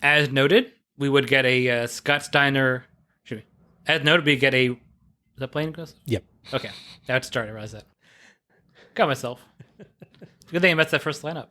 as noted, we would get a Scott Steiner. As noted, we get a. Is that playing aggressive? Yep. Okay. That's starting to realize that. Got myself. Good thing that's the first lineup.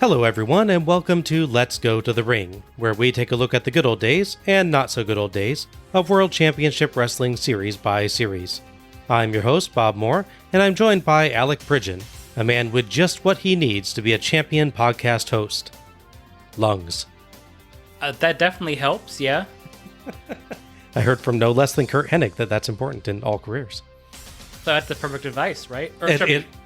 Hello everyone, and welcome to Let's Go to the Ring, where we take a look at the good old days, and not so good old days, of World Championship Wrestling series by series. I'm your host, Bob Moore, and I'm joined by Alec Pridgeon, a man with just what he needs to be a champion podcast host. Lungs. That definitely helps, yeah. I heard from no less than Kurt Hennig that that's important in all careers. So that's the perfect advice, right? Or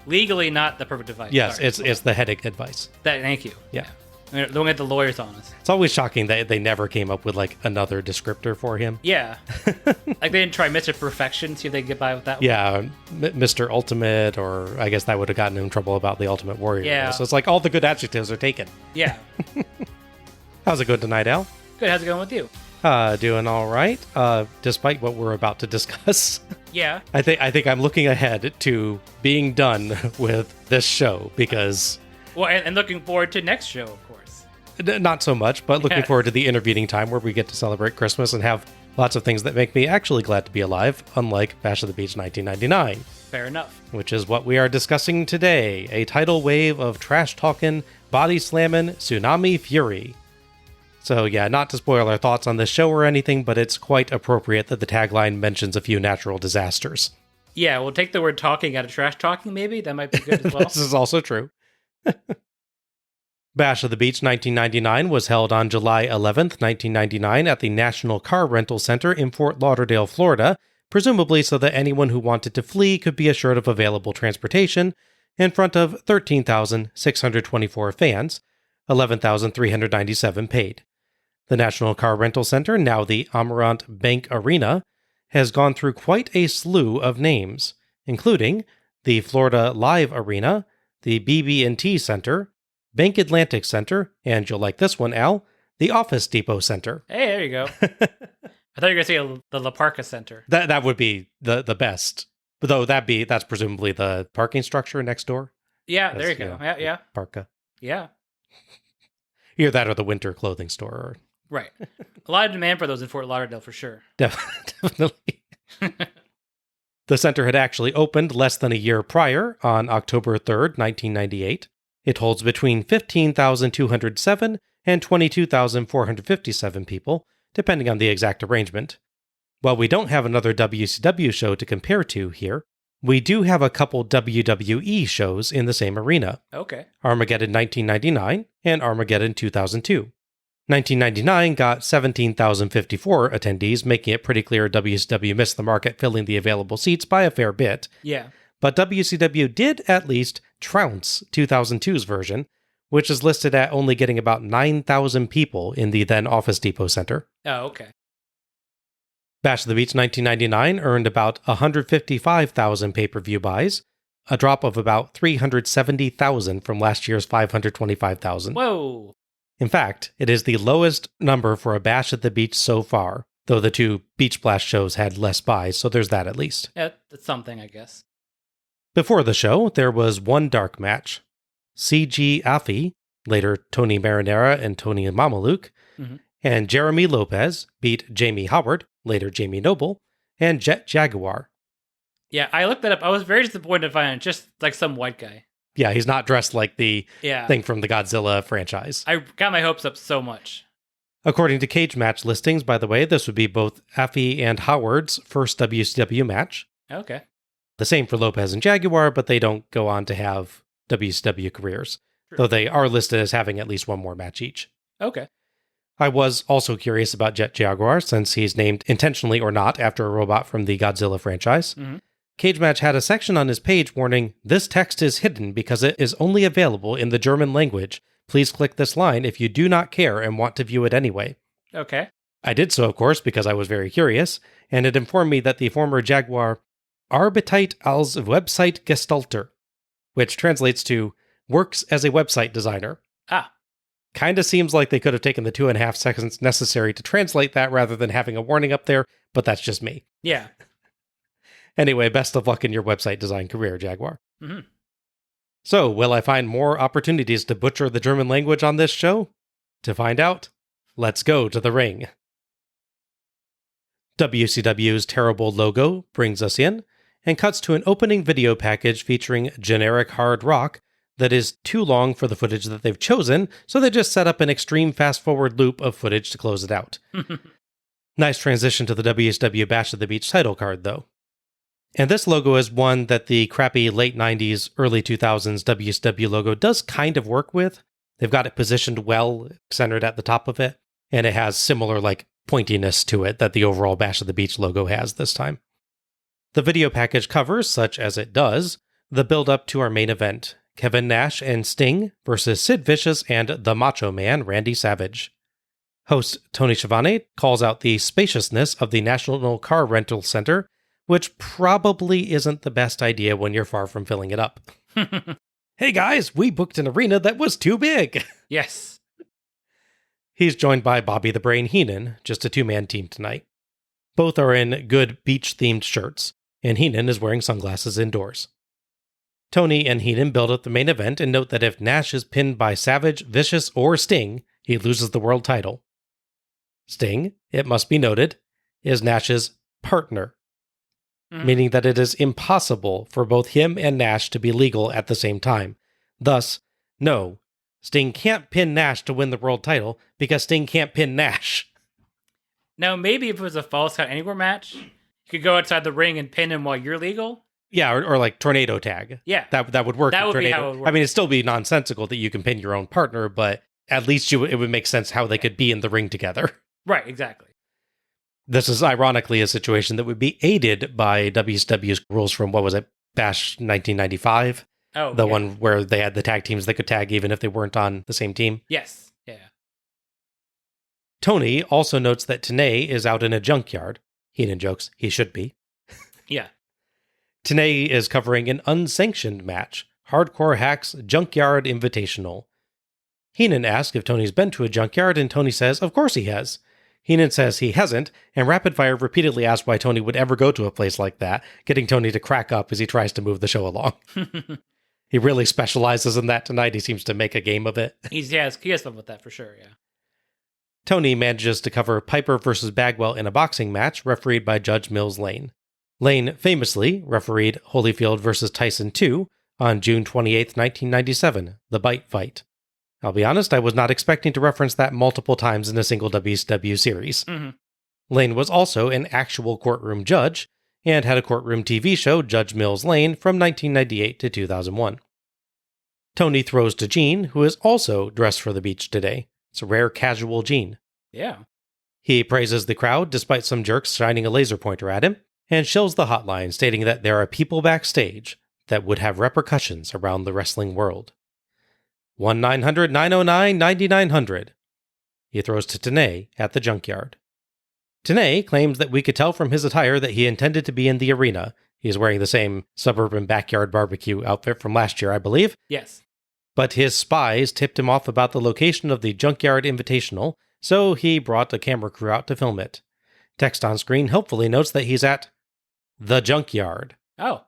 legally not the perfect advice. Yes, sorry. it's the Hennig advice. Thank you. Yeah. Don't get the lawyers on us. It's always shocking that they never came up with like another descriptor for him. Yeah. Like they didn't try Mr. Perfection, see if they could get by with that one. Yeah, Mr. Ultimate, or I guess that would have gotten him in trouble about the Ultimate Warrior. Yeah. So it's like all the good adjectives are taken. Yeah. How's it going tonight, Al? Good, how's it going with you? Doing all right, despite what we're about to discuss. Yeah. I think I'm looking ahead to being done with this show because... Well, and looking forward to next show, of course. Not so much, but looking forward to the intervening time where we get to celebrate Christmas and have lots of things that make me actually glad to be alive, unlike Bash of the Beach 1999. Fair enough. Which is what we are discussing today, a tidal wave of trash-talking, body-slamming, tsunami fury. So yeah, not to spoil our thoughts on this show or anything, but it's quite appropriate that the tagline mentions a few natural disasters. Yeah, we'll take the word talking out of trash talking, maybe. That might be good as well. This is also true. Bash of the Beach 1999 was held on July 11th, 1999 at the National Car Rental Center in Fort Lauderdale, Florida, presumably so that anyone who wanted to flee could be assured of available transportation, in front of 13,624 fans, 11,397 paid. The National Car Rental Center, now the Amarant Bank Arena, has gone through quite a slew of names, including the Florida Live Arena, the BB&T Center, Bank Atlantic Center, and you'll like this one, Al, the Office Depot Center. Hey, there you go. I thought you were going to say the La Parca Center. That would be the best. But though that's presumably the parking structure next door. Yeah, there you go. Yeah. Parca. Yeah. Either that or the winter clothing store. Right. A lot of demand for those in Fort Lauderdale, for sure. Definitely. The center had actually opened less than a year prior, on October 3rd, 1998. It holds between 15,207 and 22,457 people, depending on the exact arrangement. While we don't have another WCW show to compare to here, we do have a couple WWE shows in the same arena. Okay. Armageddon 1999 and Armageddon 2002. 1999 got 17,054 attendees, making it pretty clear WCW missed the mark at filling the available seats by a fair bit. Yeah. But WCW did at least trounce 2002's version, which is listed at only getting about 9,000 people in the then Office Depot Center. Oh, okay. Bash of the Beach 1999 earned about 155,000 pay-per-view buys, a drop of about 370,000 from last year's 525,000. Whoa! In fact, it is the lowest number for a Bash at the Beach so far, though the two Beach Blast shows had less buys, so there's that at least. Yeah, that's something, I guess. Before the show, there was one dark match. C.G. Affey, later Tony Marinara and Tony Mamaluke, and Jeremy Lopez beat Jamie Howard, later Jamie Noble, and Jet Jaguar. Yeah, I looked that up. I was very disappointed to find it just like some white guy. Yeah, he's not dressed like the thing from the Godzilla franchise. I got my hopes up so much. According to cage match listings, by the way, this would be both Affey and Howard's first WCW match. Okay. The same for Lopez and Jaguar, but they don't go on to have WCW careers, though they are listed as having at least one more match each. Okay. I was also curious about Jet Jaguar, since he's named intentionally or not after a robot from the Godzilla franchise. Cage Match had a section on his page warning, "This text is hidden because it is only available in the German language. Please click this line if you do not care and want to view it anyway." Okay. I did so, of course, because I was very curious, and it informed me that the former Jaguar arbeitet als Website-Gestalter, which translates to works as a website designer. Ah. Kinda seems like they could have taken the 2.5 seconds necessary to translate that rather than having a warning up there, but that's just me. Yeah. Anyway, best of luck in your website design career, Jaguar. Mm-hmm. So, will I find more opportunities to butcher the German language on this show? To find out, let's go to the ring. WCW's terrible logo brings us in and cuts to an opening video package featuring generic hard rock that is too long for the footage that they've chosen, so they just set up an extreme fast-forward loop of footage to close it out. Nice transition to the WCW Bash of the Beach title card, though. And this logo is one that the crappy late 90s, early 2000s WCW logo does kind of work with. They've got it positioned well, centered at the top of it, and it has similar, pointiness to it that the overall Bash of the Beach logo has this time. The video package covers, such as it does, the build-up to our main event, Kevin Nash and Sting versus Sid Vicious and the Macho Man, Randy Savage. Host Tony Schiavone calls out the spaciousness of the National Car Rental Center, which probably isn't the best idea when you're far from filling it up. Hey guys, we booked an arena that was too big! Yes. He's joined by Bobby the Brain Heenan, just a two-man team tonight. Both are in good beach-themed shirts, and Heenan is wearing sunglasses indoors. Tony and Heenan build up the main event and note that if Nash is pinned by Savage, Vicious, or Sting, he loses the world title. Sting, it must be noted, is Nash's partner, meaning that it is impossible for both him and Nash to be legal at the same time. Thus, no, Sting can't pin Nash to win the world title because Sting can't pin Nash. Now, maybe if it was a Falls Count Anywhere match, you could go outside the ring and pin him while you're legal. Yeah, or like tornado tag. Yeah. That would work. That would tornado. be how it would work. I mean, it'd still be nonsensical that you can pin your own partner, but at least it would make sense how they could be in the ring together. Right, exactly. This is ironically a situation that would be aided by WCW's rules from, Bash 1995? Oh, the one where they had the tag teams that could tag even if they weren't on the same team? Yes, yeah. Tony also notes that Tenay is out in a junkyard. Heenan jokes, he should be. Yeah. Tenay is covering an unsanctioned match, Hardcore Hacks Junkyard Invitational. Heenan asks if Tony's been to a junkyard, and Tony says, of course he has. Heenan says he hasn't, and Rapid Fire repeatedly asks why Tony would ever go to a place like that, getting Tony to crack up as he tries to move the show along. He really specializes in that tonight. He seems to make a game of it. He has fun with that for sure, yeah. Tony manages to cover Piper versus Bagwell in a boxing match, refereed by Judge Mills Lane. Lane famously refereed Holyfield versus Tyson 2 on June 28, 1997, the Bite Fight. I'll be honest, I was not expecting to reference that multiple times in a single WCW series. Mm-hmm. Lane was also an actual courtroom judge, and had a courtroom TV show, Judge Mills Lane, from 1998 to 2001. Tony throws to Gene, who is also dressed for the beach today. It's a rare casual Gene. Yeah. He praises the crowd despite some jerks shining a laser pointer at him, and shills the hotline stating that there are people backstage that would have repercussions around the wrestling world. 1-900-909-9900. He throws to Tenay at the junkyard. Tenay claims that we could tell from his attire that he intended to be in the arena. He is wearing the same suburban backyard barbecue outfit from last year, I believe. Yes. But his spies tipped him off about the location of the Junkyard Invitational, so he brought a camera crew out to film it. Text on screen helpfully notes that he's at the junkyard. Oh.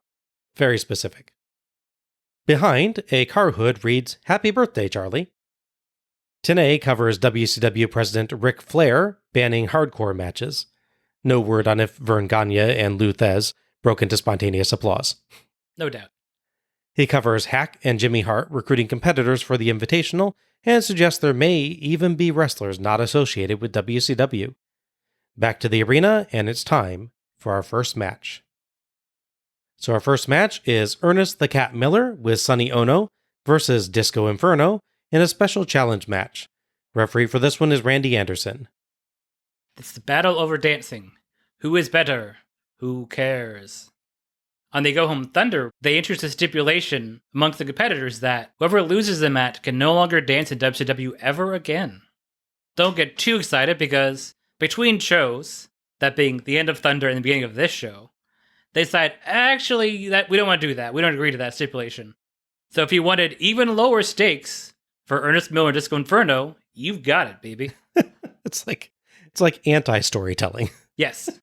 Very specific. Behind, a car hood reads, "Happy birthday, Charlie." Tenay covers WCW President Ric Flair banning hardcore matches. No word on if Vern Gagne and Lou Thez broke into spontaneous applause. No doubt. He covers Hack and Jimmy Hart recruiting competitors for the Invitational and suggests there may even be wrestlers not associated with WCW. Back to the arena, and it's time for our first match. So our first match is Ernest the Cat Miller with Sonny Ono versus Disco Inferno in a special challenge match. Referee for this one is Randy Anderson. It's the battle over dancing. Who is better? Who cares? On the Go Home Thunder, they introduced a stipulation amongst the competitors that whoever loses the match can no longer dance in WCW ever again. Don't get too excited because between shows, that being the end of Thunder and the beginning of this show, they decide, actually, that we don't want to do that. We don't agree to that stipulation. So if you wanted even lower stakes for Ernest Miller and Disco Inferno, you've got it, baby. It's like anti-storytelling. Yes.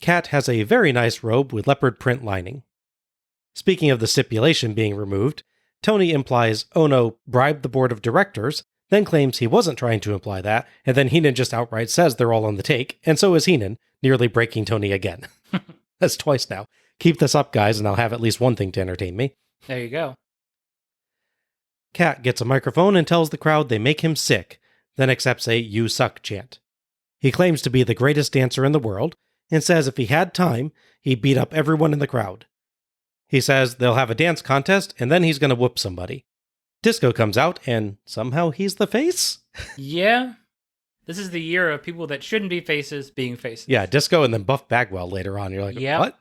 Kat has a very nice robe with leopard print lining. Speaking of the stipulation being removed, Tony implies Ono bribed the board of directors, then claims he wasn't trying to imply that, and then Heenan just outright says they're all on the take, and so is Heenan, nearly breaking Tony again. That's twice now. Keep this up, guys, and I'll have at least one thing to entertain me. There you go. Kat gets a microphone and tells the crowd they make him sick, then accepts a "you suck" chant. He claims to be the greatest dancer in the world, and says if he had time, he'd beat up everyone in the crowd. He says they'll have a dance contest, and then he's going to whoop somebody. Disco comes out, and somehow he's the face? Yeah. This is the year of people that shouldn't be faces being faces. Yeah, Disco and then Buff Bagwell later on. You're like, Yep. What?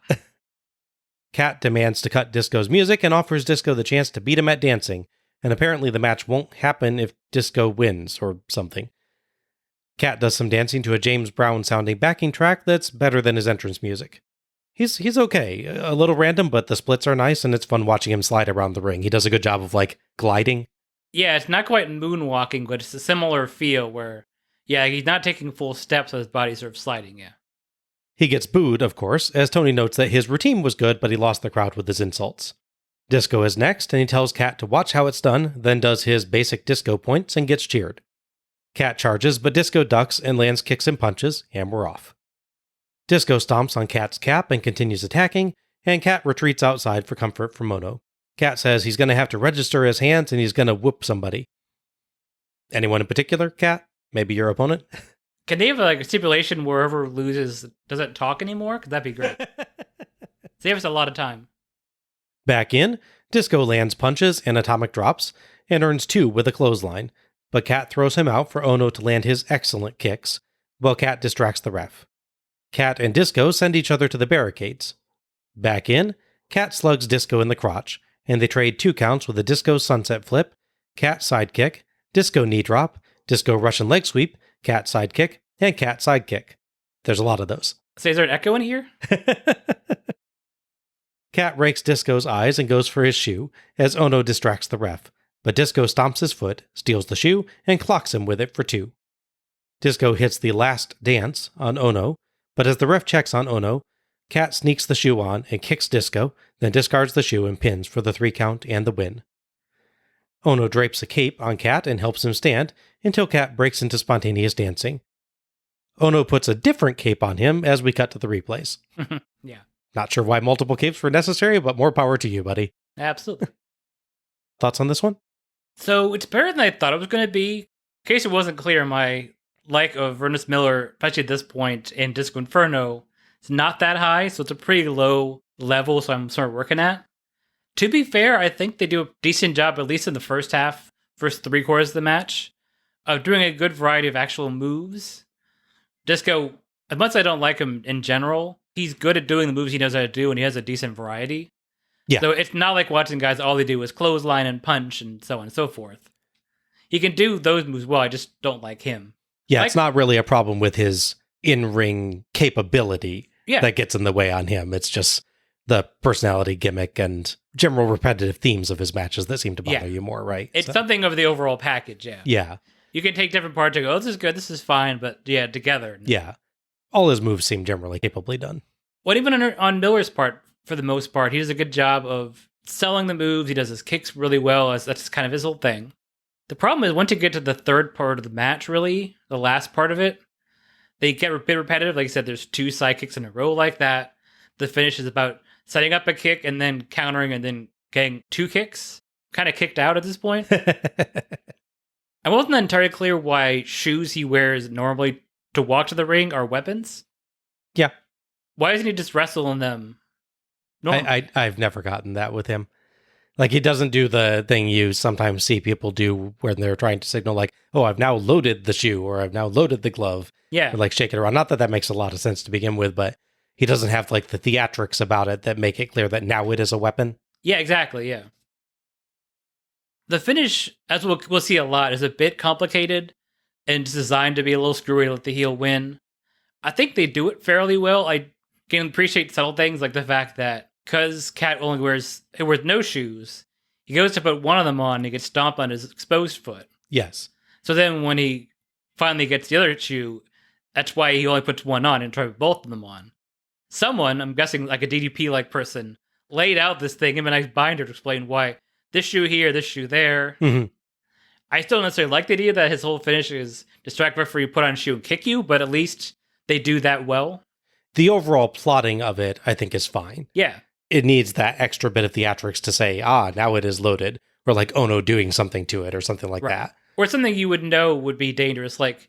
Kat demands to cut Disco's music and offers Disco the chance to beat him at dancing, and apparently the match won't happen if Disco wins or something. Kat does some dancing to a James Brown-sounding backing track that's better than his entrance music. He's okay. A little random, but the splits are nice, and it's fun watching him slide around the ring. He does a good job of, gliding. Yeah, it's not quite moonwalking, but it's a similar feel where, yeah, he's not taking full steps, so his body's sort of sliding, yeah. He gets booed, of course, as Tony notes that his routine was good, but he lost the crowd with his insults. Disco is next, and he tells Kat to watch how it's done, then does his basic disco points and gets cheered. Kat charges, but Disco ducks and lands kicks and punches, and we're off. Disco stomps on Kat's cap and continues attacking, and Kat retreats outside for comfort from Ono. Kat says he's going to have to register his hands and he's going to whoop somebody. Anyone in particular, Kat? Maybe your opponent? Can they have a stipulation where whoever loses doesn't talk anymore? Because that'd be great. Save us a lot of time. Back in, Disco lands punches and atomic drops, and earns 2 with a clothesline, but Kat throws him out for Ono to land his excellent kicks, while Kat distracts the ref. Kat and Disco send each other to the barricades. Back in, Kat slugs Disco in the crotch, and they trade 2 counts with a Disco sunset flip, Kat sidekick, Disco knee drop, Disco Russian leg sweep, Kat sidekick, and Kat sidekick. There's a lot of those. So is there an echo in here? Kat rakes Disco's eyes and goes for his shoe, as Ono distracts the ref, but Disco stomps his foot, steals the shoe, and clocks him with it for 2. Disco hits the last dance on Ono, but as the ref checks on Ono, Kat sneaks the shoe on and kicks Disco, then discards the shoe and pins for the 3 count and the win. Ono drapes a cape on Kat and helps him stand until Kat breaks into spontaneous dancing. Ono puts a different cape on him as we cut to the replays. Yeah. Not sure why multiple capes were necessary, but more power to you, buddy. Absolutely. Thoughts on this one? So it's better than I thought it was going to be. In case it wasn't clear, my like of Ernest Miller, especially at this point in Disco Inferno, it's not that high, so it's a pretty low level, so I'm sort of working at. To be fair, I think they do a decent job, at least in the first 3/4 of the match, of doing a good variety of actual moves. Disco, as much as I don't like him in general, he's good at doing the moves he knows how to do, and he has a decent variety. Yeah. So it's not like watching guys, all they do is clothesline and punch and so on and so forth. He can do those moves well, I just don't like him. Yeah, it's not really a problem with his in-ring capability Yeah. that gets in the way on him. It's just the personality gimmick and general repetitive themes of his matches that seem to bother you more, right? It's something of the overall package, yeah. Yeah. You can take different parts and go, oh, this is good, this is fine, but yeah, together. Yeah. All his moves seem generally capably done. Well, even on Miller's part, for the most part, he does a good job of selling the moves. He does his kicks really well. That's kind of his whole thing. The problem is once you get to the third part of the match, really, the last part of it, they get a bit repetitive. Like I said, there's 2 side kicks in a row like that. The finish is about setting up a kick and then countering and then getting 2 kicks. Kind of kicked out at this point. I wasn't entirely clear why shoes he wears normally to walk to the ring are weapons. Yeah. Why doesn't he just wrestle in them? I've never gotten that with him. Like, he doesn't do the thing you sometimes see people do when they're trying to signal, like, oh, I've now loaded the shoe, or I've now loaded the glove. Yeah. Or, like, shake it around. Not that that makes a lot of sense to begin with, but he doesn't have, like, the theatrics about it that make it clear that now it is a weapon. Yeah, exactly, yeah. The finish, as we'll see a lot, is a bit complicated. and it's designed to be a little screwy to let the heel win. I think they do it fairly well. I can appreciate subtle things like the fact that because Cat only wears no shoes, he goes to put one of them on and he gets stomped on his exposed foot. Yes. So then when he finally gets the other shoe, that's why he only puts one on and tries both of them on. Someone, I'm guessing like a DDP-like person, laid out this thing in a nice binder to explain why this shoe here, this shoe there. Mm-hmm. I still don't necessarily like the idea that his whole finish is distract referee, put on a shoe and kick you, but at least they do that well. The overall plotting of it, I think, is fine. Yeah. It needs that extra bit of theatrics to say, now it is loaded, or like Ono doing something to it or something like that. Or something you would know would be dangerous. Like,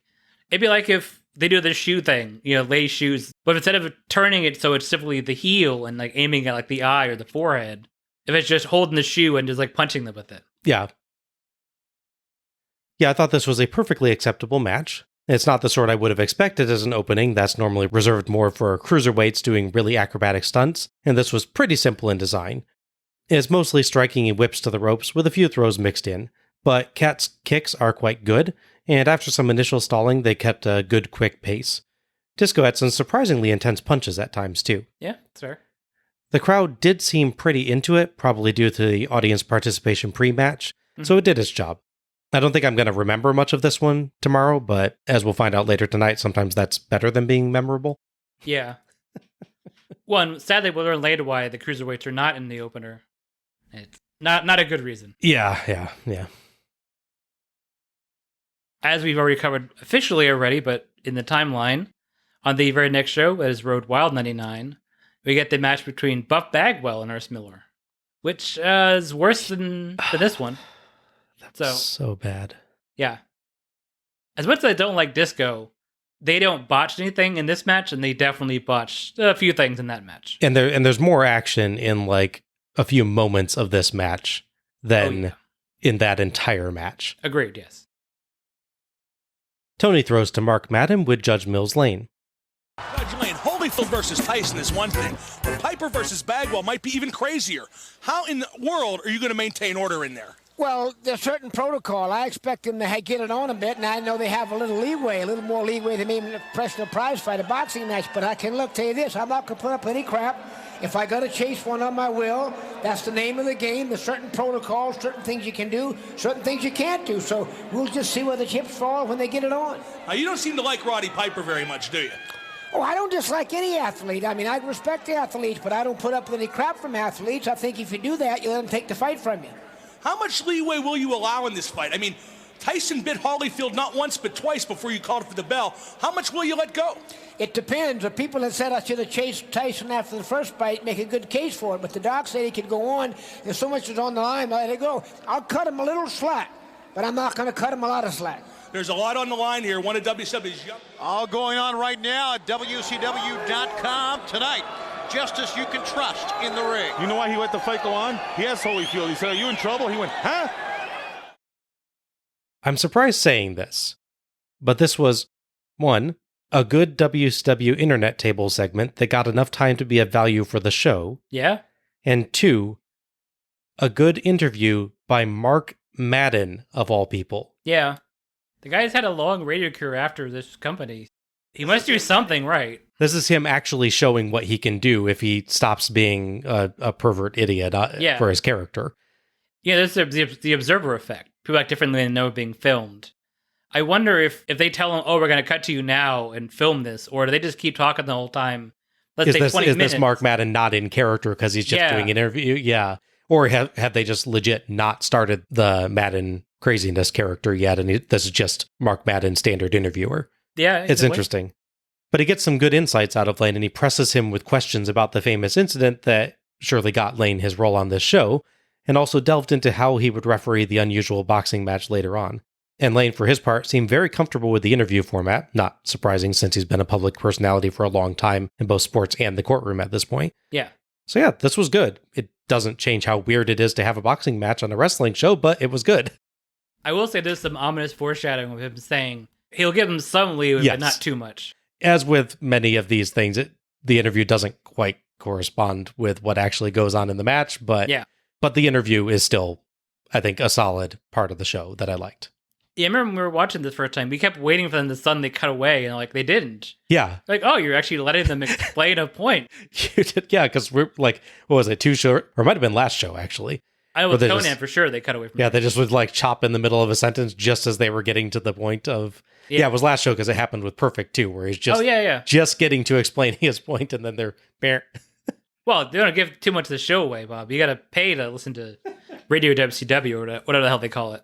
it'd be like if they do the shoe thing, lay shoes, but instead of turning it so it's simply the heel and like aiming at like the eye or the forehead, if it's just holding the shoe and just like punching them with it. Yeah. Yeah, I thought this was a perfectly acceptable match. It's not the sort I would have expected as an opening. That's normally reserved more for cruiserweights doing really acrobatic stunts, and this was pretty simple in design. It's mostly striking and whips to the ropes with a few throws mixed in, but Cat's kicks are quite good, and after some initial stalling, they kept a good quick pace. Disco had some surprisingly intense punches at times too. Yeah, that's fair. The crowd did seem pretty into it, probably due to the audience participation pre-match, so it did its job. I don't think I'm going to remember much of this one tomorrow, but as we'll find out later tonight, sometimes that's better than being memorable. Yeah. One, sadly, we'll learn later why the cruiserweights are not in the opener. It's not a good reason. Yeah. As we've already covered officially but in the timeline, on the very next show, that is Road Wild 99, we get the match between Buff Bagwell and Urs Miller, which is worse than this one. So bad. Yeah. As much as I don't like Disco, they don't botch anything in this match, and they definitely botched a few things in that match. And there's more action in like a few moments of this match than in that entire match. Agreed, yes. Tony throws to Mark Madden with Judge Mills Lane. Judge Lane, Holyfield versus Tyson is one thing, but Piper versus Bagwell might be even crazier. How in the world are you going to maintain order in there? Well, there's certain protocol. I expect them to get it on a bit, and I know they have a little more leeway than maybe in a professional prize fight, a boxing match. But I can tell you this, I'm not going to put up any crap. If I got to chase one on my will, that's the name of the game. There's certain protocols, certain things you can do, certain things you can't do. So we'll just see where the chips fall when they get it on. Now, you don't seem to like Roddy Piper very much, do you? Oh, I don't dislike any athlete. I mean, I respect the athletes, but I don't put up with any crap from athletes. I think if you do that, you let them take the fight from you. How much leeway will you allow in this fight? I mean, Tyson bit Holyfield not once but twice before you called for the bell. How much will you let go? It depends. The people that said I should have chased Tyson after the first fight make a good case for it, but the doc said he could go on. There's so much is on the line, I let it go. I'll cut him a little slack, but I'm not going to cut him a lot of slack. There's a lot on the line here. One of WCW's young... All going on right now at WCW.com tonight. Justice you can trust in the ring. You know why he let the fight go on? He asked Holyfield. He said, "Are you in trouble?" He went, "Huh?" I'm surprised saying this, but this was, one, a good WCW internet table segment that got enough time to be of value for the show. Yeah? And two, a good interview by Mark Madden, of all people. Yeah. The guy's had a long radio career after this company. He must do something right. This is him actually showing what he can do if he stops being a pervert idiot for his character. Yeah, there's the observer effect. People act differently and know it being filmed. I wonder if they tell him, we're going to cut to you now and film this, or do they just keep talking the whole time? Let's say 20 minutes. Is this Mark Madden not in character because he's just doing an interview? Yeah. Or have they just legit not started the Madden craziness character yet, and this is just Mark Madden standard interviewer? Yeah. It's interesting. But he gets some good insights out of Lane, and he presses him with questions about the famous incident that surely got Lane his role on this show, and also delved into how he would referee the unusual boxing match later on. And Lane, for his part, seemed very comfortable with the interview format, not surprising since he's been a public personality for a long time in both sports and the courtroom at this point. Yeah. So yeah, this was good. It doesn't change how weird it is to have a boxing match on a wrestling show, but it was good. I will say there's some ominous foreshadowing of him saying he'll give him some leeway, but not too much. As with many of these things, the interview doesn't quite correspond with what actually goes on in the match, but the interview is still, I think, a solid part of the show that I liked. Yeah, I remember when we were watching this first time, we kept waiting for them to suddenly cut away, and like they didn't. Yeah. Like, oh, you're actually letting them explain a point. Yeah, because we're like, what was it, 2 show, or it might have been last show, actually. I know with Conan just, for sure they cut away from Yeah, it. they just would like chop in the middle of a sentence just as they were getting to the point of... Yeah, it was last show because it happened with Perfect too, where he's just just getting to explaining his point, and then they're... Well, they don't give too much of the show away, Bob. You got to pay to listen to Radio WCW or whatever the hell they call it.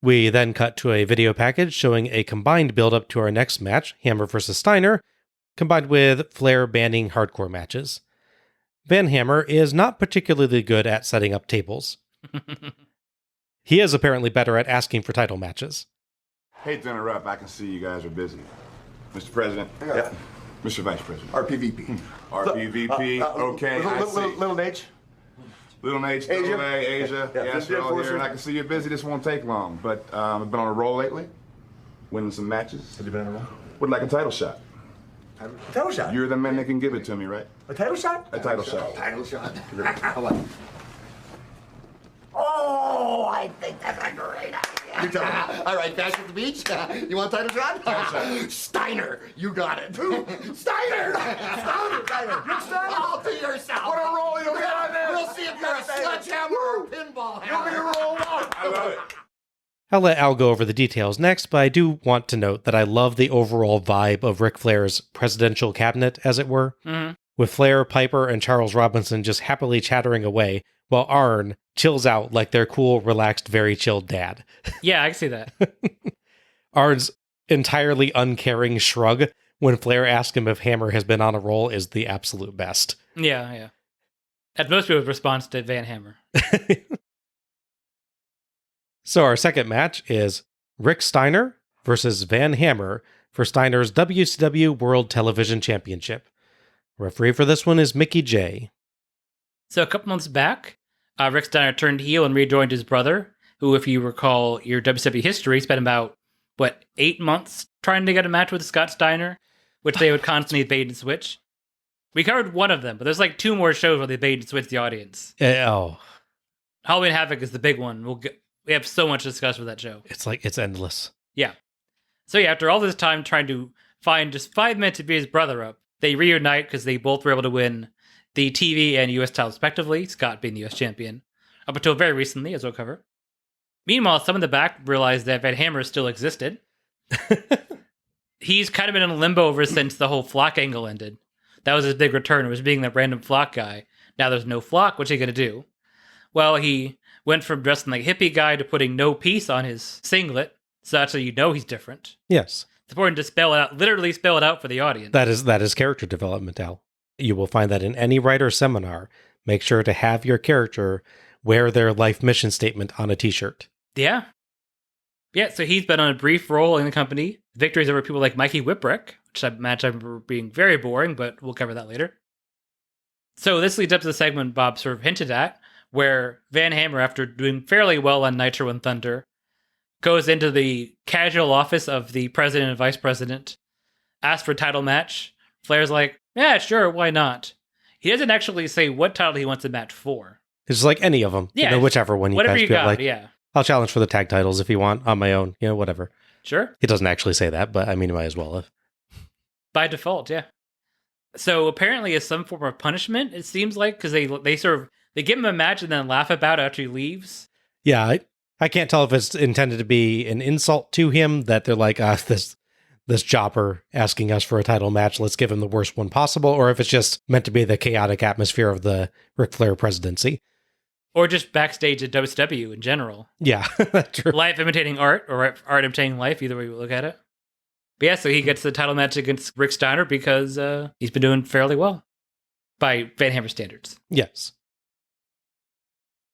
We then cut to a video package showing a combined build-up to our next match, Hammer versus Steiner, combined with Flair banning hardcore matches. Van Hammer is not particularly good at setting up tables. He is apparently better at asking for title matches. Hate to interrupt. I can see you guys are busy. Mr. President. Yep. Mr. Vice President. RPVP. RPVP. Okay, I see. Little H. Little H, Asia. Little A, Asia. Yeah. Yes, you're all here, and I can see you're busy. This won't take long, but I've been on a roll lately, winning some matches. Have you been on a roll? Would like a title shot. A title shot? You're the man that can give it to me, right? A title shot? A title shot. Title shot. How about it? Oh, I think that's a great idea. You tell me. All right, Bash at the Beach. You want a title shot? Steiner, you got it. Who? Steiner! Steiner! Rick Steiner! All to yourself. What a roll you'll get on there. We'll see if you're a sledgehammer or a pinball hammer. You'll be rolled up. I love it. I'll let Al go over the details next, but I do want to note that I love the overall vibe of Ric Flair's presidential cabinet, as it were, with Flair, Piper, and Charles Robinson just happily chattering away, while Arn chills out like their cool, relaxed, very chilled dad. Yeah, I can see that. Arn's entirely uncaring shrug when Flair asks him if Hammer has been on a roll is the absolute best. Yeah. That's most people's response to Van Hammer. So our second match is Rick Steiner versus Van Hammer for Steiner's WCW World Television Championship. Referee for this one is Mickey J. So a couple months back, Rick Steiner turned heel and rejoined his brother, who, if you recall your WCW history, spent about, 8 months trying to get a match with Scott Steiner, which they would constantly bait and switch. We covered one of them, but there's 2 more shows where they bait and switch the audience. Halloween Havoc is the big one. We have so much to discuss with that show. It's endless. Yeah. So after all this time trying to find just 5 minutes to beat his brother up, they reunite because they both were able to win the TV and US titles respectively, Scott being the US champion, up until very recently, as we'll cover. Meanwhile, some in the back realized that Van Hammer still existed. He's kind of been in limbo ever since the whole Flock angle ended. That was his big return, was being that random Flock guy. Now there's no Flock, what's he going to do? Well, he went from dressing like a hippie guy to putting no piece on his singlet, so that's how you know he's different. Yes. It's important to spell it out, literally spell it out for the audience. That is character development, Al. You will find that in any writer seminar. Make sure to have your character wear their life mission statement on a t-shirt. Yeah. Yeah, so he's been on a brief role in the company. Victories over people like Mikey Whipwreck, which match I remember being very boring, but we'll cover that later. So this leads up to the segment Bob sort of hinted at, where Van Hammer, after doing fairly well on Nitro and Thunder, goes into the casual office of the president and vice president, asks for a title match. Flair's like, yeah, sure, why not? He doesn't actually say what title he wants a match for. It's like any of them. Yeah. Whichever one you whatever guys you feel got, like. yeah. I'll challenge for the tag titles if you want on my own, whatever. Sure. He doesn't actually say that, but I mean, he might as well have. By default, yeah. So apparently it's some form of punishment, it seems like, because they give him a match and then laugh about it after he leaves. Yeah, I can't tell if it's intended to be an insult to him, that they're like, this jobber asking us for a title match, let's give him the worst one possible, or if it's just meant to be the chaotic atmosphere of the Ric Flair presidency. Or just backstage at WCW in general. Yeah, that's true. Life imitating art, or art imitating life, either way you look at it. But yeah, so he gets the title match against Rick Steiner because he's been doing fairly well by Van Hammer standards. Yes.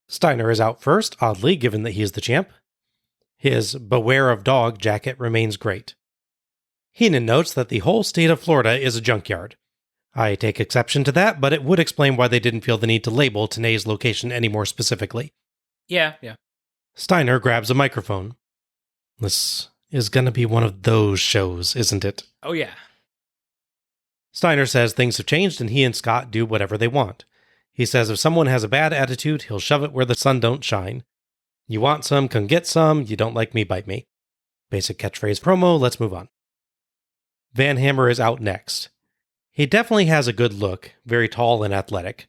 Steiner is out first, oddly, given that he's the champ. His Beware of Dog jacket remains great. Heenan notes that the whole state of Florida is a junkyard. I take exception to that, but it would explain why they didn't feel the need to label Tenay's location any more specifically. Yeah. Steiner grabs a microphone. This is gonna be one of those shows, isn't it? Oh, yeah. Steiner says things have changed and he and Scott do whatever they want. He says if someone has a bad attitude, he'll shove it where the sun don't shine. You want some, come get some. You don't like me, bite me. Basic catchphrase promo, let's move on. Van Hammer is out next. He definitely has a good look, very tall and athletic.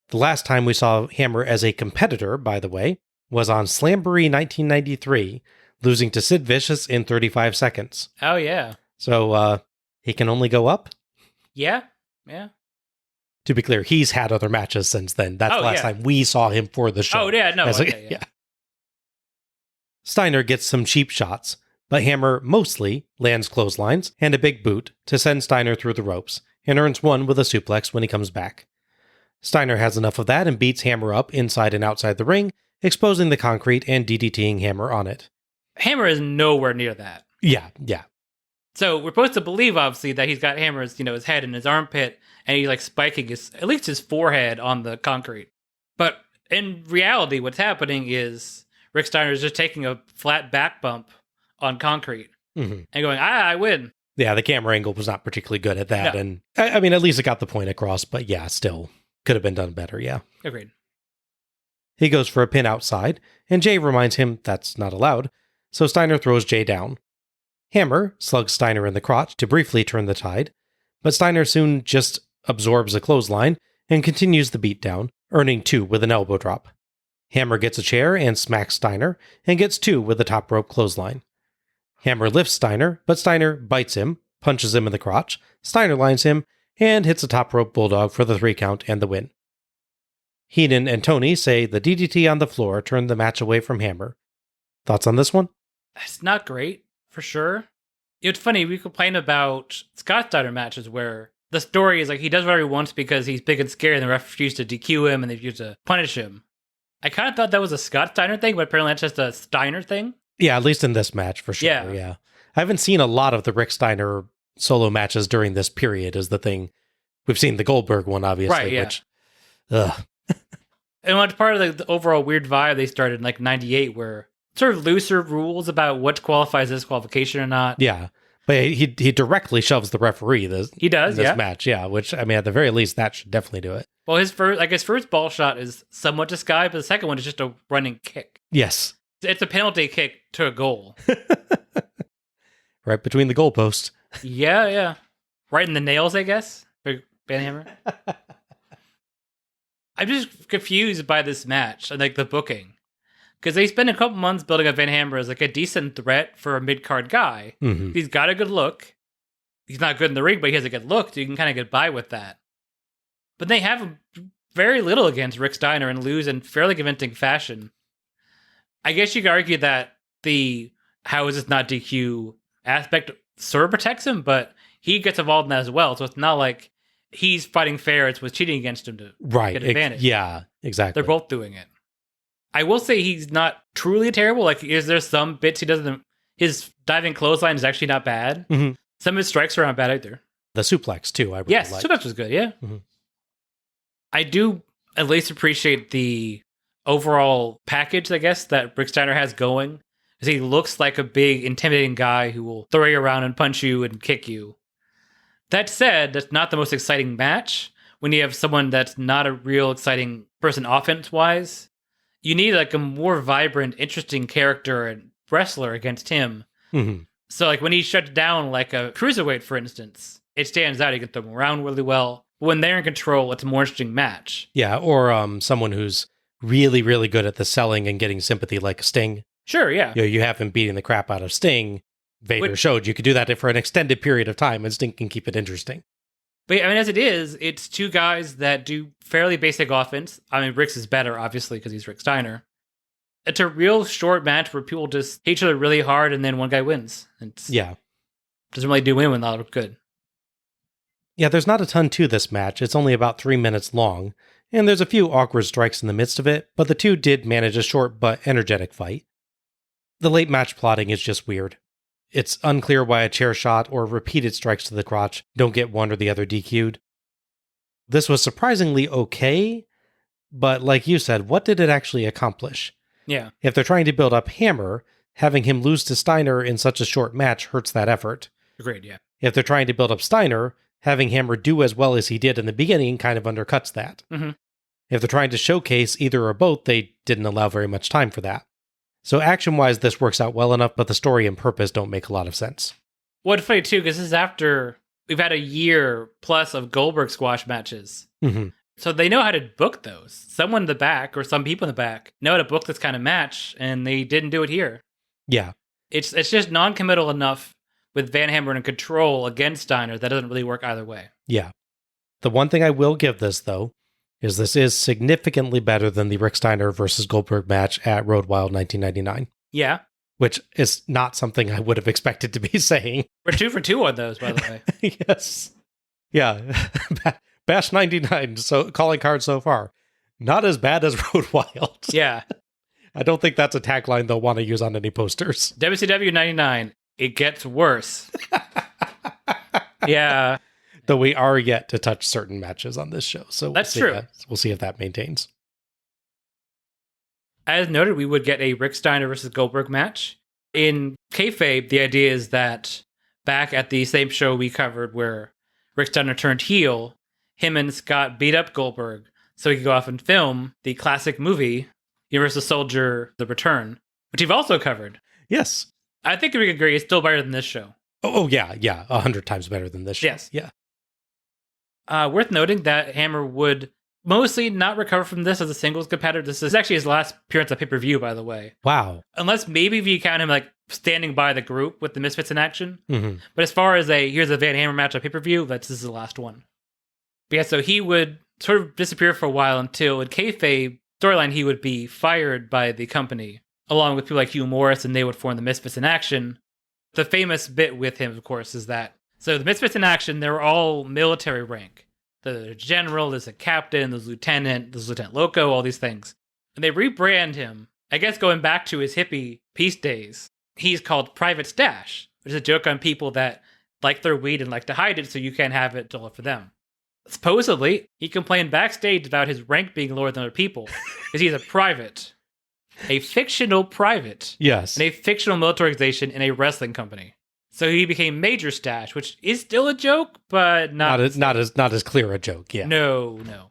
The last time we saw Hammer as a competitor, by the way, was on Slamboree 1993, losing to Sid Vicious in 35 seconds. Oh, yeah. So, he can only go up? Yeah. To be clear, he's had other matches since then. That's the last time we saw him for the show. Oh, yeah, no. Okay, yeah. Steiner gets some cheap shots, but Hammer mostly lands clotheslines and a big boot to send Steiner through the ropes, and earns one with a suplex when he comes back. Steiner has enough of that and beats Hammer up inside and outside the ring, exposing the concrete and DDTing Hammer on it. Hammer is nowhere near that. Yeah. So we're supposed to believe, obviously, that he's got Hammer's, his head in his armpit, and he's like spiking at least his forehead on the concrete. But in reality, what's happening is Rick Steiner is just taking a flat back bump on concrete and going, I win. Yeah, the camera angle was not particularly good at that. No. And I mean, at least it got the point across, but yeah, still could have been done better. Yeah. Agreed. He goes for a pin outside, and Jay reminds him that's not allowed, so Steiner throws Jay down. Hammer slugs Steiner in the crotch to briefly turn the tide, but Steiner soon just absorbs a clothesline and continues the beatdown, earning 2 with an elbow drop. Hammer gets a chair and smacks Steiner, and gets 2 with the top rope clothesline. Hammer lifts Steiner, but Steiner bites him, punches him in the crotch, Steiner lines him, and hits a top rope bulldog for the 3 count and the win. Heenan and Tony say the DDT on the floor turned the match away from Hammer. Thoughts on this one? It's not great, for sure. It's funny, we complain about Scott Steiner matches where the story is like he does whatever he wants because he's big and scary and the ref refused to DQ him and they refused to punish him. I kind of thought that was a Scott Steiner thing, but apparently that's just a Steiner thing. Yeah, at least in this match, for sure. Yeah. I haven't seen a lot of the Rick Steiner solo matches during this period is the thing. We've seen the Goldberg one, obviously, right, yeah. Which, ugh. And what's part of the overall weird vibe they started in like 98 where sort of looser rules about what qualifies as disqualification or not. Yeah. But he directly shoves the referee in this match, yeah, which, I mean, at the very least, that should definitely do it. Well, his first ball shot is somewhat disguised, but the second one is just a running kick. Yes. It's a penalty kick to a goal. Right between the goalposts. Yeah. Right in the nails, I guess, for Van Hammer. I'm just confused by this match and like the booking. Because they spend a couple months building up Van Hammer as like a decent threat for a mid-card guy. Mm-hmm. He's got a good look. He's not good in the ring, but he has a good look, so you can kind of get by with that. But they have very little against Rick Steiner and lose in fairly convincing fashion. I guess you could argue that the how is this not DQ aspect sort of protects him, but he gets involved in that as well. So it's not like he's fighting fair. It's with cheating against him to get advantage. Yeah, exactly. They're both doing it. I will say he's not truly terrible. Like, is there some bits he doesn't... His diving clothesline is actually not bad. Mm-hmm. Some of his strikes are not bad either. The suplex, too, I really like. Yes, suplex was good, yeah. Mm-hmm. I do at least appreciate the overall package, I guess, that Rick Steiner has going. Because he looks like a big, intimidating guy who will throw you around and punch you and kick you. That said, that's not the most exciting match. When you have someone that's not a real exciting person offense-wise, you need like a more vibrant, interesting character and wrestler against him. Mm-hmm. So like when he shuts down like a cruiserweight, for instance, it stands out. He can throw him around really well. But when they're in control, it's a more interesting match. Yeah, or someone who's really, really good at the selling and getting sympathy like Sting. Sure, yeah. You have him beating the crap out of Sting. Vader showed you could do that for an extended period of time and Sting can keep it interesting. But I mean, as it is, it's two guys that do fairly basic offense. I mean, Rick's is better, obviously, because he's Rick Steiner. It's a real short match where people just hate each other really hard and then one guy wins. Doesn't really do anyone that look good. Yeah, there's not a ton to this match. It's only about 3 minutes long, and there's a few awkward strikes in the midst of it, but the two did manage a short but energetic fight. The late match plotting is just weird. It's unclear why a chair shot or repeated strikes to the crotch don't get one or the other DQ'd. This was surprisingly okay, but like you said, what did it actually accomplish? Yeah. If they're trying to build up Hammer, having him lose to Steiner in such a short match hurts that effort. Agreed, yeah. If they're trying to build up Steiner, having Hammer do as well as he did in the beginning kind of undercuts that. Mm-hmm. If they're trying to showcase either or both, they didn't allow very much time for that. So action-wise, this works out well enough, but the story and purpose don't make a lot of sense. Well, it's funny, too, because this is after we've had a year plus of Goldberg squash matches. Mm-hmm. So they know how to book those. Someone in the back, or some people in the back, know how to book this kind of match, and they didn't do it here. Yeah. It's just non-committal enough with Van Hammer in control against Steiner that doesn't really work either way. Yeah. The one thing I will give this, though, is this is significantly better than the Rick Steiner versus Goldberg match at Road Wild 1999. Yeah. Which is not something I would have expected to be saying. We're 2 for 2 on those, by the way. Yes. Yeah. Bash 99, so calling card so far. Not as bad as Road Wild. Yeah. I don't think that's a tagline they'll want to use on any posters. WCW 99, it gets worse. Yeah. Though we are yet to touch certain matches on this show. So that's true. We'll see if that maintains. As noted, we would get a Rick Steiner versus Goldberg match. In kayfabe, the idea is that back at the same show we covered where Rick Steiner turned heel, him and Scott beat up Goldberg so he could go off and film the classic movie, Universal Soldier: The Return, which you've also covered. Yes. I think we can agree it's still better than this show. Oh yeah. 100 times better than this show. Yes. Yeah. Worth noting that Hammer would mostly not recover from this as a singles competitor. This is actually his last appearance at pay-per-view, by the way. Wow. Unless maybe if you count him like standing by the group with the Misfits in action. Mm-hmm. But as far as here's a Van Hammer match at pay-per-view, this is the last one. But yeah, so he would sort of disappear for a while until in kayfabe storyline he would be fired by the company, along with people like Hugh Morris, and they would form the Misfits in action. The famous bit with him, of course, is that so the Misfits in action, they're all military rank. The general, there's a captain, there's Lieutenant Loco, all these things. And they rebrand him, I guess going back to his hippie peace days. He's called Private Stash, which is a joke on people that like their weed and like to hide it so you can't have it all for them. Supposedly, he complained backstage about his rank being lower than other people, because he's a private. A fictional private. Yes. In a fictional military organization in a wrestling company. So he became Major Stash, which is still a joke, but not as clear a joke. Yeah. No.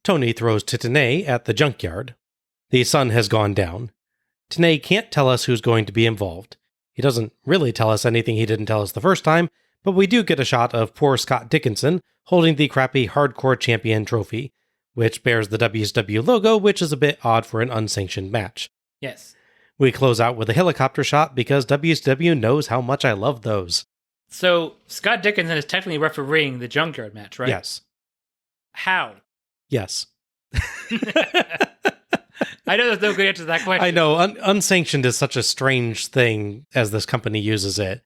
Tony throws to Tenay at the junkyard. The sun has gone down. Tenay can't tell us who's going to be involved. He doesn't really tell us anything he didn't tell us the first time, but we do get a shot of poor Scott Dickinson holding the crappy Hardcore Champion trophy, which bears the WCW logo, which is a bit odd for an unsanctioned match. Yes. We close out with a helicopter shot because WCW knows how much I love those. So, Scott Dickinson is technically refereeing the Junkyard match, right? Yes. How? Yes. I know there's no good answer to that question. I know. Unsanctioned is such a strange thing as this company uses it.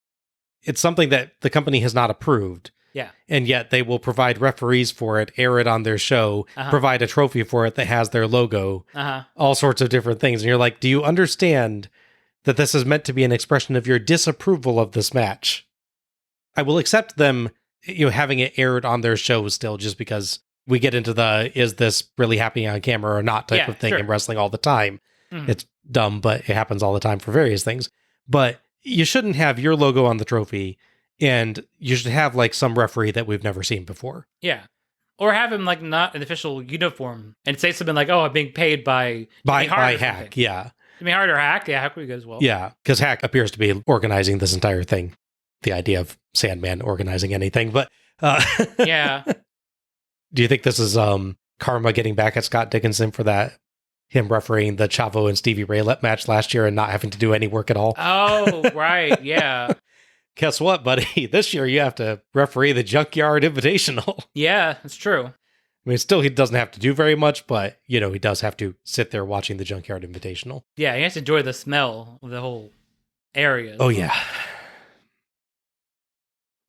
It's something that the company has not approved. Yeah. And yet they will provide referees for it, air it on their show, provide a trophy for it that has their logo, all sorts of different things. And you're like, do you understand that this is meant to be an expression of your disapproval of this match? I will accept them, having it aired on their show still, just because we get into the, is this really happening on camera or not type of thing in wrestling all the time. Mm-hmm. It's dumb, but it happens all the time for various things. But you shouldn't have your logo on the trophy. And you should have, some referee that we've never seen before. Yeah. Or have him, not an official uniform and say something like, oh, I'm being paid by Hack, yeah. Jimmy Hart or Hack? Yeah, Hack would be good as well. Yeah, because Hack appears to be organizing this entire thing. The idea of Sandman organizing anything. But, yeah. Do you think this is karma getting back at Scott Dickinson for that? Him refereeing the Chavo and Stevie Ray match last year and not having to do any work at all? Oh, right, yeah. Guess what, buddy? This year you have to referee the Junkyard Invitational. Yeah, that's true. I mean, still, he doesn't have to do very much, but, he does have to sit there watching the Junkyard Invitational. Yeah, he has to enjoy the smell of the whole area. Oh, yeah.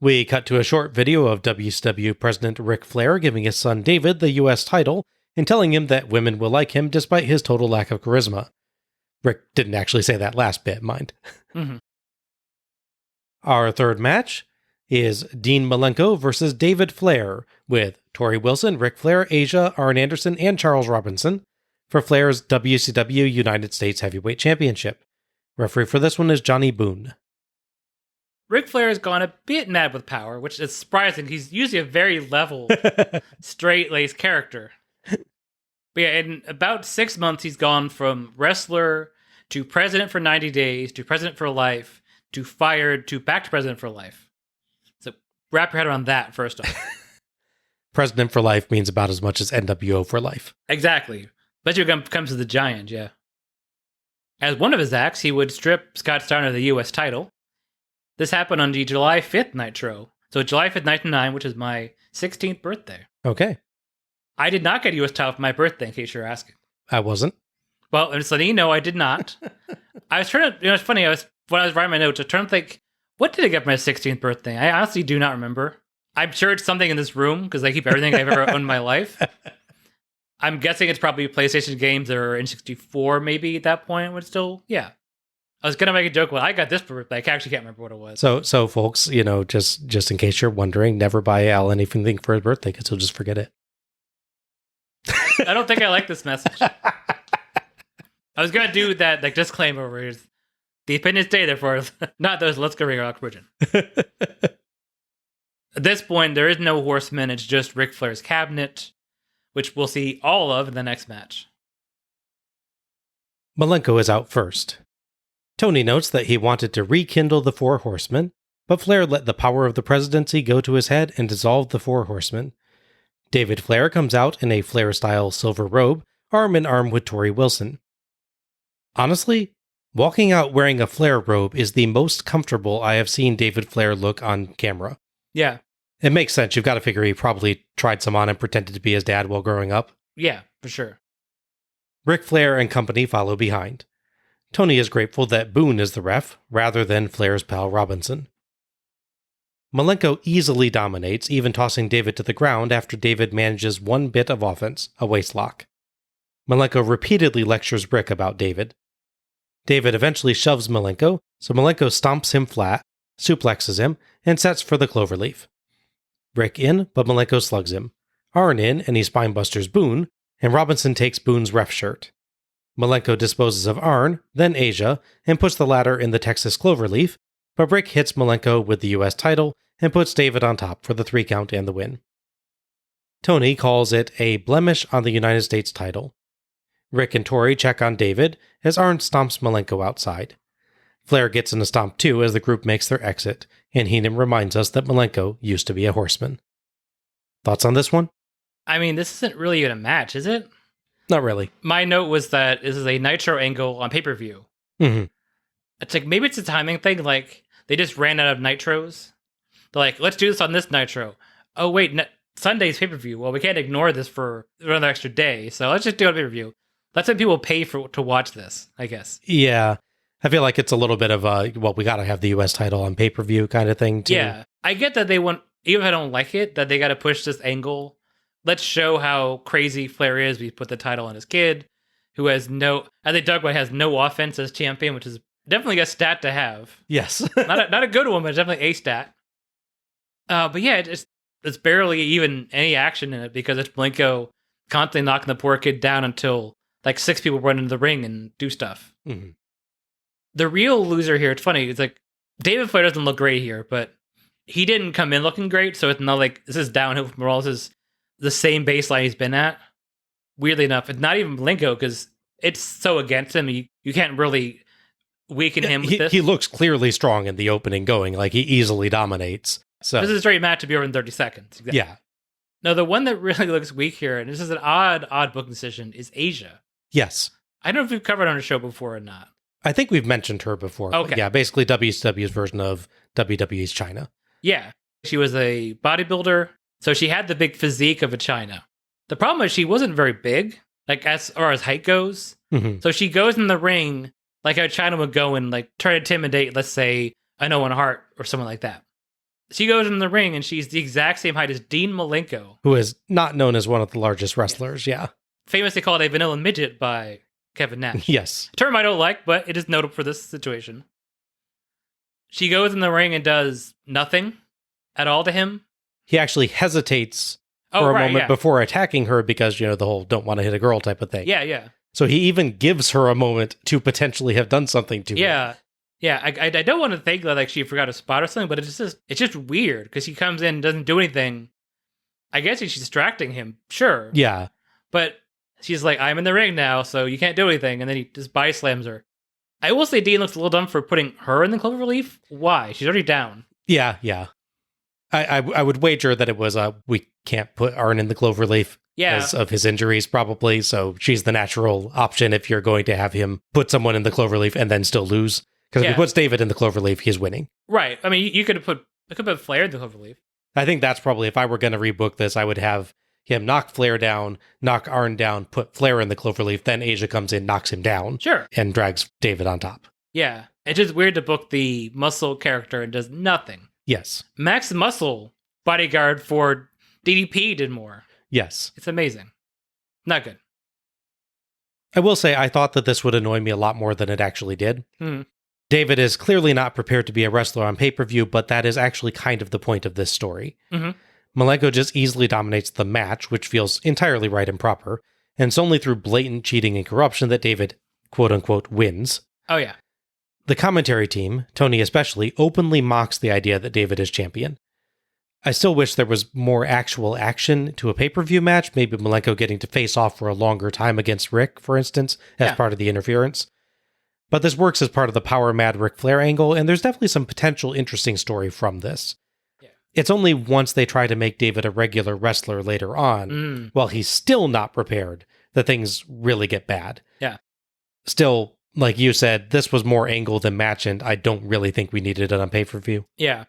We cut to a short video of WCW President Ric Flair giving his son David the U.S. title and telling him that women will like him despite his total lack of charisma. Rick didn't actually say that last bit, mind. Mm-hmm. Our third match is Dean Malenko versus David Flair, with Torrie Wilson, Ric Flair, Asia, Arn Anderson, and Charles Robinson for Flair's WCW United States Heavyweight Championship. Referee for this one is Johnny Boone. Ric Flair has gone a bit mad with power, which is surprising. He's usually a very level, straight-laced character. But yeah, in about 6 months, he's gone from wrestler to president for 90 days to president for life to fired to back to president for life. So wrap your head around that first off. President for life means about as much as NWO for life. Exactly. Especially when it comes to the Giant, yeah. As one of his acts, he would strip Scott Steiner of the U.S. title. This happened on the July 5th Nitro. So July 5th, 1999, which is my 16th birthday. Okay. I did not get a U.S. title for my birthday, in case you're asking. I wasn't. Well, and so no, I did not. I was trying to, it's funny, when I was writing my notes, I was trying to think, what did I get for my 16th birthday? I honestly do not remember. I'm sure it's something in this room, because I keep everything I've ever owned in my life. I'm guessing it's probably PlayStation games that are in 64, maybe at that point, but still, yeah. I was going to make a joke, well, I got this for birthday. I actually can't remember what it was. So folks, just in case you're wondering, never buy Al anything for his birthday, because he'll just forget it. I don't think I like this message. I was going to do that disclaimer where the Independence Day, therefore, not those Let's Go Ring Rock Virgin. At this point, there is no Horseman. It's just Ric Flair's cabinet, which we'll see all of in the next match. Malenko is out first. Tony notes that he wanted to rekindle the Four Horsemen, but Flair let the power of the presidency go to his head and dissolved the Four Horsemen. David Flair comes out in a Flair-style silver robe, arm in arm with Torrie Wilson. Honestly, walking out wearing a Flair robe is the most comfortable I have seen David Flair look on camera. Yeah. It makes sense. You've got to figure he probably tried some on and pretended to be his dad while growing up. Yeah, for sure. Ric Flair and company follow behind. Tony is grateful that Boone is the ref, rather than Flair's pal Robinson. Malenko easily dominates, even tossing David to the ground after David manages one bit of offense, a waistlock. Malenko repeatedly lectures Rick about David. David eventually shoves Malenko, so Malenko stomps him flat, suplexes him, and sets for the cloverleaf. Rick in, but Malenko slugs him. Arn in, and he spinebusters Boone, and Robinson takes Boone's ref shirt. Malenko disposes of Arn, then Asia, and puts the latter in the Texas cloverleaf, but Rick hits Malenko with the U.S. title and puts David on top for the 3 count and the win. Tony calls it a blemish on the United States title. Rick and Torrie check on David as Arn stomps Malenko outside. Flair gets in a stomp too as the group makes their exit, and Heenan reminds us that Malenko used to be a horseman. Thoughts on this one? I mean, this isn't really even a match, is it? Not really. My note was that this is a Nitro angle on pay-per-view. Mm-hmm. It's like, maybe it's a timing thing, like, they just ran out of Nitros. They're like, let's do this on this Nitro. Oh, wait, Sunday's pay-per-view. Well, we can't ignore this for another extra day, so let's just do it on pay-per-view. That's when people pay to watch this, I guess. Yeah. I feel like it's a little bit of a, we got to have the U.S. title on pay-per-view kind of thing, too. Yeah. I get that they want, even if I don't like it, that they got to push this angle. Let's show how crazy Flair is. We put the title on his kid, who has I think Doug White has no offense as champion, which is definitely a stat to have. Yes. not a good one, but definitely a stat. But yeah, it's barely even any action in it because it's Malenko constantly knocking the poor kid down until like 6 people run into the ring and do stuff. Mm-hmm. The real loser here, it's funny, it's like David Flair doesn't look great here, but he didn't come in looking great, so it's not like this is downhill from all. This is the same baseline he's been at. Weirdly enough, it's not even Malenko because it's so against him. You can't really weaken him with this. He looks clearly strong in the opening going, like he easily dominates. So this is a straight match to be over in 30 seconds. Exactly. Yeah. No, the one that really looks weak here, and this is an odd booking decision, is Asia. Yes. I don't know if we've covered on a show before or not. I think we've mentioned her before. Okay. Yeah, basically WCW's version of WWE's China. Yeah. She was a bodybuilder, so she had the big physique of a China. The problem is she wasn't very big, like as far as height goes. Mm-hmm. So she goes in the ring like how China would go and like try to intimidate, let's say, an Owen Hart or someone like that. She goes in the ring and she's the exact same height as Dean Malenko, who is not known as one of the largest wrestlers. Yeah. Famously called a vanilla midget by Kevin Nash. Yes. A term I don't like, but it is notable for this situation. She goes in the ring and does nothing at all to him. He actually hesitates for a moment before attacking her because, the whole don't want to hit a girl type of thing. Yeah. So he even gives her a moment to potentially have done something to her. Yeah, I don't want to think that like she forgot a spot or something, but it's just weird because he comes in and doesn't do anything. I guess she's distracting him, sure. Yeah. But She's like, I'm in the ring now, so you can't do anything. And then he just body slams her. I will say Dean looks a little dumb for putting her in the cloverleaf. Why? She's already down. Yeah. I would wager that it was we can't put Arn in the cloverleaf because of his injuries, probably. So she's the natural option if you're going to have him put someone in the cloverleaf and then still lose. Because if he puts David in the cloverleaf, he's winning. Right. I mean, you could have put Flair in the cloverleaf. I think that's probably, if I were going to rebook this, I would have him knock Flair down, knock Arn down, put Flair in the cloverleaf, then Asia comes in, knocks him down. Sure. And drags David on top. Yeah. It's just weird to book the muscle character and does nothing. Yes. Max Muscle, bodyguard for DDP, did more. Yes. It's amazing. Not good. I will say, I thought that this would annoy me a lot more than it actually did. Hmm. David is clearly not prepared to be a wrestler on pay-per-view, but that is actually kind of the point of this story. Mm-hmm. Malenko just easily dominates the match, which feels entirely right and proper, and it's only through blatant cheating and corruption that David, quote-unquote, wins. Oh, yeah. The commentary team, Tony especially, openly mocks the idea that David is champion. I still wish there was more actual action to a pay-per-view match, maybe Malenko getting to face off for a longer time against Rick, for instance, as part of the interference. But this works as part of the power-mad Ric Flair angle, and there's definitely some potential interesting story from this. Yeah. It's only once they try to make David a regular wrestler later on, while he's still not prepared, that things really get bad. Yeah. Still, like you said, this was more angle than match, and I don't really think we needed it on pay-per-view. Yeah.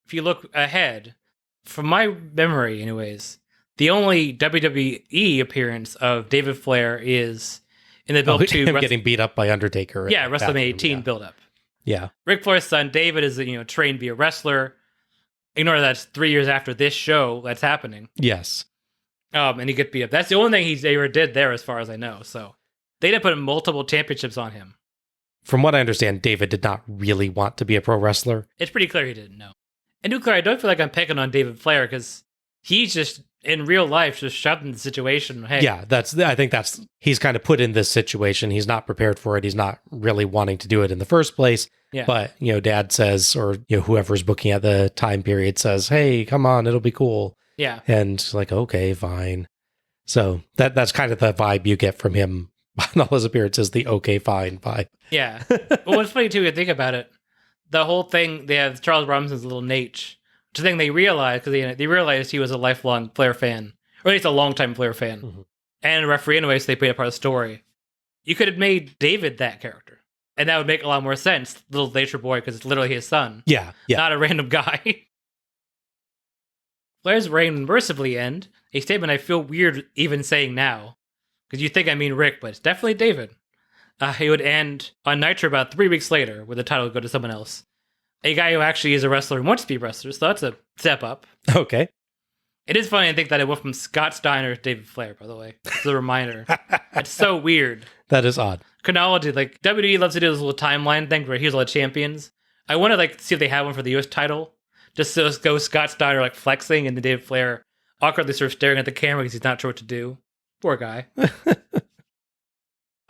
If you look ahead, from my memory anyways, the only WWE appearance of David Flair is in the build to him getting beat up by Undertaker. Yeah, WrestleMania 18 build-up. Yeah. Ric Flair's son, David, is trained to be a wrestler. Ignore that's 3 years after this show that's happening. Yes. And he get beat up. That's the only thing he ever did there, as far as I know. So they did put multiple championships on him. From what I understand, David did not really want to be a pro wrestler. It's pretty clear he didn't know. And to be clear, I don't feel like I'm picking on David Flair because he's just, in real life, just shoved in the situation. Hey. Yeah, I think he's kind of put in this situation. He's not prepared for it. He's not really wanting to do it in the first place. Yeah. But, Dad says, or whoever's booking at the time period says, hey, come on, it'll be cool. Yeah. And like, okay, fine. So that's kind of the vibe you get from him on all his appearances, the okay, fine vibe. Yeah. Well, what's funny too, if you think about it, the whole thing, they have Charles Robinson's little Nate, which is the thing they realized, because they realized he was a lifelong Flair fan, or at least a longtime Flair fan. Mm-hmm. And a referee anyway, so they played a part of the story. You could have made David that character, and that would make a lot more sense, little nature boy, because it's literally his son. Yeah. Not a random guy. Flair's reign mercifully end, a statement I feel weird even saying now, because you think I mean Rick, but it's definitely David. He would end on Nitro about 3 weeks later, where the title would go to someone else. A guy who actually is a wrestler and wants to be a wrestler, so that's a step up. Okay. It is funny to think that it went from Scott Steiner to David Flair, by the way. It's a reminder. It's so weird. That is odd. Chronology, like, WWE loves to do this little timeline thing where here's all the champions. I want to, see if they have one for the US title. Just so go Scott Steiner, flexing, and then David Flair awkwardly sort of staring at the camera because he's not sure what to do. Poor guy.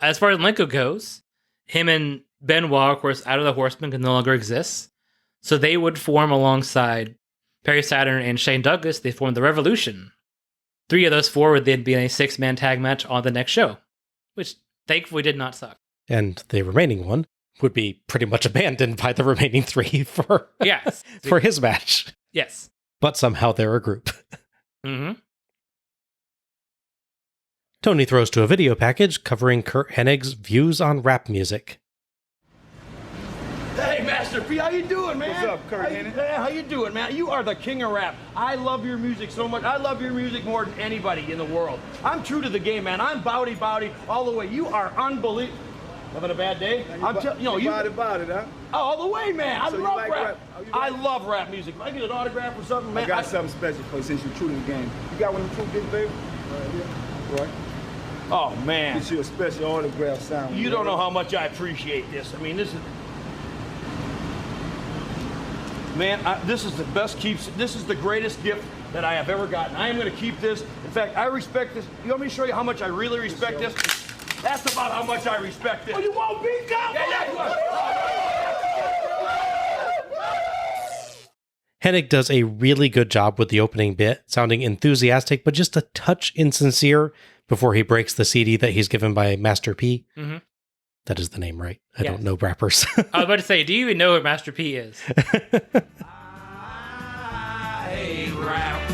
As far as Malenko goes, him and Benoit, of course, out of the Horsemen can no longer exist. So they would form alongside Perry Saturn and Shane Douglas. They formed the Revolution. 3 of those 4 would then be in a 6-man tag match on the next show, which thankfully did not suck. And the remaining one would be pretty much abandoned by the remaining 3 for his match. Yes. But somehow they're a group. Mm-hmm. Tony throws to a video package covering Kurt Hennig's views on rap music. Hey, Master P, how you doing, man? What's up, Kurt Hennig? How you doing, man? You are the king of rap. I love your music so much. I love your music more than anybody in the world. I'm true to the game, man. I'm bowdy all the way. You are unbelievable. Having a bad day? You bowdy, huh? Oh, all the way, man. I So love like rap. rap? I love rap music. If I get an autograph or something, man. I got something special for you since you're true to the game. You got one of them true big baby? Right. Oh, man. Get you a special autograph sound. You don't know how much I appreciate this. I mean, this is... Man, this is the best keeps. This is the greatest gift that I have ever gotten. I am going to keep this. In fact, I respect this. You want me to show you how much I really respect this? That's about how much I respect this. Oh, you won't beat cowboy? Hennig does a really good job with the opening bit, sounding enthusiastic, but just a touch insincere, before he breaks the CD that he's given by Master P. Mm-hmm. That is the name, right? I Yes. don't know rappers. I was about to say, do you even know what Master P is? I hate rap.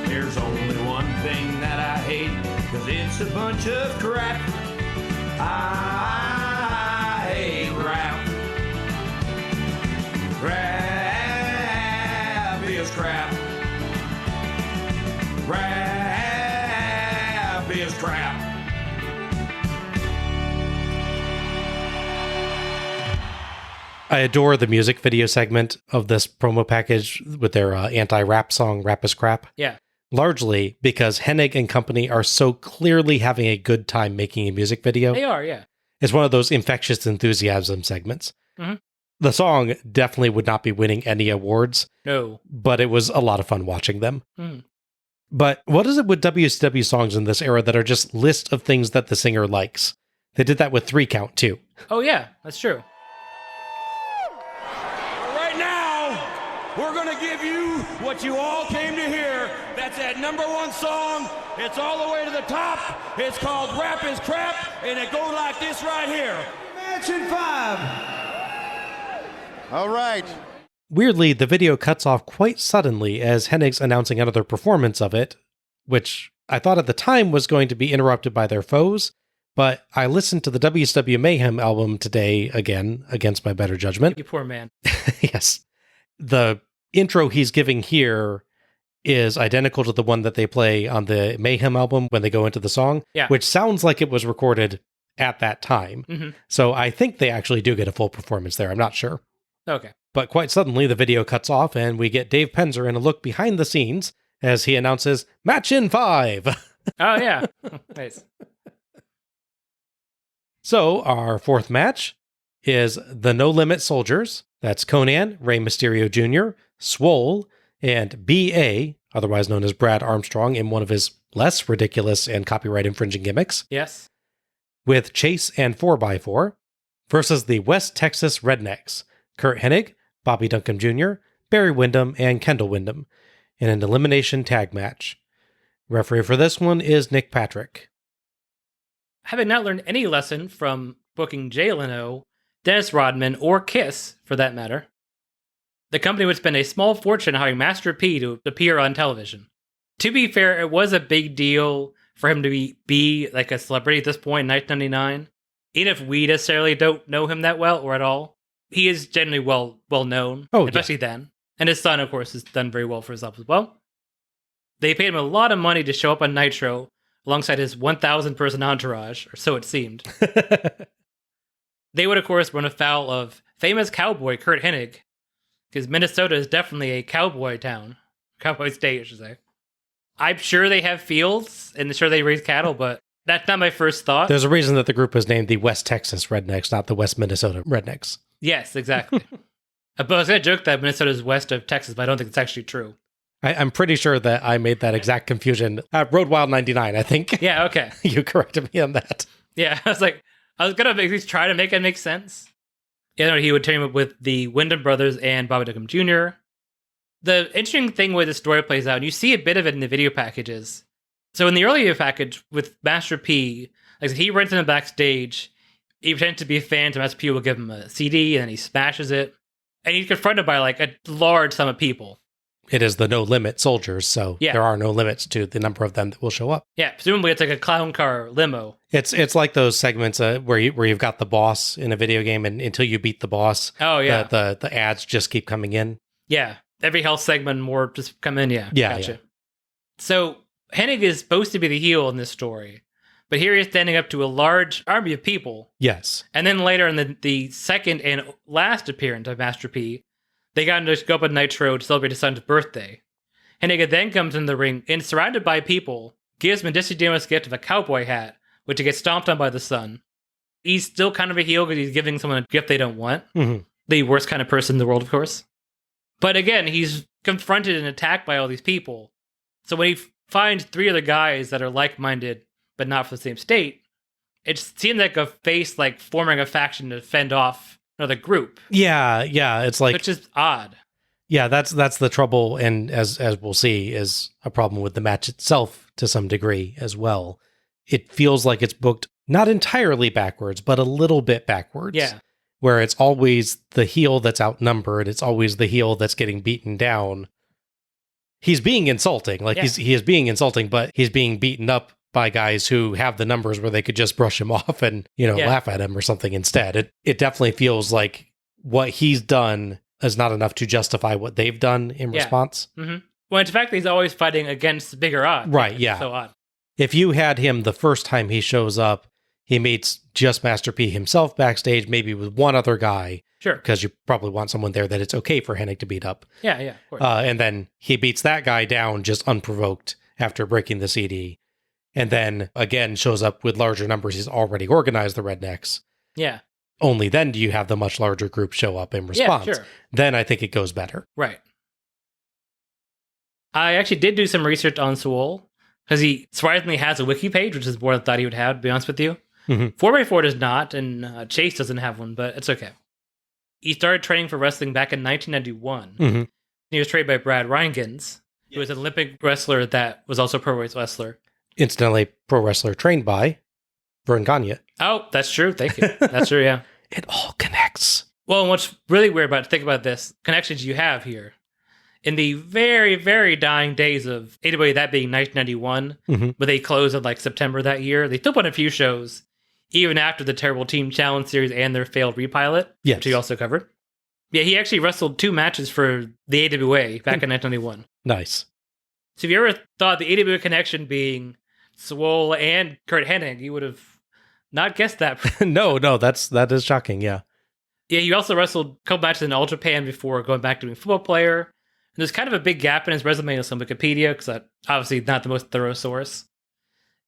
There's only one thing that I hate, 'cause it's a bunch of crap. I hate rap. Rap is crap. Rap is crap. I adore the music video segment of this promo package with their anti-rap song, Rap is Crap. Yeah. Largely because Hennig and company are so clearly having a good time making a music video. They are, yeah. It's one of those infectious enthusiasm segments. Mm-hmm. The song definitely would not be winning any awards. No. But it was a lot of fun watching them. Mm. But what is it with WCW songs in this era that are just list of things that the singer likes? They did that with 3 Count too. Oh, yeah, that's true. Right now, we're going to give you what you all came to hear. That's that #1 song. It's all the way to the top. It's called Rap is Crap, and it goes like this right here. Mansion 5. All right. Weirdly, the video cuts off quite suddenly as Hennig's announcing another performance of it, which I thought at the time was going to be interrupted by their foes, but I listened to the WCW Mayhem album today again, against my better judgment. You poor man. Yes. The intro he's giving here is identical to the one that they play on the Mayhem album when they go into the song, Yeah. which sounds like it was recorded at that time. Mm-hmm. So I think they actually do get a full performance there. I'm not sure. Okay. But quite suddenly, the video cuts off and we get Dave Penzer in a look behind the scenes as he announces, Match in 5! Oh, yeah. Nice. So, our 4th match is the No Limit Soldiers. That's Conan, Rey Mysterio Jr., Swole, and B.A., otherwise known as Brad Armstrong, in one of his less ridiculous and copyright infringing gimmicks, Yes. with Chase and 4x4, versus the West Texas Rednecks, Kurt Hennig, Bobby Duncombe Jr., Barry Windham, and Kendall Windham, in an elimination tag match. Referee for this one is Nick Patrick. Having not learned any lesson from booking Jay Leno, Dennis Rodman, or Kiss, for that matter, the company would spend a small fortune hiring Master P to appear on television. To be fair, it was a big deal for him to be like a celebrity at this point in 1999. Even if we necessarily don't know him that well or at all, he is generally well known, especially then. And his son, of course, has done very well for himself as well. They paid him a lot of money to show up on Nitro alongside his 1,000-person entourage, or so it seemed. They would, of course, run afoul of famous cowboy Kurt Hennig, because Minnesota is definitely a cowboy town. Cowboy state, I should say. I'm sure they have fields, and sure they raise cattle, but that's not my first thought. There's a reason that the group was named the West Texas Rednecks, not the West Minnesota Rednecks. Yes, exactly. But I was going to joke that Minnesota is west of Texas, but I don't think it's actually true. I'm pretty sure that I made that exact confusion at Road Wild 99, I think. Yeah, okay. You corrected me on that. Yeah, I was going to at least try to make it make sense. Yeah, he would team up with the Wyndham brothers and Bobby Duncombe Jr. The interesting thing where the story plays out, and you see a bit of it in the video packages. So in the earlier package with Master P, like I said, he runs in the backstage. He pretends to be a fan, so Master P will give him a CD, and then he smashes it. And he's confronted by like a large sum of people. It is the No Limit Soldiers, so there are no limits to the number of them that will show up. Yeah, presumably it's like a clown car limo. It's like those segments where you've got the boss in a video game, and until you beat the boss, the ads just keep coming in. Yeah, every health segment more just come in. Yeah, gotcha. Yeah. So Hennig is supposed to be the heel in this story, but here he is standing up to a large army of people. Yes, and then later in the second and last appearance of Master P, they got to go up on Nitro to celebrate his son's birthday. Hennig then comes in the ring and, surrounded by people, gives him a disingenuous gift of a cowboy hat, which he gets stomped on by the son. He's still kind of a heel because he's giving someone a gift they don't want. Mm-hmm. The worst kind of person in the world, of course. But again, he's confronted and attacked by all these people. So when he finds 3 other guys that are like-minded, but not from the same state, it seems like a face like forming a faction to fend off another group. Yeah, it's like, which is odd. Yeah, that's the trouble, and as we'll see, is a problem with the match itself to some degree as well. It feels like it's booked not entirely backwards, but a little bit backwards. Yeah. Where it's always the heel that's outnumbered. It's always the heel that's getting beaten down. He's being insulting. He is being insulting, but he's being beaten up by guys who have the numbers where they could just brush him off and, laugh at him or something instead. It definitely feels like what he's done is not enough to justify what they've done in response. Mm-hmm. Well, in fact, he's always fighting against bigger odds. Right, yeah. So odd. If you had him the first time he shows up, he meets just Master P himself backstage, maybe with one other guy. Sure. Because you probably want someone there that it's okay for Hennig to beat up. Yeah, of course. And then he beats that guy down just unprovoked after breaking the CD. And then, again, shows up with larger numbers. He's already organized the Rednecks. Yeah. Only then do you have the much larger group show up in response. Yeah, sure. Then I think it goes better. Right. I actually did do some research on Swole, because he surprisingly has a wiki page, which is more than I thought he would have, to be honest with you. Mm-hmm. 4x4 does not, and Chase doesn't have one, but it's okay. He started training for wrestling back in 1991. Mm-hmm. He was trained by Brad Reingans, who was an Olympic wrestler that was also a pro wrestler. Incidentally, pro wrestler trained by Vern Gagne. Oh, that's true. Thank you. That's true, yeah. It all connects. Well, and what's really weird about think about this, connections you have here. In the very, very dying days of AWA, that being 1991, but they closed in September that year, they still put on a few shows, even after the terrible Team Challenge series and their failed repilot, which he also covered. Yeah, he actually wrestled 2 matches for the AWA back in 1991. Nice. So if you ever thought the AWA connection being Swole and Kurt Hennig, you would have not guessed that. No, that is shocking, yeah. Yeah, he also wrestled a couple matches in All Japan before going back to being a football player. And there's kind of a big gap in his resume on Wikipedia, because that's obviously not the most thorough source.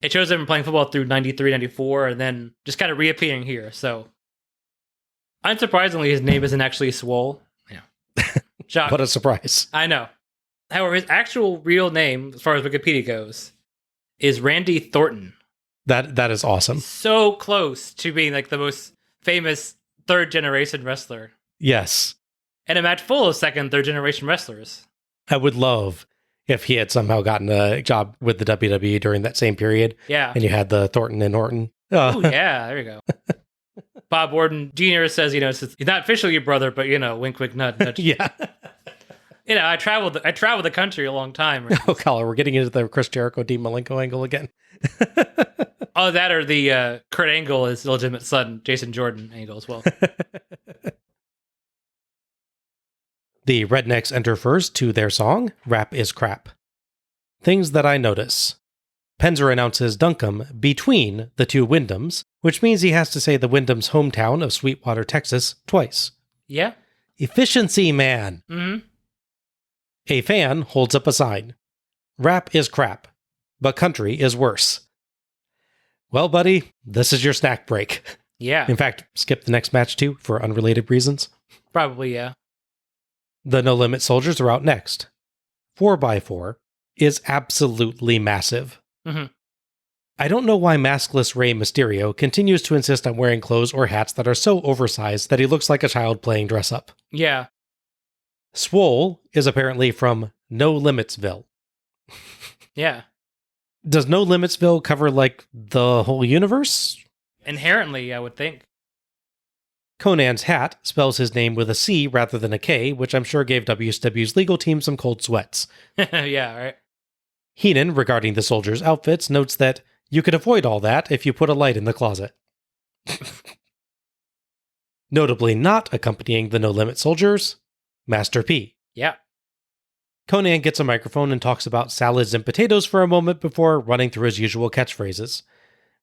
It shows him playing football through 93, 94, and then just kind of reappearing here. So, unsurprisingly, his name isn't actually Swole. Yeah. What a surprise. I know. However, his actual real name, as far as Wikipedia goes, is Randy Thornton. That is awesome. So close to being the most famous third-generation wrestler. Yes. And a match full of second, third-generation wrestlers. I would love if he had somehow gotten a job with the WWE during that same period. Yeah. And you had the Thornton and Horton. Oh, yeah, there you go. Bob Orton Jr. says, he's not officially your brother, but, wink, wink, nudge, nudge. Yeah. I traveled the country a long time. Right? Oh, Collar, we're getting into the Chris Jericho, Dean Malenko angle again. Oh, that or the Kurt Angle is illegitimate son, Jason Jordan angle as well. The Rednecks enter first to their song, Rap is Crap. Things that I notice. Penzer announces Duncombe between the two Wyndhams, which means he has to say the Wyndham's hometown of Sweetwater, Texas, twice. Yeah. Efficiency, man. Mm-hmm. A fan holds up a sign. Rap is crap, but country is worse. Well, buddy, this is your snack break. Yeah. In fact, skip the next match too, for unrelated reasons. Probably, yeah. The No Limit Soldiers are out next. 4x4 is absolutely massive. Mm-hmm. I don't know why maskless Rey Mysterio continues to insist on wearing clothes or hats that are so oversized that he looks like a child playing dress-up. Yeah. Swole is apparently from No Limitsville. Yeah. Does No Limitsville cover, the whole universe? Inherently, I would think. Conan's hat spells his name with a C rather than a K, which I'm sure gave WCW's legal team some cold sweats. Yeah, right. Heenan, regarding the soldiers' outfits, notes that you could avoid all that if you put a light in the closet. Notably not accompanying the No Limit Soldiers, Master P. Yeah. Conan gets a microphone and talks about salads and potatoes for a moment before running through his usual catchphrases.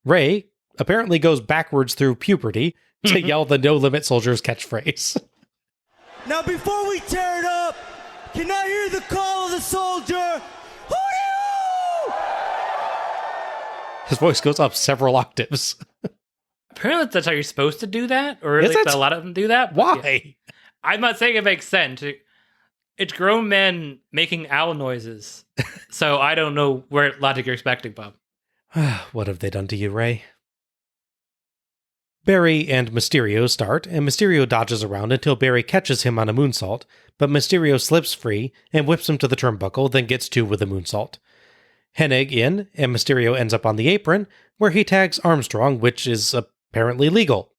Ray apparently goes backwards through puberty to yell the No Limit Soldiers catchphrase. Now before we tear it up, can I hear the call of the soldier? Hoo-dee-hoo! His voice goes up several octaves. Apparently that's how you're supposed to do that, or at Is least it? a lot of them do that. Why? Yeah. I'm not saying it makes sense. It's grown men making owl noises. So I don't know where logic you're expecting, Bob. What have they done to you, Ray? Barry and Mysterio start, and Mysterio dodges around until Barry catches him on a moonsault, but Mysterio slips free and whips him to the turnbuckle, then gets two with a moonsault. Hennig in, and Mysterio ends up on the apron, where he tags Armstrong, which is apparently legal.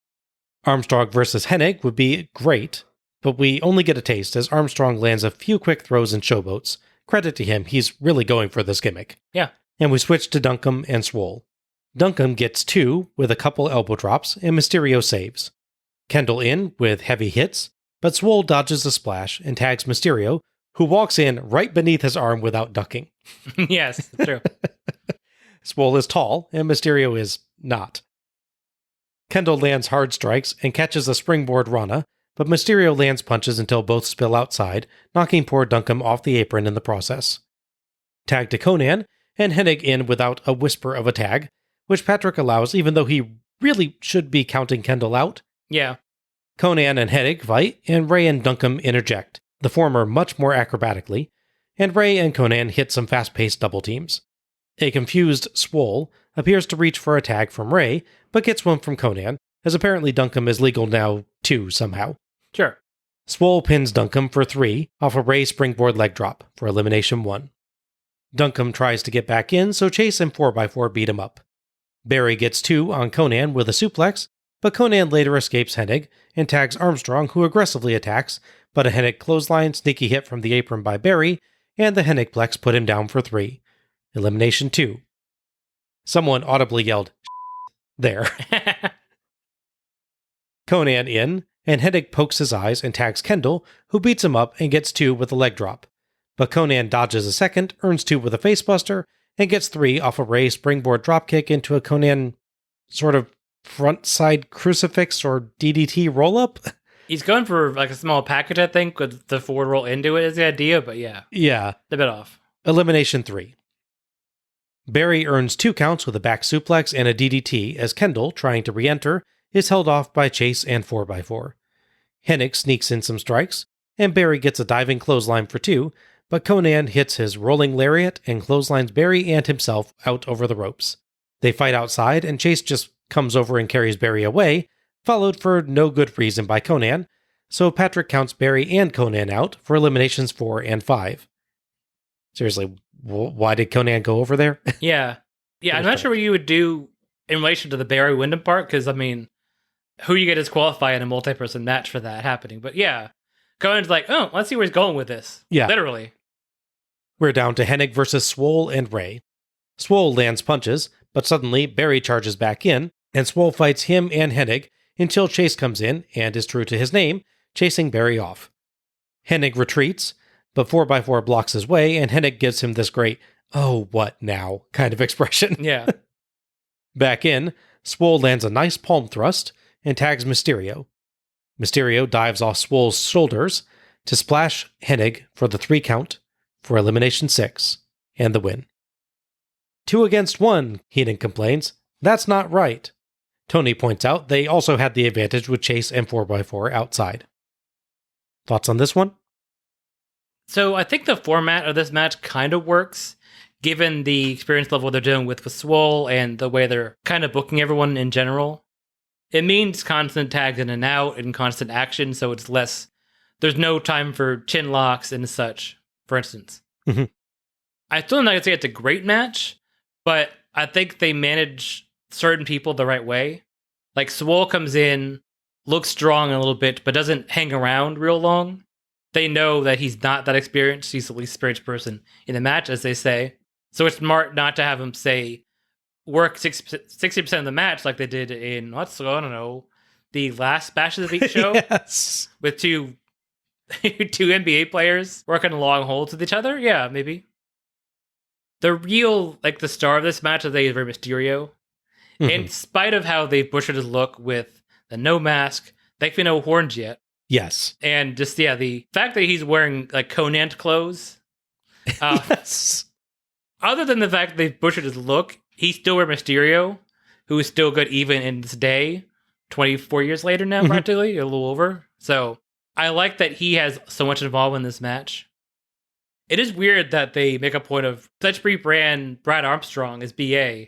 Armstrong versus Hennig would be great, but we only get a taste as Armstrong lands a few quick throws and showboats. Credit to him, he's really going for this gimmick. Yeah. And we switch to Duncum and Swole. Duncum gets 2 with a couple elbow drops, and Mysterio saves. Kendall in with heavy hits, but Swole dodges a splash and tags Mysterio, who walks in right beneath his arm without ducking. Yes, true. Swole is tall, and Mysterio is not. Kendall lands hard strikes and catches a springboard Rana, but Mysterio lands punches until both spill outside, knocking poor Duncum off the apron in the process. Tag to Conan, and Hennig in without a whisper of a tag, which Patrick allows even though he really should be counting Kendall out. Yeah. Conan and Hennig fight, and Ray and Duncum interject, the former much more acrobatically, and Ray and Conan hit some fast-paced double teams. A confused Swole appears to reach for a tag from Ray, but gets one from Conan, as apparently Duncum is legal now too somehow. Sure. Swole pins Duncum for 3 off a Ray springboard leg drop for elimination 1. Duncum tries to get back in, so Chase and 4x4 beat him up. Barry gets 2 on Conan with a suplex, but Conan later escapes Hennig and tags Armstrong, who aggressively attacks, but a Hennig clothesline sneaky hit from the apron by Barry, and the Hennigplex put him down for 3. Elimination 2. Someone audibly yelled, there. Conan in, and Hennig pokes his eyes and tags Kendall, who beats him up and gets 2 with a leg drop. But Conan dodges a second, earns 2 with a facebuster, and gets 3 off a Ray springboard dropkick into a Conan sort of front side crucifix or DDT roll-up. He's going for like a small package, I think, with the forward roll into it is the idea, but yeah. Yeah. A bit off. Elimination 3. Barry earns 2 counts with a back suplex and a DDT as Kendall, trying to re-enter, is held off by Chase and 4x4. Hennig sneaks in some strikes, and Barry gets a diving clothesline for 2, but Conan hits his rolling lariat and clotheslines Barry and himself out over the ropes. They fight outside, and Chase just comes over and carries Barry away, followed for no good reason by Conan, so Patrick counts Barry and Conan out for eliminations 4 and 5. Seriously, why did Conan go over there? Yeah. Yeah, I'm not sure what you would do in relation to the Barry Windham part, because, I mean, who you get disqualified in a multi-person match for that happening. But yeah, Conan's like, oh, let's see where he's going with this. Yeah. Literally. We're down to Hennig versus Swole and Ray. Swole lands punches, but suddenly Barry charges back in, and Swole fights him and Hennig until Chase comes in, and is true to his name, chasing Barry off. Hennig retreats, but 4x4 blocks his way, and Hennig gives him this great, oh, what now, kind of expression. Yeah. Back in, Swole lands a nice palm thrust, and tags Mysterio. Mysterio dives off Swole's shoulders to splash Hennig for the 3 count for elimination 6, and the win. 2 against 1, Heenan complains. That's not right. Tony points out they also had the advantage with Chase and 4x4 outside. Thoughts on this one? So I think the format of this match kind of works, given the experience level they're doing with Swole and the way they're kind of booking everyone in general. It means constant tags in and out and constant action, so it's less... There's no time for chin locks and such, for instance. Mm-hmm. I still not going to say it's a great match, but I think they manage certain people the right way. Like, Swole comes in, looks strong a little bit, but doesn't hang around real long. They know that he's not that experienced. He's the least experienced person in the match, as they say. So it's smart not to have him, say, work 60% of the match like they did in, the last Bash of the Beat show? Yes. With two NBA players working long holds with each other? Yeah, maybe. The real, the star of this match is Rey Mysterio. Mm-hmm. In spite of how they've butchered his look with the no mask, thankfully no horns yet. Yes. And just, the fact that he's wearing, Conan clothes. Yes. Other than the fact that they've butchered his look, he's still Rey Mysterio, who is still good even in this day, 24 years later now, practically, a little over. So I like that he has so much involvement in this match. It is weird that they make a point of such brief brand Brad Armstrong as BA,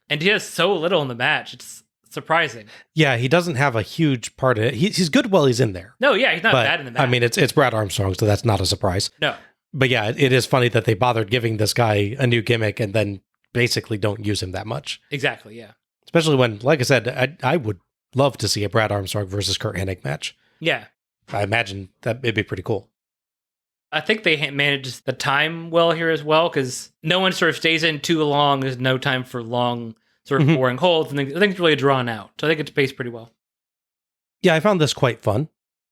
and he has so little in the match. It's surprising. Yeah, he doesn't have a huge part in it. He's good while he's in there. No, yeah, he's not bad in the match. I mean, it's Brad Armstrong, so that's not a surprise. No. But yeah, it is funny that they bothered giving this guy a new gimmick and then basically don't use him that much. Exactly, yeah. Especially when, like I said, I would love to see a Brad Armstrong versus Kurt Hennig match. Yeah. I imagine that it'd be pretty cool. I think they managed the time well here as well, because no one sort of stays in too long. There's no time for long, sort of boring holds, and I think it's really drawn out. So I think it's paced pretty well. Yeah, I found this quite fun.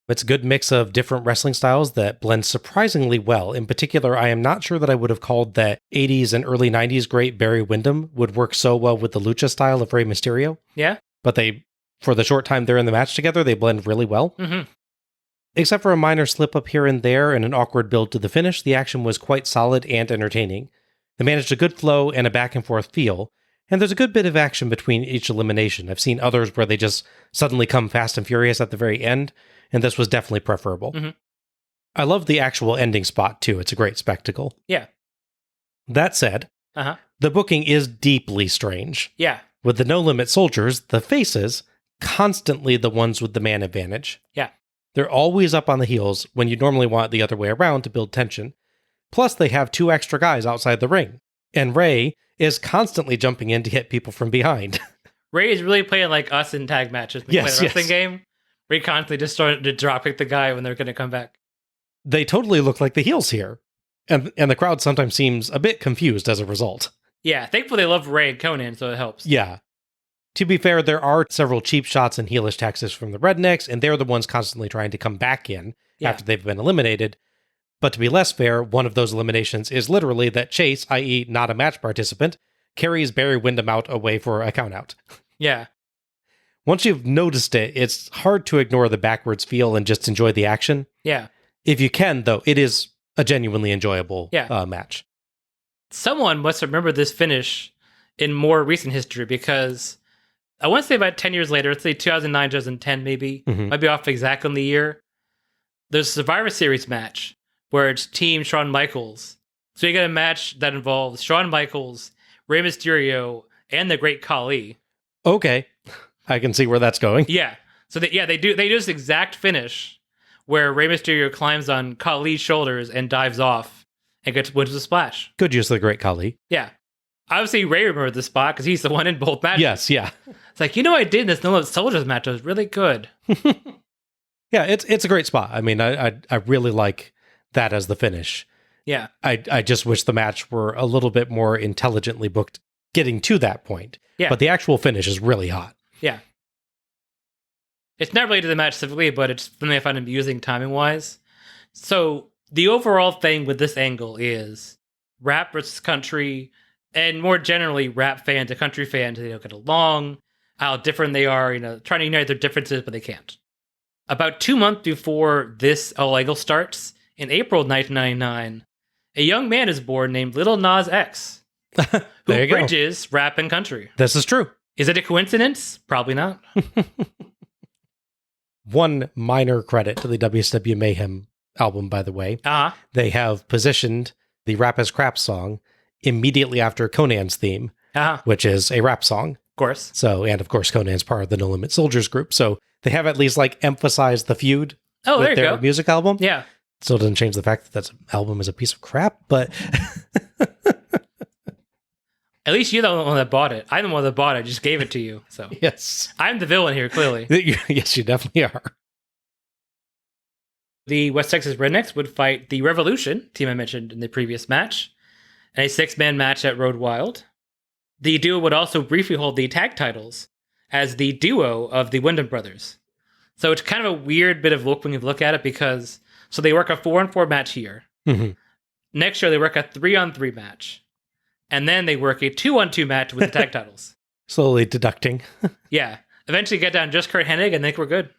It's a good mix of different wrestling styles that blend surprisingly well. In particular, I am not sure that I would have called that 80s and early 90s great Barry Windham would work so well with the lucha style of Rey Mysterio. Yeah. But they, for the short time they're in the match together, they blend really well. Mm-hmm. Except for a minor slip up here and there and an awkward build to the finish, the action was quite solid and entertaining. They managed a good flow and a back and forth feel, and there's a good bit of action between each elimination. I've seen others where they just suddenly come fast and furious at the very end, and this was definitely preferable. Mm-hmm. I love the actual ending spot, too. It's a great spectacle. Yeah. That said, the booking is deeply strange. Yeah. With the No Limit Soldiers, the faces, constantly the ones with the man advantage. Yeah. They're always up on the heels when you normally want it the other way around to build tension. Plus, they have 2 extra guys outside the ring. And Rey is constantly jumping in to hit people from behind. Rey is really playing like us in tag matches. When Yes, play the wrestling game. Rey constantly just started to drop kick the guy when they're going to come back. They totally look like the heels here. And the crowd sometimes seems a bit confused as a result. Yeah, thankfully they love Rey and Conan, so it helps. Yeah. To be fair, there are several cheap shots and heelish taxes from the Rednecks, and they're the ones constantly trying to come back in after they've been eliminated. But to be less fair, one of those eliminations is literally that Chase, i.e. not a match participant, carries Barry Windham out away for a countout. Yeah. Once you've noticed it, it's hard to ignore the backwards feel and just enjoy the action. Yeah. If you can, though, it is a genuinely enjoyable match. Someone must remember this finish in more recent history, because I want to say about 10 years later, let's say 2009, 2010 maybe, might be off exactly on the year, there's a Survivor Series match where it's Team Shawn Michaels. So you get a match that involves Shawn Michaels, Rey Mysterio, and the Great Khali. Okay. I can see where that's going. Yeah. So they do this exact finish where Rey Mysterio climbs on Khali's shoulders and dives off and wins the splash. Good use of the Great Khali. Yeah. Obviously, Rey remembered the spot because he's the one in both matches. Yes, yeah. It's like, I did in this No Limit Soldiers match. It was really good. Yeah, it's a great spot. I mean, I really like that as the finish. Yeah. I just wish the match were a little bit more intelligently booked getting to that point. Yeah. But the actual finish is really hot. Yeah. It's not related to the match specifically, but it's something I find amusing timing-wise. So the overall thing with this angle is rap versus country, and more generally, rap fans and country fans, they don't get along, how different they are, trying to unite their differences, but they can't. About 2 months before this angle starts, in April 1999, a young man is born named Little Nas X, who bridges rap and country. This is true. Is it a coincidence? Probably not. One minor credit to the WCW Mayhem album, by the way. They have positioned the Rap is Crap song immediately after Conan's theme, which is a rap song. Of course. So, and of course, Conan's part of the No Limit Soldiers group. So they have at least emphasized the feud with their music album. Yeah. Still doesn't change the fact that album is a piece of crap, but at least you're the one that bought it. I'm the one that bought it. I just gave it to you. So yes, I'm the villain here, clearly. Yes, you definitely are. The West Texas Rednecks would fight the Revolution, team I mentioned in the previous match, in a 6-man match at Road Wild. The duo would also briefly hold the tag titles as the duo of the Wyndham brothers. So it's kind of a weird bit of look when you look at it, because so they work a 4-on-4 match here. Mm-hmm. Next year they work a 3-on-3 match. And then they work a 2-on-2 match with the tag titles. Slowly deducting. Yeah. Eventually get down just Kurt Hennig and think we're good.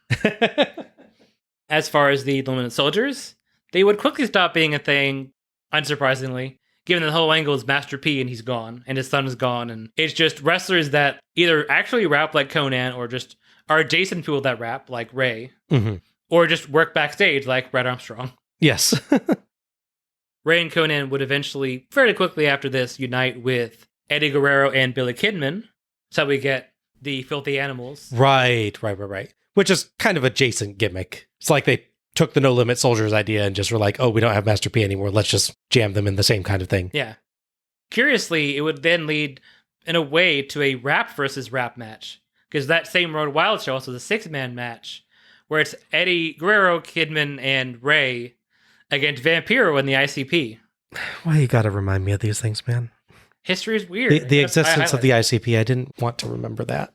As far as the No Limit Soldiers, they would quickly stop being a thing, unsurprisingly, given the whole angle is Master P and he's gone, and his son is gone, and it's just wrestlers that either actually rap like Conan or just are adjacent people that rap, like Rey, or just work backstage like Brad Armstrong. Yes. Rey and Conan would eventually, fairly quickly after this, unite with Eddie Guerrero and Billy Kidman. So we get the Filthy Animals. Right. Which is kind of adjacent gimmick. It's like they took the No Limit Soldiers idea and just were like, oh, we don't have Master P anymore. Let's just jam them in the same kind of thing. Yeah. Curiously, it would then lead, in a way, to a rap versus rap match. Because that same Road Wild show also is a 6-man match, where it's Eddie Guerrero, Kidman, and Ray against Vampiro in the ICP. Why you gotta remind me of these things, man? History is weird. The existence of the ICP, I didn't want to remember that.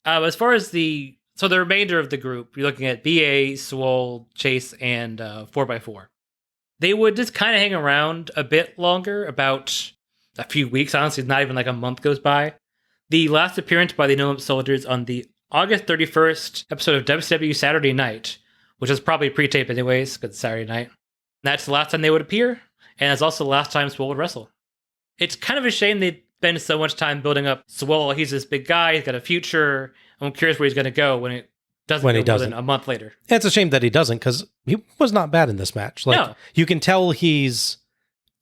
As far as the remainder of the group, you're looking at BA, Swole, Chase, and 4x4. They would just kind of hang around a bit longer, about a few weeks, honestly, not even like a month goes by. The last appearance by the No Limit Soldiers on the August 31st episode of WCW Saturday Night, which was probably pre-tape anyways, because it's Saturday night. That's the last time they would appear, and it's also the last time Swole would wrestle. It's kind of a shame they spend so much time building up Swole. He's this big guy, he's got a future. I'm curious where he's going to go when it doesn't go more than a month later. It's a shame that he doesn't, because he was not bad in this match. Like, no. You can tell he's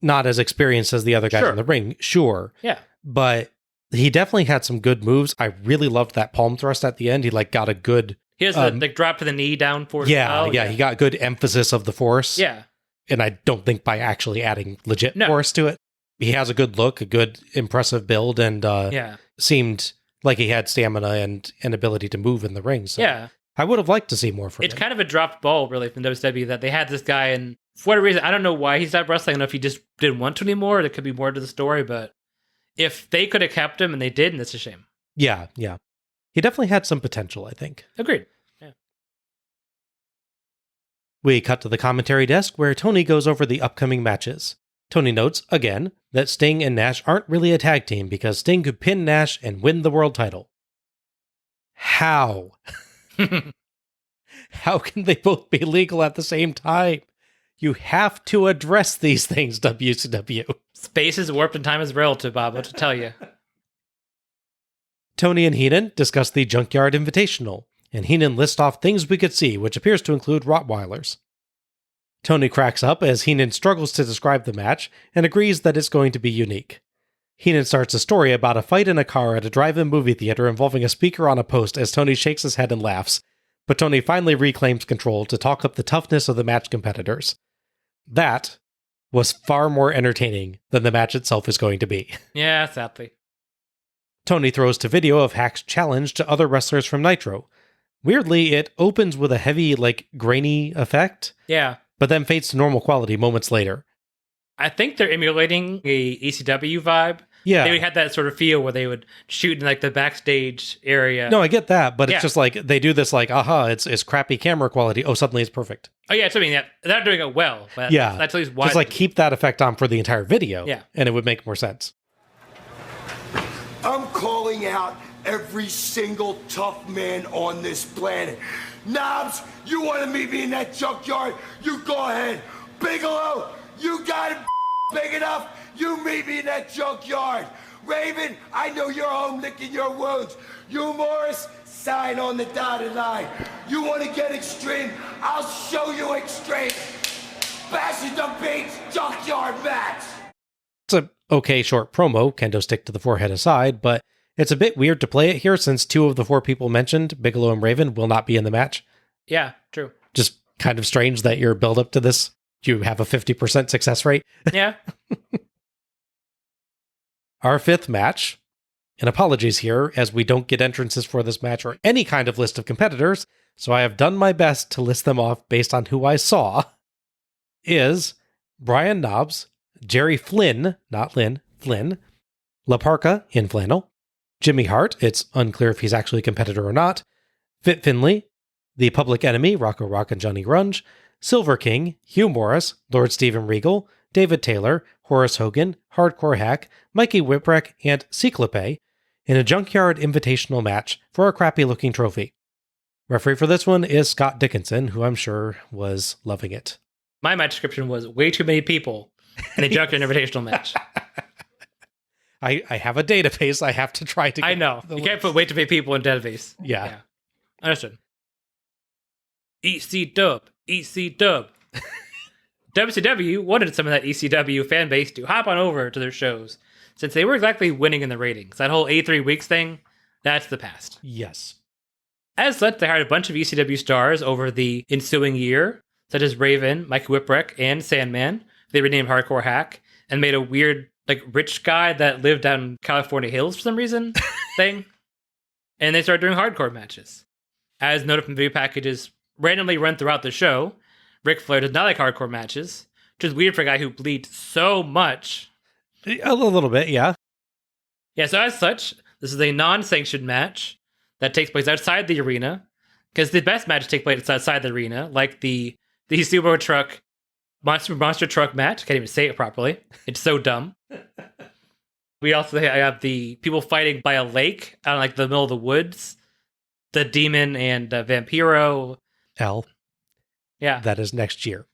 not as experienced as the other guys in the ring, sure. Yeah. But he definitely had some good moves. I really loved that palm thrust at the end. He got a good... He has the drop to the knee down force. Yeah, he got good emphasis of the force. Yeah. And I don't think by actually adding legit force to it. He has a good look, a good impressive build, and seemed like he had stamina and an ability to move in the ring. So yeah. I would have liked to see more from him. It's kind of a dropped ball, really, from WCW, that they had this guy, and for whatever reason, I don't know why he stopped wrestling. I don't know if he just didn't want to anymore. There could be more to the story, but if they could have kept him and they didn't, it's a shame. Yeah. He definitely had some potential, I think. Agreed. Yeah. We cut to the commentary desk where Tony goes over the upcoming matches. Tony notes, again, that Sting and Nash aren't really a tag team because Sting could pin Nash and win the world title. How? How can they both be legal at the same time? You have to address these things, WCW. Space is warped and time is relative, Bob. What to tell you? Tony and Heenan discuss the Junkyard Invitational, and Heenan lists off things we could see, which appears to include Rottweilers. Tony cracks up as Heenan struggles to describe the match and agrees that it's going to be unique. Heenan starts a story about a fight in a car at a drive-in movie theater involving a speaker on a post as Tony shakes his head and laughs, but Tony finally reclaims control to talk up the toughness of the match competitors. That was far more entertaining than the match itself is going to be. Yeah, sadly. Tony throws to video of Hack's challenge to other wrestlers from Nitro. Weirdly, it opens with a heavy, grainy effect. Yeah. But then fades to normal quality moments later. I think they're emulating a ECW vibe. Yeah. They had that sort of feel where they would shoot in the backstage area. No, I get that, but it's just they do this it's crappy camera quality. Oh, suddenly it's perfect. Oh yeah, they're not doing it well, but yeah. that's at least why. Just keep that effect on for the entire video. Yeah. And it would make more sense. I'm calling out every single tough man on this planet. Knobs, you want to meet me in that junkyard? You go ahead. Bigelow, you got it big enough? You meet me in that junkyard. Raven, I know you're home licking your wounds. You, Morris, sign on the dotted line. You want to get extreme? I'll show you extreme. Bashing the Beats junkyard match. It's a okay short promo, kendo stick to the forehead aside, but it's a bit weird to play it here since 2 of the 4 people mentioned, Bigelow and Raven, will not be in the match. Yeah, true. Just kind of strange that your build up to this, you have a 50% success rate. Yeah. Our 5th match, and apologies here, as we don't get entrances for this match or any kind of list of competitors, so I have done my best to list them off based on who I saw, is Brian Knobbs, Jerry Flynn, not Lynn, Flynn, La Parka in flannel, Jimmy Hart, it's unclear if he's actually a competitor or not, Fit Finley, The Public Enemy, Rocco Rock and Johnny Grunge, Silver King, Hugh Morris, Lord Steven Regal, David Taylor, Horace Hogan, Hardcore Hack, Mikey Whipwreck, and Cyclope in a Junkyard Invitational match for a crappy-looking trophy. Referee for this one is Scott Dickinson, who I'm sure was loving it. My match description was way too many people in a Junkyard Invitational match. I have a database I have to try to get. I know. You can't put way too many people in a database. Yeah. Understood. EC Dub. WCW wanted some of that ECW fan base to hop on over to their shows, since they were exactly winning in the ratings. That whole 83 weeks thing, that's the past. Yes. As such, they hired a bunch of ECW stars over the ensuing year, such as Raven, Mike Whipwreck, and Sandman. They renamed Hardcore Hack and made a weird, rich guy that lived out in California Hills for some reason thing. And they started doing hardcore matches. As noted from video packages randomly run throughout the show, Ric Flair does not like hardcore matches, which is weird for a guy who bleeds so much. A little bit, yeah. Yeah, so as such, this is a non-sanctioned match that takes place outside the arena, because the best matches take place outside the arena, like the Subaru Truck Monster Truck match. Can't even say it properly. It's so dumb. We also have the people fighting by a lake out in the middle of the woods. The Demon and Vampiro. L. Yeah. That is next year.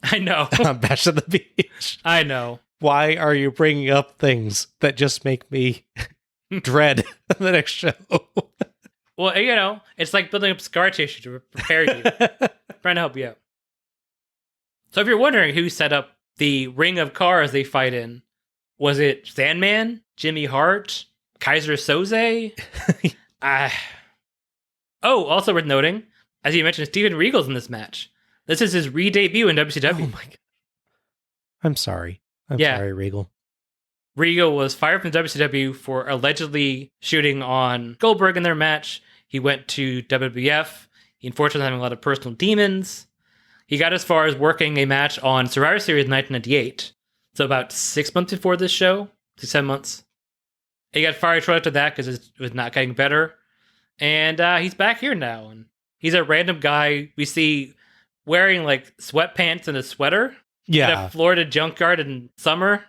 I know. Bash at the Beach. I know. Why are you bringing up things that just make me dread the next show? Well, it's like building up scar tissue to prepare you. Trying to help you out. So if you're wondering who set up the ring of cars they fight in, was it Sandman, Jimmy Hart, Kaiser Soze? Also worth noting, as you mentioned, Steven Regal's in this match. This is his re-debut in WCW. Oh my God. I'm sorry. I'm sorry, Regal. Regal was fired from WCW for allegedly shooting on Goldberg in their match. He went to WWF. He unfortunately was having a lot of personal demons. He got as far as working a match on Survivor Series 1998. So about 6 months before this show, 7 months. He got fired shortly after that because it was not getting better. And he's back here now. And he's a random guy we see wearing sweatpants and a sweater. Yeah. At a Florida junkyard in summer.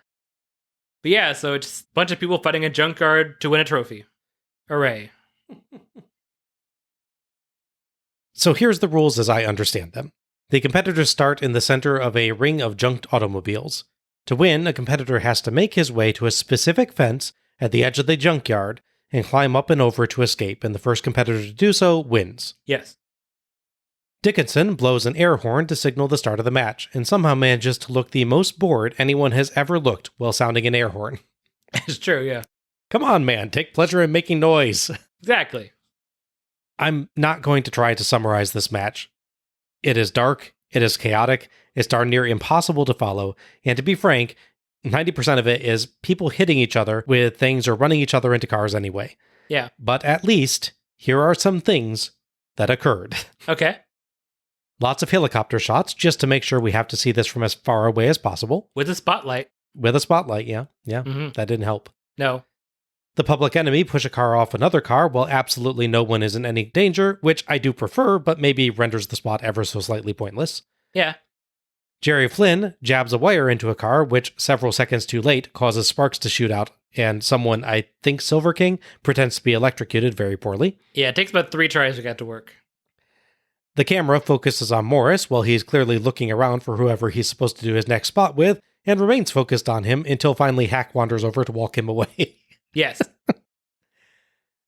But yeah, so it's a bunch of people fighting a junkyard to win a trophy. Hooray. So here's the rules as I understand them. The competitors start in the center of a ring of junked automobiles. To win, a competitor has to make his way to a specific fence at the edge of the junkyard and climb up and over to escape, and the first competitor to do so wins. Yes. Dickinson blows an air horn to signal the start of the match, and somehow manages to look the most bored anyone has ever looked while sounding an air horn. It's true, yeah. Come on, man, take pleasure in making noise. Exactly. I'm not going to try to summarize this match. It is dark, it is chaotic, it's darn near impossible to follow, and to be frank, 90% of it is people hitting each other with things or running each other into cars anyway. Yeah. But at least, here are some things that occurred. Okay. Lots of helicopter shots, just to make sure we have to see this from as far away as possible. With a spotlight. With a spotlight, yeah. Mm-hmm. That didn't help. No. The Public Enemy push a car off another car while absolutely no one is in any danger, which I do prefer, but maybe renders the spot ever so slightly pointless. Yeah. Jerry Flynn jabs a wire into a car, which several seconds too late causes sparks to shoot out, and someone, I think Silver King, pretends to be electrocuted very poorly. Yeah, it takes about 3 tries to get to work. The camera focuses on Morris while he's clearly looking around for whoever he's supposed to do his next spot with, and remains focused on him until finally Hack wanders over to walk him away. Yes.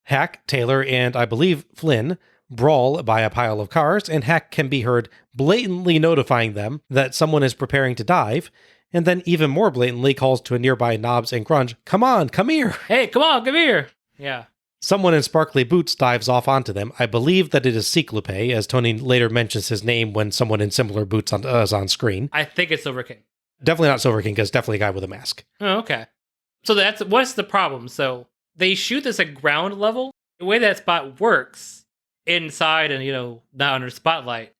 Hack, Taylor, and I believe Flynn brawl by a pile of cars, and Hack can be heard blatantly notifying them that someone is preparing to dive, and then even more blatantly calls to a nearby Knobs and Grunge, "Come on, come here!" Hey, come on, come here! Yeah. Someone in sparkly boots dives off onto them. I believe that it is Cyclope, as Tony later mentions his name when someone in similar boots is on screen. I think it's Silver King. Definitely not Silver King, because definitely a guy with a mask. Oh, okay. So what's the problem? So they shoot this at ground level. The way that spot works inside and, not under spotlight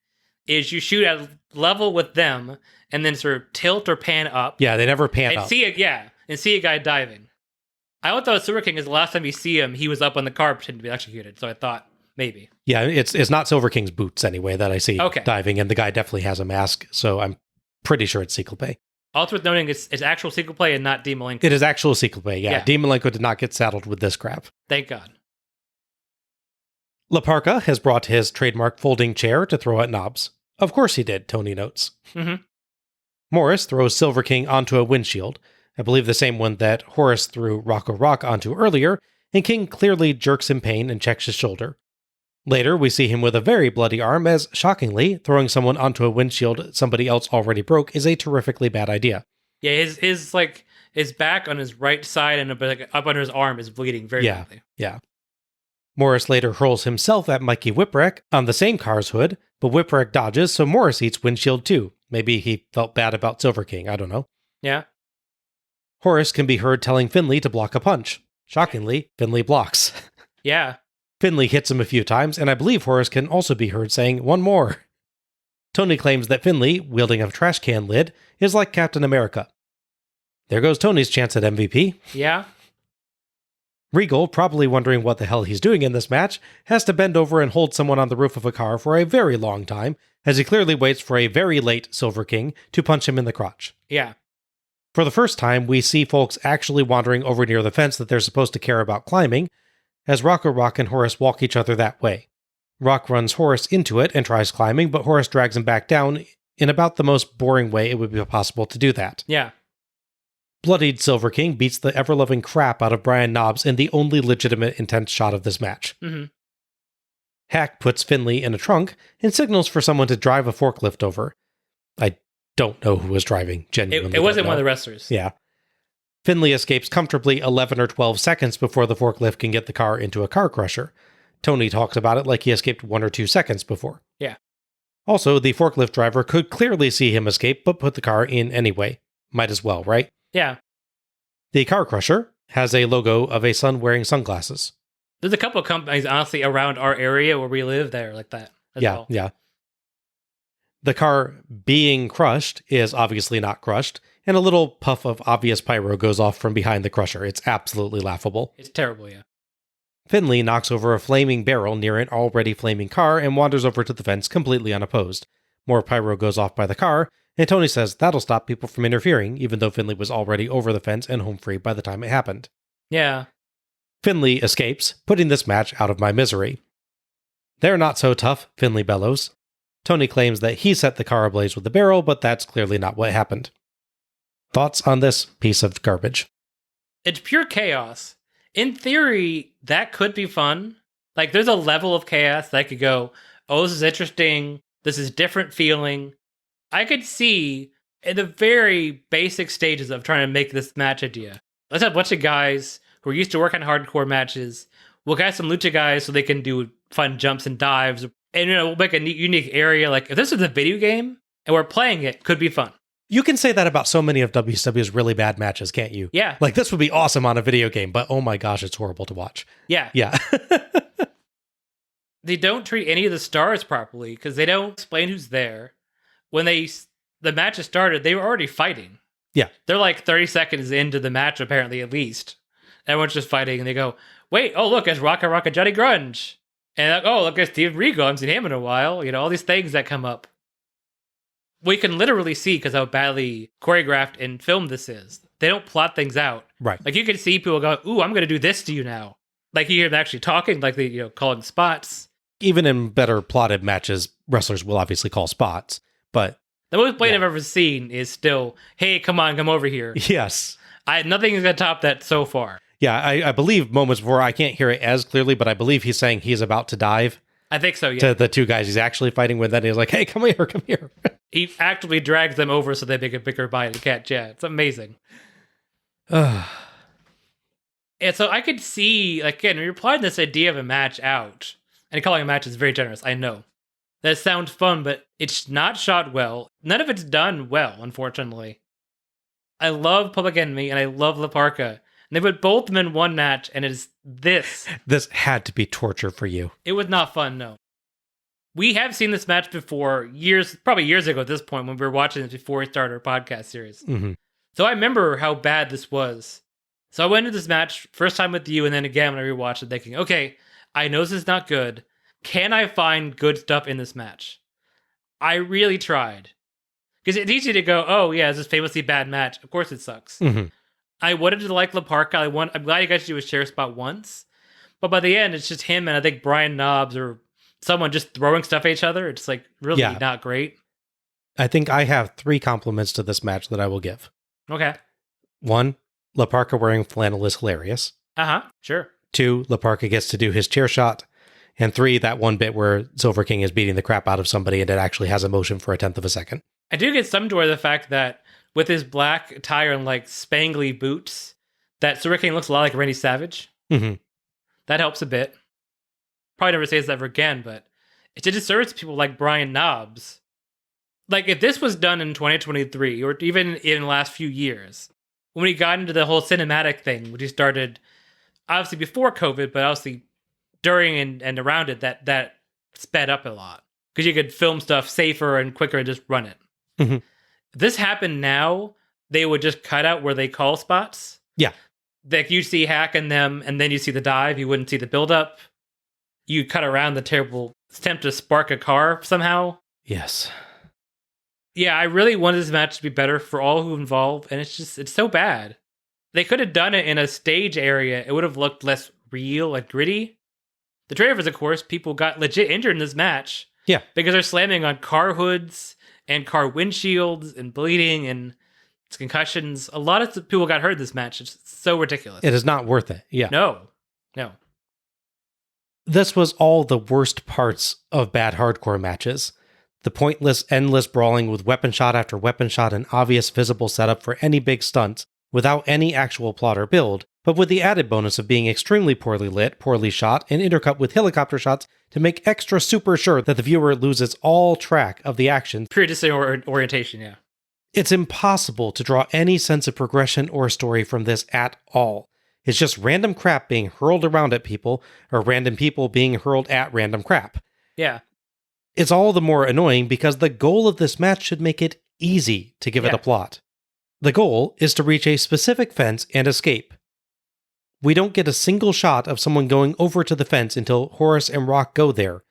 is you shoot at level with them and then sort of tilt or pan up. Yeah, they never pan and up. See a guy diving. I always thought Silver King is the last time you see him, he was up on the car pretending to be electrocuted. So I thought maybe. Yeah, it's not Silver King's boots anyway that I see diving, and the guy definitely has a mask, so I'm pretty sure it's Cyclope. Also worth noting, it's actual Cyclope and not Dean Malenko. It is actual Cyclope, yeah. Dean Malenko did not get saddled with this crap. Thank God. La Parka has brought his trademark folding chair to throw at Knobs. Of course he did, Tony notes. Mm-hmm. Morris throws Silver King onto a windshield, I believe the same one that Horace threw Rocco Rock onto earlier, and King clearly jerks in pain and checks his shoulder. Later, we see him with a very bloody arm as, shockingly, throwing someone onto a windshield somebody else already broke is a terrifically bad idea. Yeah, his back on his right side and up under his arm is bleeding very badly. Yeah. Morris later hurls himself at Mikey Whipwreck on the same car's hood, but Whipwreck dodges, so Morris eats windshield too. Maybe he felt bad about Silver King, I don't know. Yeah. Horace can be heard telling Finley to block a punch. Shockingly, Finley blocks. Yeah. Finley hits him a few times, and I believe Horace can also be heard saying, "One more." Tony claims that Finley, wielding a trash can lid, is like Captain America. There goes Tony's chance at MVP. Yeah. Regal, probably wondering what the hell he's doing in this match, has to bend over and hold someone on the roof of a car for a very long time, as he clearly waits for a very late Silver King to punch him in the crotch. Yeah. For the first time, we see folks actually wandering over near the fence that they're supposed to care about climbing, as Rock and Horace walk each other that way. Rock runs Horace into it and tries climbing, but Horace drags him back down in about the most boring way it would be possible to do that. Yeah. Bloodied Silver King beats the ever-loving crap out of Brian Knobbs in the only legitimate intense shot of this match. Mm-hmm. Hack puts Finley in a trunk and signals for someone to drive a forklift over. I don't know who was driving, genuinely. It wasn't one of the wrestlers. Yeah. Finley escapes comfortably 11 or 12 seconds before the forklift can get the car into a car crusher. Tony talks about it like he escaped 1 or 2 seconds before. Yeah. Also, the forklift driver could clearly see him escape, but put the car in anyway. Might as well, right? Yeah. The car crusher has a logo of a son wearing sunglasses. There's a couple of companies, honestly, around our area where we live there like that as well. Yeah. The car being crushed is obviously not crushed, and a little puff of obvious pyro goes off from behind the crusher. It's absolutely laughable. It's terrible, yeah. Finley knocks over a flaming barrel near an already flaming car and wanders over to the fence completely unopposed. More pyro goes off by the car, and Tony says that'll stop people from interfering, even though Finley was already over the fence and home free by the time it happened. Yeah. Finley escapes, putting this match out of my misery. They're not so tough, Finley bellows. Tony claims that he set the car ablaze with the barrel, but that's clearly not what happened. Thoughts on this piece of garbage? It's pure chaos. In theory, that could be fun. Like, there's a level of chaos that could go, oh, this is interesting. This is different feeling. I could see in the very basic stages of trying to make this match idea. Let's have a bunch of guys who are used to working hardcore matches. We'll get some lucha guys so they can do fun jumps and dives. And, we'll make a neat, unique area. Like, if this is a video game and we're playing it, could be fun. You can say that about so many of WCW's really bad matches, can't you? Yeah. Like, this would be awesome on a video game, but oh my gosh, it's horrible to watch. Yeah. Yeah. They don't treat any of the stars properly because they don't explain who's there. When the match has started, they were already fighting. Yeah. They're like 30 seconds into the match, apparently, at least. Everyone's just fighting, and they go, wait, oh, look, it's Rocka Johnny Grunge. And, oh, look, it's Steve Regal. I haven't seen him in a while. All these things that come up. We can literally see because how badly choreographed and filmed this is. They don't plot things out. Right. Like, you can see people go, ooh, I'm going to do this to you now. Like, you hear them actually talking, like they, calling spots. Even in better plotted matches, wrestlers will obviously call spots, but... The most blade I've ever seen is still, hey, come over here. Yes. Nothing is going to top that so far. Yeah, I believe moments before, I can't hear it as clearly, but I believe he's saying he's about to dive. I think so, yeah. To the two guys he's actually fighting with, then he's like, hey, come here. He actively drags them over so they make a bigger bite to catch. Yeah, it's amazing. And so I could see, again, when you're plotting this idea of a match out, and calling a match is very generous, I know. That sounds fun, but it's not shot well. None of it's done well, unfortunately. I love Public Enemy, and I love La Parka. And they put both of them in one match, and it's this. This had to be torture for you. It was not fun, no. We have seen this match before, probably years ago at this point, when we were watching it before we started our podcast series. Mm-hmm. So I remember how bad this was. So I went into this match, first time with you, and then again when I rewatched it, thinking, okay, I know this is not good. Can I find good stuff in this match? I really tried. Because it's easy to go, oh yeah, it's this famously bad match. Of course it sucks. Mm-hmm. I wanted to like La Parka. I'm glad you got to do a share spot once. But by the end, it's just him and I think Brian Knobbs or someone just throwing stuff at each other. It's like really not great. I think I have 3 compliments to this match that I will give. Okay. 1, La Parka wearing flannel is hilarious. Sure. 2, La Parka gets to do his chair shot. And 3, that one bit where Silver King is beating the crap out of somebody and it actually has emotion for a 10th of a second. I do get some joy of the fact that with his black attire and like spangly boots, that Silver King looks a lot like Randy Savage. Mm-hmm. That helps a bit. probably never say this ever again, but it's a disservice to people like Brian Knobbs. Like, if this was done in 2023, or even in the last few years, when he got into the whole cinematic thing, which he started obviously before COVID, but obviously during and around it, that sped up a lot. Because you could film stuff safer and quicker and just run it. Mm-hmm. If this happened now, they would just cut out where they call spots. Yeah. Like, you see Hack in them, and then you see the dive, you wouldn't see the buildup. You cut around the terrible attempt to spark a car somehow. Yes. Yeah, I really wanted this match to be better for all who involved, and it's so bad. They could have done it in a stage area. It would have looked less real and gritty. The trailers, of course, people got legit injured in this match. Yeah. Because they're slamming on car hoods and car windshields and bleeding and concussions. A lot of people got hurt in this match. It's so ridiculous. It is not worth it. Yeah. No. This was all the worst parts of bad hardcore matches. The pointless, endless brawling with weapon shot after weapon shot and obvious visible setup for any big stunts without any actual plot or build, but with the added bonus of being extremely poorly lit, poorly shot, and intercut with helicopter shots to make extra super sure that the viewer loses all track of the action. Pure disorientation, yeah. It's impossible to draw any sense of progression or story from this at all. It's just random crap being hurled around at people, or random people being hurled at random crap. Yeah. It's all the more annoying because the goal of this match should make it easy to give it a plot. The goal is to reach a specific fence and escape. We don't get a single shot of someone going over to the fence until Horace and Rock go there,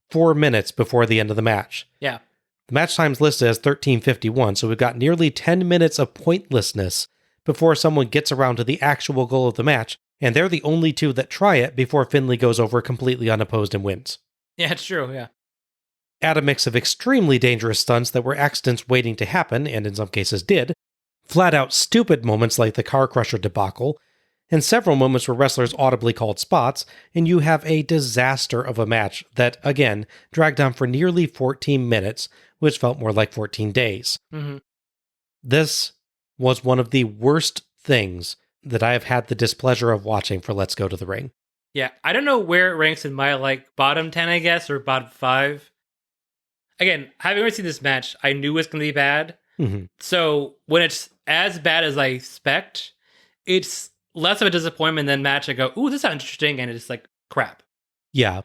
4 minutes before the end of the match. Yeah. The match time's listed as 13:51, so we've got nearly 10 minutes of pointlessness before someone gets around to the actual goal of the match, and they're the only two that try it before Finlay goes over completely unopposed and wins. Yeah, it's true, yeah. Add a mix of extremely dangerous stunts that were accidents waiting to happen, and in some cases did, flat-out stupid moments like the car crusher debacle, and several moments where wrestlers audibly called spots, and you have a disaster of a match that, again, dragged on for nearly 14 minutes, which felt more like 14 days. Mm-hmm. This was one of the worst things that I have had the displeasure of watching for Let's Go to the Ring. Yeah, I don't know where it ranks in my, like, bottom 10, I guess, or bottom 5. Again, having already seen this match, I knew it was going to be bad. Mm-hmm. So when it's as bad as I expect, it's less of a disappointment than match. I go, ooh, this sounds interesting, and it's like crap. Yeah.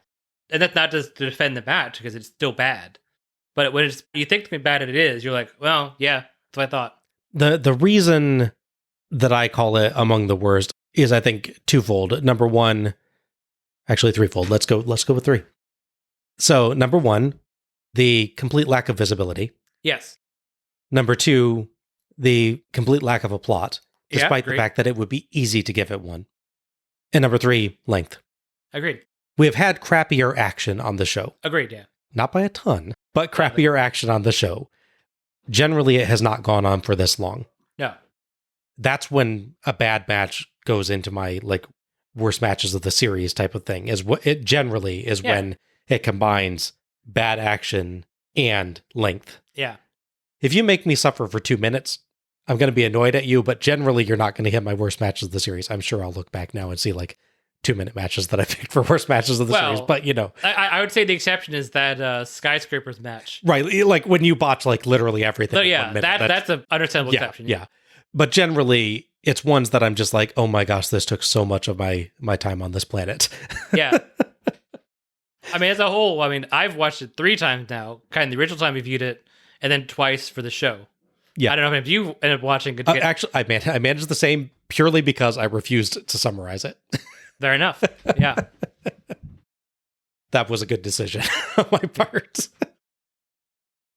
And that's not just to defend the match, because it's still bad. But when you think how bad it is, you're like, well, yeah, that's what I thought. The reason that I call it among the worst is, I think, twofold. Number one, actually threefold. Let's go with three. So, number one, the complete lack of visibility. Yes. Number two, the complete lack of a plot, despite the agreed. fact that it would be easy to give it one. And number three, length. Agreed. We have had crappier action on the show. Agreed, yeah. Not by a ton, but crappier action on the show. Generally, it has not gone on for this long. No. That's when a bad match goes into my, like, worst matches of the series type of thing. Is what it generally is when it combines bad action and length. Yeah. If you make me suffer for 2 minutes, I'm going to be annoyed at you, but generally you're not going to hit my worst matches of the series. I'm sure I'll look back now and see, like, 2-minute matches that I picked for worst matches of the series, but you know. I would say the exception is that Skyscrapers match. Right, like when you botch, like, literally everything. So yeah, that's an understandable exception. Yeah. But generally, it's ones that I'm just like, oh my gosh, this took so much of my time on this planet. Yeah. I mean, as a whole, I mean, I've watched it 3 times now, kind of the original time we viewed it, and then twice for the show. Yeah. I don't know if you ended up watching it. Actually, I managed the same purely because I refused to summarize it. Fair enough. Yeah. That was a good decision on my part.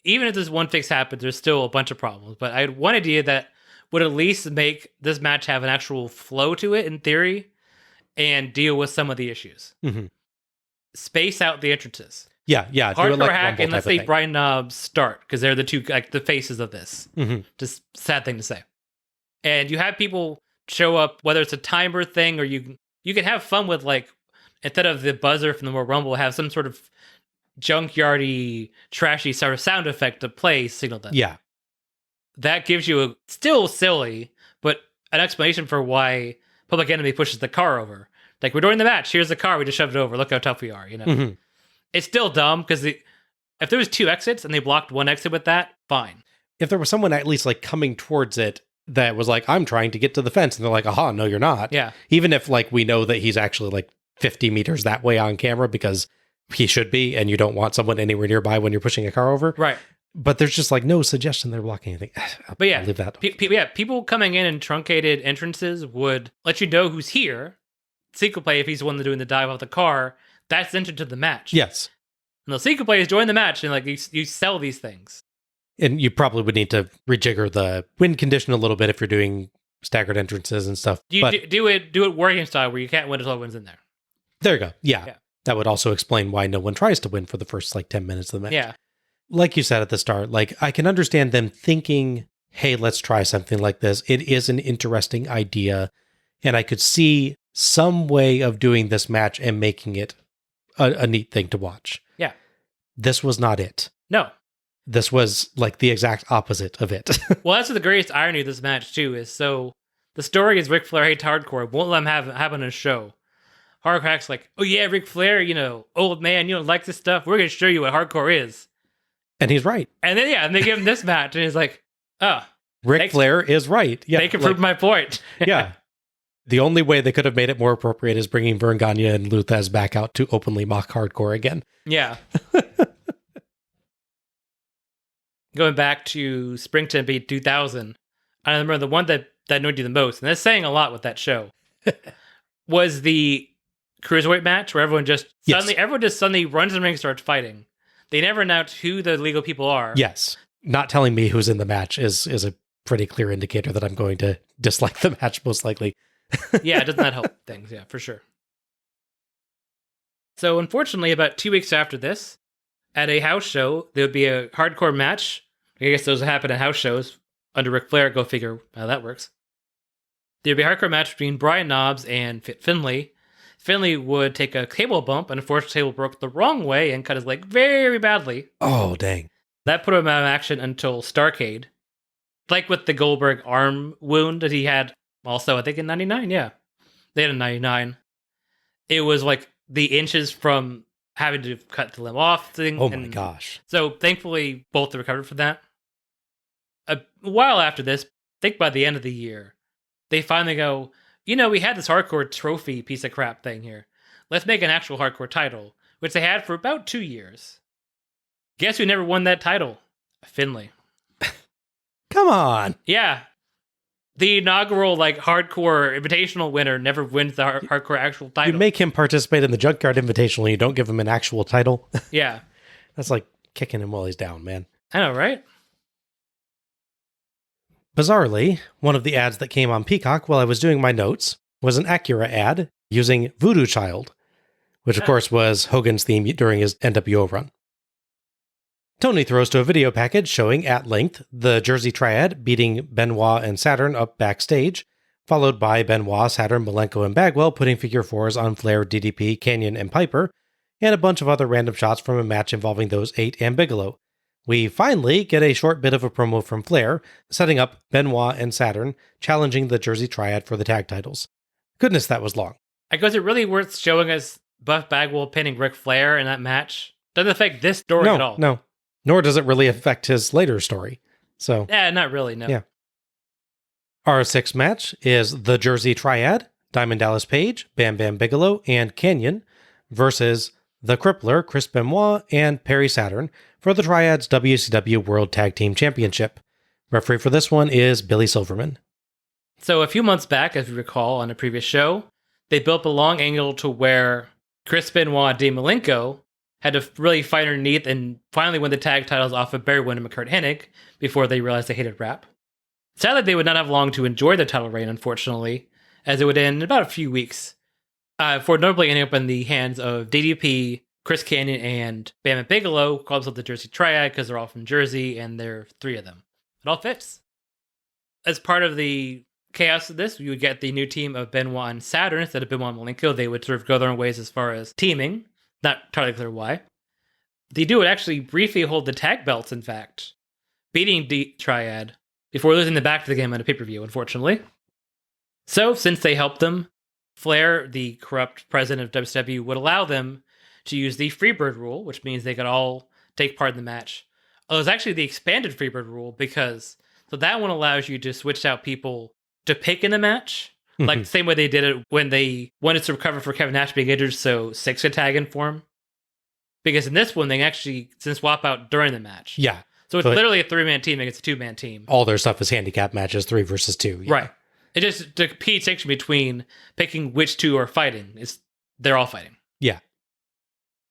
Even if this one fix happened, there's still a bunch of problems. But I had one idea that would at least make this match have an actual flow to it in theory and deal with some of the issues. Mm-hmm. Space out the entrances. Yeah. Hardcore like Hack and let's say Brian Knobbs start, because they're the two, like, the faces of this. Mm-hmm. Just sad thing to say. And you have people show up, whether it's a timer thing or you can have fun with, like, instead of the buzzer from the Royal Rumble, have some sort of junkyardy, trashy sort of sound effect to play signal them. Yeah. That gives you a still silly, but an explanation for why Public Enemy pushes the car over Like, we're doing the match. Here's the car. We just shoved it over. Look how tough we are, you know? Mhm. It's still dumb because if there was 2 exits and they blocked one exit with that, fine. If there was someone at least like coming towards it that was like, I'm trying to get to the fence, and they're like, aha, no, you're not. Yeah. Even if like we know that he's actually like 50 meters that way on camera because he should be, and you don't want someone anywhere nearby when you're pushing a car over. Right. But there's just like no suggestion they're blocking anything. But yeah, I'll leave that. People coming in truncated entrances would let you know who's here. Sequel play, if he's the one doing the dive off the car, that's entered to the match. Yes. And the sequel players join the match, and like you sell these things. And you probably would need to rejigger the win condition a little bit if you're doing staggered entrances and stuff. Do it Wargame style where you can't win until it wins in there. There you go. Yeah. That would also explain why no one tries to win for the first like 10 minutes of the match. Yeah. Like you said at the start, like I can understand them thinking, hey, let's try something like this. It is an interesting idea. And I could see some way of doing this match and making it a neat thing to watch. Yeah. This was not it. No. This was like the exact opposite of it. Well, that's the greatest irony of this match, too, is so the story is Ric Flair hates hardcore, won't let him have on his show. Hardcrack's like, oh yeah, Ric Flair, you know, old man, you don't like this stuff. We're going to show you what hardcore is. And he's right. And then, and they give him this match, and he's like, oh. Ric Flair is right. Yeah, they can prove my point. Yeah. The only way they could have made it more appropriate is bringing Vern Gagne and Lou Thesz back out to openly mock hardcore again. Yeah. Going back to Spring Stampede 2000, I remember the one that annoyed you the most, and that's saying a lot with that show, was the Cruiserweight match where everyone just suddenly runs in the ring and starts fighting. They never announce who the legal people are. Yes. Not telling me who's in the match is a pretty clear indicator that I'm going to dislike the match, most likely. Yeah, it does not help things. Yeah, for sure. So, unfortunately, about 2 weeks after this, at a house show, there would be a hardcore match. I guess those happen at house shows under Ric Flair. Go figure how that works. There'd be a hardcore match between Brian Knobbs and Fit Finlay. Finlay would take a table bump, and unfortunately, the table broke the wrong way and cut his leg very badly. Oh, dang. That put him out of action until Starrcade. Like with the Goldberg arm wound that he had also, I think in 99, yeah. They had a 99. It was like the inches from having to cut the limb off thing. Oh my gosh. So thankfully, both recovered from that. A while after this, I think by the end of the year, they finally go, you know, we had this hardcore trophy piece of crap thing here. Let's make an actual hardcore title, which they had for about 2 years. Guess who never won that title? Finlay. Come on. Yeah. The inaugural hardcore invitational winner never wins the hardcore actual title. You make him participate in the Junkyard Invitational and you don't give him an actual title. Yeah. That's like kicking him while he's down, man. I know, right? Bizarrely, one of the ads that came on Peacock while I was doing my notes was an Acura ad using Voodoo Child, which of course was Hogan's theme during his NWO run. Tony throws to a video package showing at length the Jersey Triad beating Benoit and Saturn up backstage, followed by Benoit, Saturn, Malenko, and Bagwell putting figure fours on Flair, DDP, Canyon, and Piper, and a bunch of other random shots from a match involving those 8 and Bigelow. We finally get a short bit of a promo from Flair, setting up Benoit and Saturn, challenging the Jersey Triad for the tag titles. Goodness, that was long. Was it really worth showing us Buff Bagwell pinning Ric Flair in that match? Doesn't affect this story at all. No. Nor does it really affect his later story. So, yeah, not really, no. Yeah. Our 6th match is the Jersey Triad, Diamond Dallas Page, Bam Bam Bigelow, and Canyon, versus the Crippler, Chris Benoit, and Perry Saturn for the Triad's WCW World Tag Team Championship. Referee for this one is Billy Silverman. So a few months back, as we recall on a previous show, they built a long angle to where Chris Benoit and Dean Malenko had to really fight underneath and finally win the tag titles off of Barry Windham and Kurt Hennig before they realized they hated rap. Sadly, they would not have long to enjoy the title reign, unfortunately, as it would end in about a few weeks, for notably ending up in the hands of DDP, Chris Canyon, and Bam and Bigelow, called themselves the Jersey Triad because they're all from Jersey, and there are 3 of them. It all fits. As part of the chaos of this, we would get the new team of Benoit and Saturn instead of Benoit and Malenko. They would sort of go their own ways as far as teaming. Not entirely clear why. The duo would actually briefly hold the tag belts, in fact, beating the Triad before losing the back to the game on a pay-per-view, unfortunately. So, since they helped them, Flair, the corrupt president of WCW, would allow them to use the Freebird rule, which means they could all take part in the match. Oh, it was actually the expanded Freebird rule so that one allows you to switch out people to pick in the match. Like the same way they did it when they wanted to recover for Kevin Nash being injured, so 6 could tag in for him. Because in this one, they actually can swap out during the match. Yeah. So it's literally a 3-man team against a 2-man team. All their stuff is handicap matches, 3 versus 2. Yeah. Right. It just, the key distinction between picking which 2 are fighting is they're all fighting. Yeah.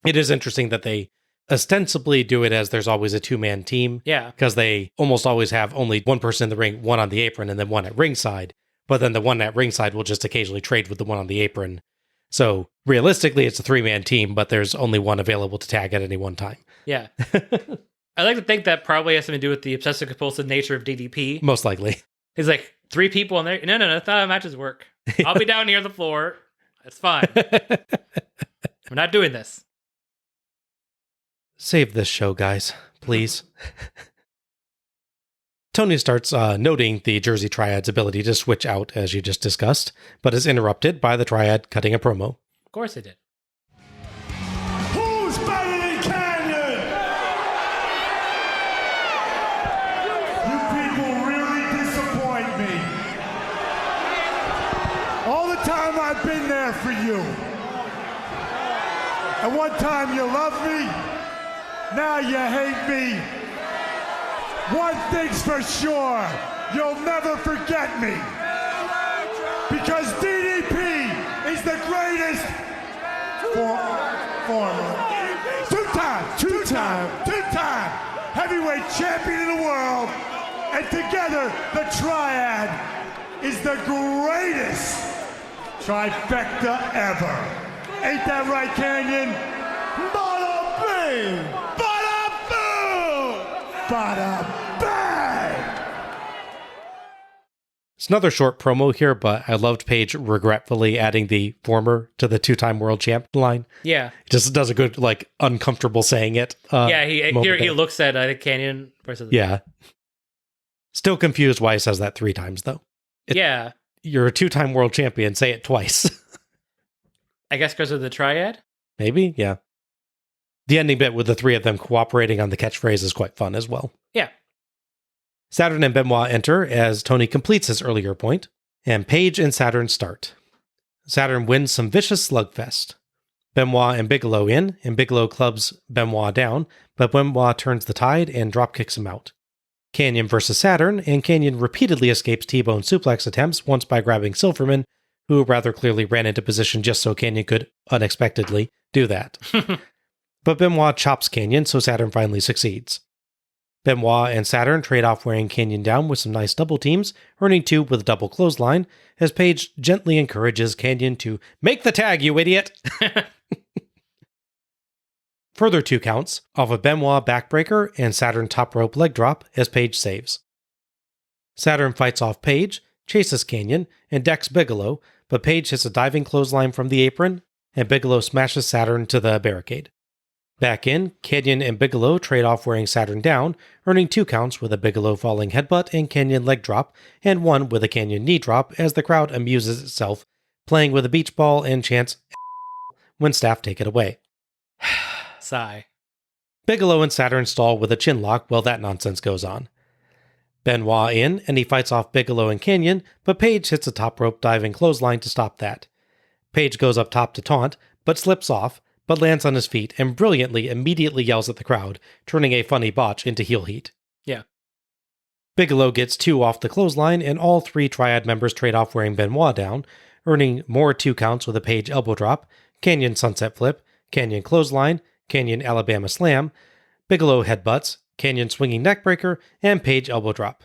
It is interesting that they ostensibly do it as there's always a 2-man team. Yeah. Because they almost always have only one person in the ring, one on the apron, and then one at ringside. But then the one at ringside will just occasionally trade with the one on the apron. So realistically, it's a 3-man team, but there's only one available to tag at any one time. Yeah. I like to think that probably has something to do with the obsessive-compulsive nature of DDP. Most likely. He's like, 3 people in there? No, that's not how matches work. I'll be down near the floor. It's fine. We're not doing this. Save this show, guys, please. Tony starts noting the Jersey Triad's ability to switch out, as you just discussed, but is interrupted by the Triad cutting a promo. Of course they did. Who's better than Canyon? You people really disappoint me. All the time I've been there for you. And one time you loved me, now you hate me. One thing's for sure, you'll never forget me. Because DDP is the greatest former. Two-time heavyweight champion in the world. And together, the Triad is the greatest trifecta ever. Ain't that right, Canyon? Bada bing! Bada boom! Bada bang! It's another short promo here, but I loved Paige regretfully adding the former to the 2-time world champ line. Yeah. It just does a good, uncomfortable saying it. He looks at, I think, Canyon versus... Yeah. Still confused why he says that 3 times, though. Yeah. You're a 2-time world champion. Say it twice. I guess because of the Triad? Maybe, yeah. The ending bit with the 3 of them cooperating on the catchphrase is quite fun as well. Yeah. Saturn and Benoit enter as Tony completes his earlier point, and Paige and Saturn start. Saturn wins some vicious slugfest. Benoit and Bigelow in, and Bigelow clubs Benoit down, but Benoit turns the tide and dropkicks him out. Canyon versus Saturn, and Canyon repeatedly escapes T-bone suplex attempts, once by grabbing Silverman, who rather clearly ran into position just so Canyon could unexpectedly do that. But Benoit chops Canyon, so Saturn finally succeeds. Benoit and Saturn trade off wearing Canyon down with some nice double teams, earning 2 with a double clothesline, as Paige gently encourages Canyon to make the tag, you idiot! Further 2 counts off a Benoit backbreaker and Saturn top rope leg drop as Paige saves. Saturn fights off Paige, chases Canyon, and decks Bigelow, but Paige hits a diving clothesline from the apron, and Bigelow smashes Saturn to the barricade. Back in, Canyon and Bigelow trade off wearing Saturn down, earning 2 counts with a Bigelow falling headbutt and Canyon leg drop, and 1 with a Canyon knee drop as the crowd amuses itself, playing with a beach ball and chants when staff take it away. Sigh. Bigelow and Saturn stall with a chin lock while that nonsense goes on. Benoit in, and he fights off Bigelow and Canyon, but Paige hits a top rope diving clothesline to stop that. Paige goes up top to taunt, but slips off, but lands on his feet and brilliantly immediately yells at the crowd, turning a funny botch into heel heat. Yeah. Bigelow gets 2 off the clothesline, and all 3 Triad members trade off wearing Benoit down, earning more 2 counts with a Paige elbow drop, Canyon sunset flip, Canyon clothesline, Canyon Alabama slam, Bigelow headbutts, Canyon swinging neckbreaker, and Paige elbow drop.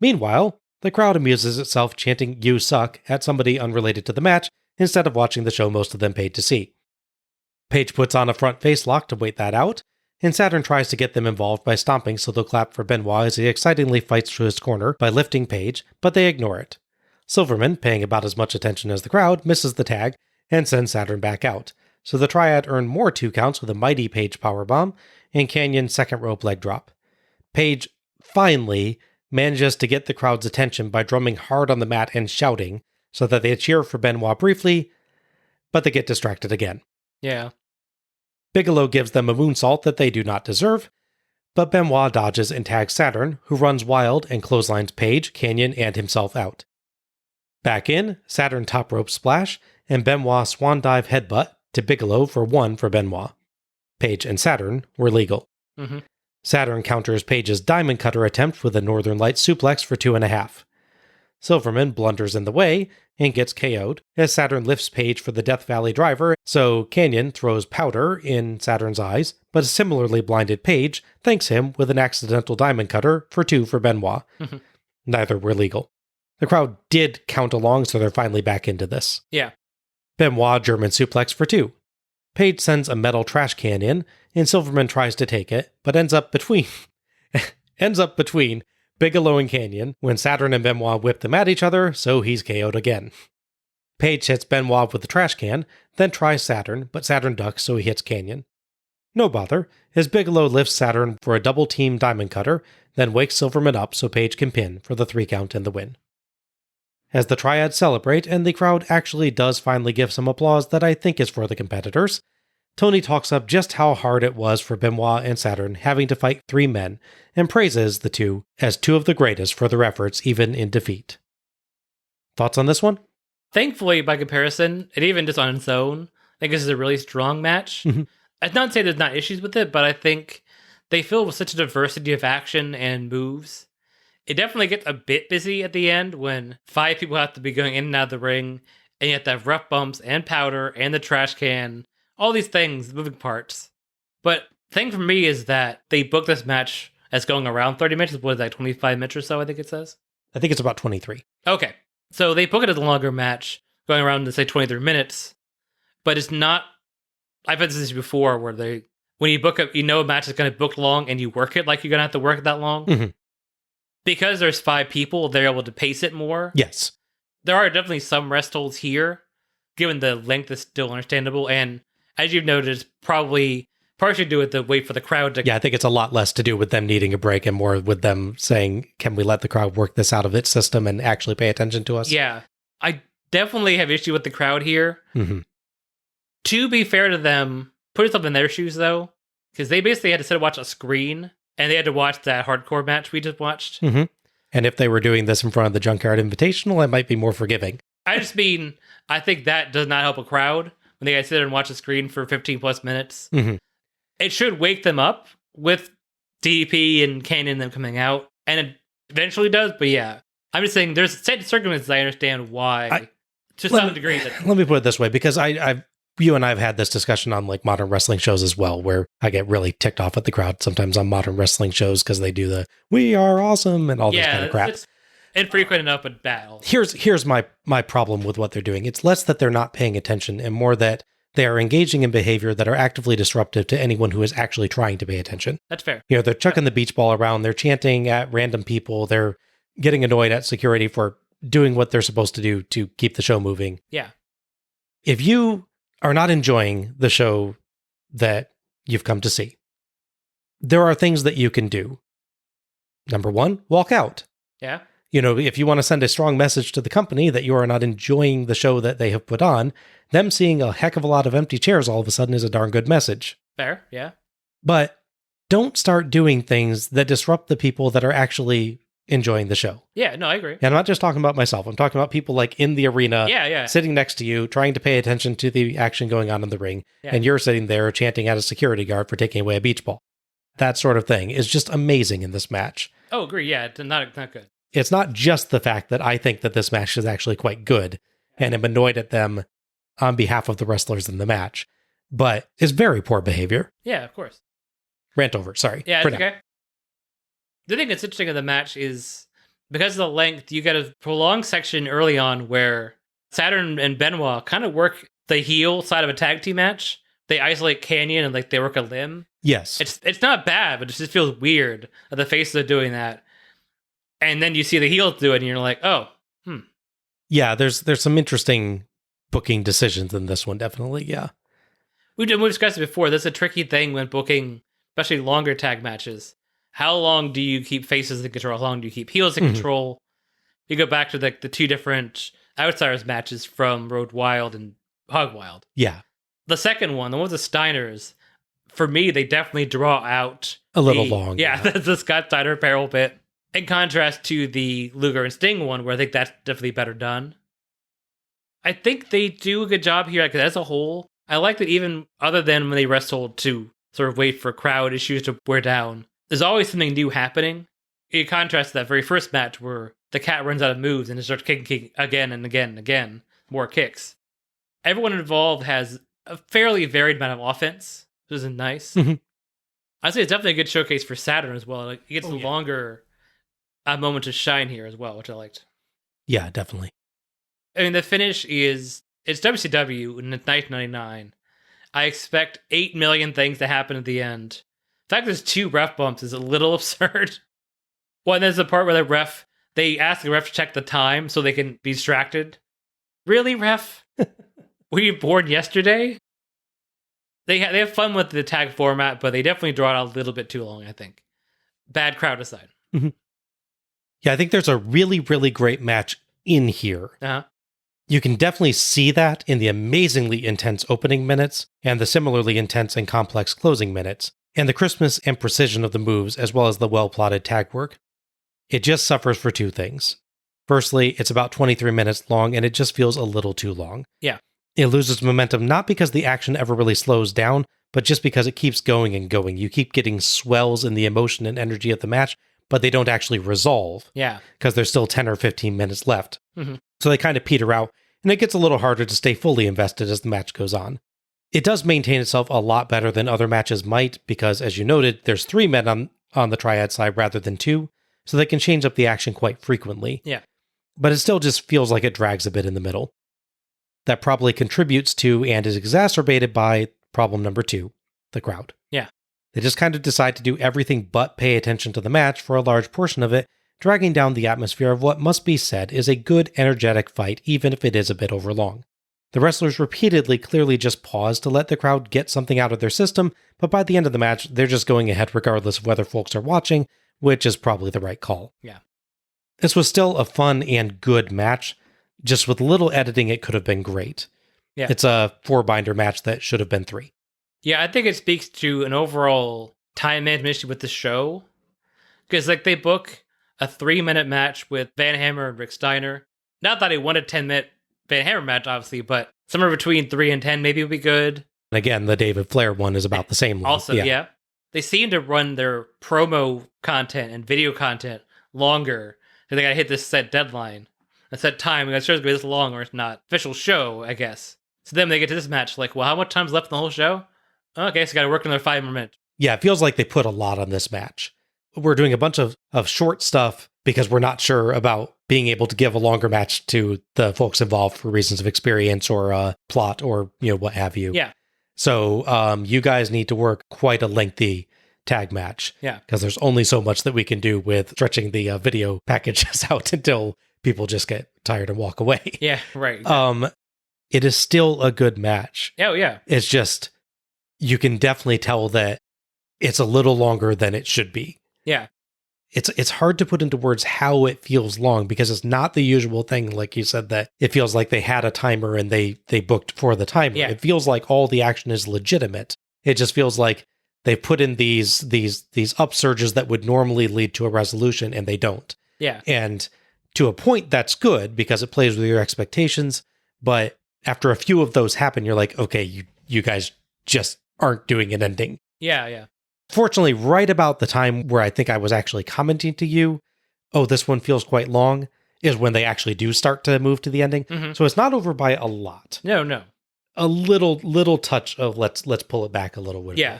Meanwhile, the crowd amuses itself chanting "You suck" at somebody unrelated to the match instead of watching the show most of them paid to see. Paige puts on a front face lock to wait that out, and Saturn tries to get them involved by stomping so they'll clap for Benoit as he excitingly fights to his corner by lifting Paige, but they ignore it. Silverman, paying about as much attention as the crowd, misses the tag and sends Saturn back out, so the Triad earn more 2 counts with a mighty Paige powerbomb and Canyon second rope leg drop. Paige finally manages to get the crowd's attention by drumming hard on the mat and shouting, so that they cheer for Benoit briefly, but they get distracted again. Yeah. Bigelow gives them a moonsault that they do not deserve, but Benoit dodges and tags Saturn, who runs wild and clotheslines Page, Canyon, and himself out. Back in, Saturn top rope splash, and Benoit swan dive headbutt to Bigelow for 1 for Benoit. Page and Saturn were legal. Mm-hmm. Saturn counters Page's diamond cutter attempt with a Northern Lights suplex for 2.5. Silverman blunders in the way and gets KO'd as Saturn lifts Page for the Death Valley driver, so Canyon throws powder in Saturn's eyes, but a similarly blinded Page thanks him with an accidental diamond cutter for 2 for Benoit. Neither were legal. The crowd did count along, so they're finally back into this. Yeah. Benoit German suplex for 2. Page sends a metal trash can in, and Silverman tries to take it, but ends up between Bigelow and Canyon when Saturn and Benoit whip them at each other, so he's KO'd again. Page hits Benoit with the trash can, then tries Saturn, but Saturn ducks, so he hits Canyon. No bother, as Bigelow lifts Saturn for a double team diamond cutter, then wakes Silverman up so Page can pin for the 3 count and the win. As the triads celebrate, and the crowd actually does finally give some applause that I think is for the competitors, Tony talks up just how hard it was for Benoit and Saturn having to fight 3 men, and praises the two as 2 of the greatest for their efforts even in defeat. Thoughts on this one? Thankfully, by comparison, and even just on its own, I think this is a really strong match. I'd not say there's not issues with it, but I think they fill with such a diversity of action and moves. It definitely gets a bit busy at the end when 5 people have to be going in and out of the ring, and you have to have rough bumps and powder and the trash can, all these things, moving parts. But the thing for me is that they booked this match as going around 30 minutes. What is that, 25 minutes or so, I think it says? I think it's about 23. Okay. So they book it as a longer match, going around to say 23 minutes, but it's not, I've had this before where when you book it, you know a match is going to book long and you work it like you're going to have to work it that long. Because there's 5 people, they're able to pace it more. Yes. There are definitely some rest holds here, given the length is still understandable. And as you've noticed, probably partially do with the wait for the crowd to... Yeah, I think it's a lot less to do with them needing a break and more with them saying, can we let the crowd work this out of its system and actually pay attention to us? Yeah. I definitely have issue with the crowd here. To be fair to them, put yourself in their shoes, though, because they basically had to sit and watch a screen, and they had to watch that hardcore match we just watched. And if they were doing this in front of the Junkyard Invitational, I might be more forgiving. I just mean, I think that does not help a crowd when they gotta sit there and watch a screen for 15 plus minutes. It should wake them up with DDP and Kane and them coming out, and it eventually does, but yeah. I'm just saying, there's certain circumstances I understand why, to some degree. Let me put it this way, because you and I have had this discussion on like modern wrestling shows as well, where I get really ticked off at the crowd sometimes on modern wrestling shows because they do the "we are awesome" and all this kind of crap. It's infrequent enough, but bad. Here's my problem with what they're doing. It's less that they're not paying attention and more that they are engaging in behavior that are actively disruptive to anyone who is actually trying to pay attention. That's fair. You know, they're chucking the beach ball around, they're chanting at random people, they're getting annoyed at security for doing what they're supposed to do to keep the show moving. Yeah. If you are not enjoying the show that you've come to see, there are things that you can do. Number 1, walk out. Yeah. You know, if you want to send a strong message to the company that you are not enjoying the show that they have put on, them seeing a heck of a lot of empty chairs all of a sudden is a darn good message. Fair, yeah. But don't start doing things that disrupt the people that are actually enjoying the show. Yeah, no, I agree. And I'm not just talking about myself. I'm talking about people like in the arena, yeah. sitting next to you, trying to pay attention to the action going on in the ring. Yeah. And you're sitting there chanting at a security guard for taking away a beach ball. That sort of thing is just amazing in this match. Oh, agree. Yeah, it's not good. It's not just the fact that I think that this match is actually quite good and am annoyed at them on behalf of the wrestlers in the match, but it's very poor behavior. Yeah, of course. Rant over. Sorry. Yeah, it's okay. The thing that's interesting in the match is because of the length, you get a prolonged section early on where Saturn and Benoit kind of work the heel side of a tag team match. They isolate Canyon and like they work a limb. Yes. It's not bad, but it just feels weird that the faces are doing that. And then you see the heels do it and you're like, oh, Yeah, there's some interesting booking decisions in this one, definitely, yeah. We've discussed it before. That's a tricky thing when booking, especially longer tag matches. How long do you keep faces in control? How long do you keep heels in control? You go back to the two different Outsiders matches from Road Wild and Hog Wild. Yeah. The second one, the one with the Steiners, for me, they definitely draw out a little long. Yeah, the Scott Steiner apparel bit. In contrast to the Luger and Sting one, where I think that's definitely better done. I think they do a good job here, like, as a whole. I like that even other than when they wrestled to sort of wait for crowd issues to wear down, there's always something new happening. In contrast to that very first match where the cat runs out of moves and it starts kicking again and again and again, more kicks. Everyone involved has a fairly varied amount of offense, which is nice. Mm-hmm. I'd say it's definitely a good showcase for Saturn as well. Like, it gets a longer moment to shine here as well, which I liked. Yeah, definitely. I mean, the finish it's WCW in 1999. I expect 8 million things to happen at the end. The fact there's 2 ref bumps is a little absurd. Well, and there's the part where they ask the ref to check the time so they can be distracted. Really, ref? Were you born yesterday? They have fun with the tag format, but they definitely draw it out a little bit too long, I think. Bad crowd aside. Mm-hmm. Yeah, I think there's a really, really great match in here. Uh-huh. You can definitely see that in the amazingly intense opening minutes and the similarly intense and complex closing minutes, and the crispness and precision of the moves as well as the well-plotted tag work. It just suffers for 2 things. Firstly, it's about 23 minutes long and it just feels a little too long. Yeah. It loses momentum not because the action ever really slows down, but just because it keeps going and going. You keep getting swells in the emotion and energy of the match, but they don't actually resolve. Yeah. Because there's still 10 or 15 minutes left. Mm-hmm. So they kind of peter out, and it gets a little harder to stay fully invested as the match goes on. It does maintain itself a lot better than other matches might, because as you noted, there's 3 men on the triad side rather than 2, so they can change up the action quite frequently. Yeah. But it still just feels like it drags a bit in the middle. That probably contributes to and is exacerbated by problem number 2, the crowd. Yeah. They just kind of decide to do everything but pay attention to the match for a large portion of it, dragging down the atmosphere of what must be said is a good, energetic fight, even if it is a bit overlong. The wrestlers repeatedly clearly just pause to let the crowd get something out of their system, but by the end of the match, they're just going ahead regardless of whether folks are watching, which is probably the right call. Yeah. This was still a fun and good match. Just with little editing, it could have been great. Yeah. It's a 4-binder match that should have been 3. Yeah, I think it speaks to an overall time management issue with the show. Because, like, they book a 3-minute match with Van Hammer and Rick Steiner. Not that I want a 10-minute Van Hammer match, obviously, but somewhere between 3 and 10 maybe would be good. And again, the David Flair one is about the same length. Also, yeah. They seem to run their promo content and video content longer. So they got to hit this set deadline. A set time. The show's going to be this long or it's not. Official show, I guess. So then they get to this match, like, well, how much time's left in the whole show? Okay, so got to work another 5 more minutes. Yeah, it feels like they put a lot on this match. We're doing a bunch of short stuff because we're not sure about being able to give a longer match to the folks involved for reasons of experience or plot or, what have you. Yeah. So you guys need to work quite a lengthy tag match. Yeah. Because there's only so much that we can do with stretching the video packages out until people just get tired and walk away. Yeah, right. Exactly. It is still a good match. Oh, yeah. It's just, you can definitely tell that it's a little longer than it should be. Yeah. It's hard to put into words how it feels long because it's not the usual thing, like you said, that it feels like they had a timer and they booked for the timer. Yeah. It feels like all the action is legitimate. It just feels like they put in these upsurges that would normally lead to a resolution and they don't. Yeah. And to a point, that's good because it plays with your expectations. But after a few of those happen, you're like, okay, you guys just aren't doing an ending. Yeah, yeah. Fortunately, right about the time where I think I was actually commenting to you, oh, this one feels quite long, is when they actually do start to move to the ending. Mm-hmm. So it's not over by a lot. No. A little touch of let's pull it back a little bit. Yeah.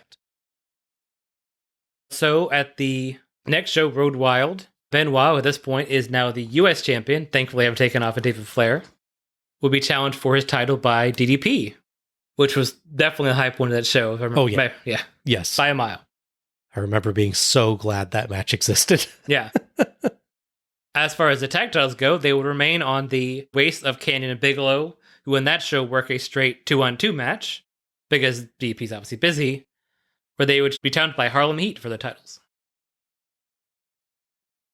So at the next show, Road Wild, Benoit at this point is now the U.S. champion. Thankfully, I've taken off of David Flair. Will be challenged for his title by DDP, which was definitely a high point of that show. If I remember. Oh, yeah. Yeah. Yes. By a mile. I remember being so glad that match existed. Yeah. As far as the tag titles go, they will remain on the waist of Canyon and Bigelow, who in that show work a straight 2-on-2 match, because DDP's obviously busy, where they would be challenged by Harlem Heat for the titles.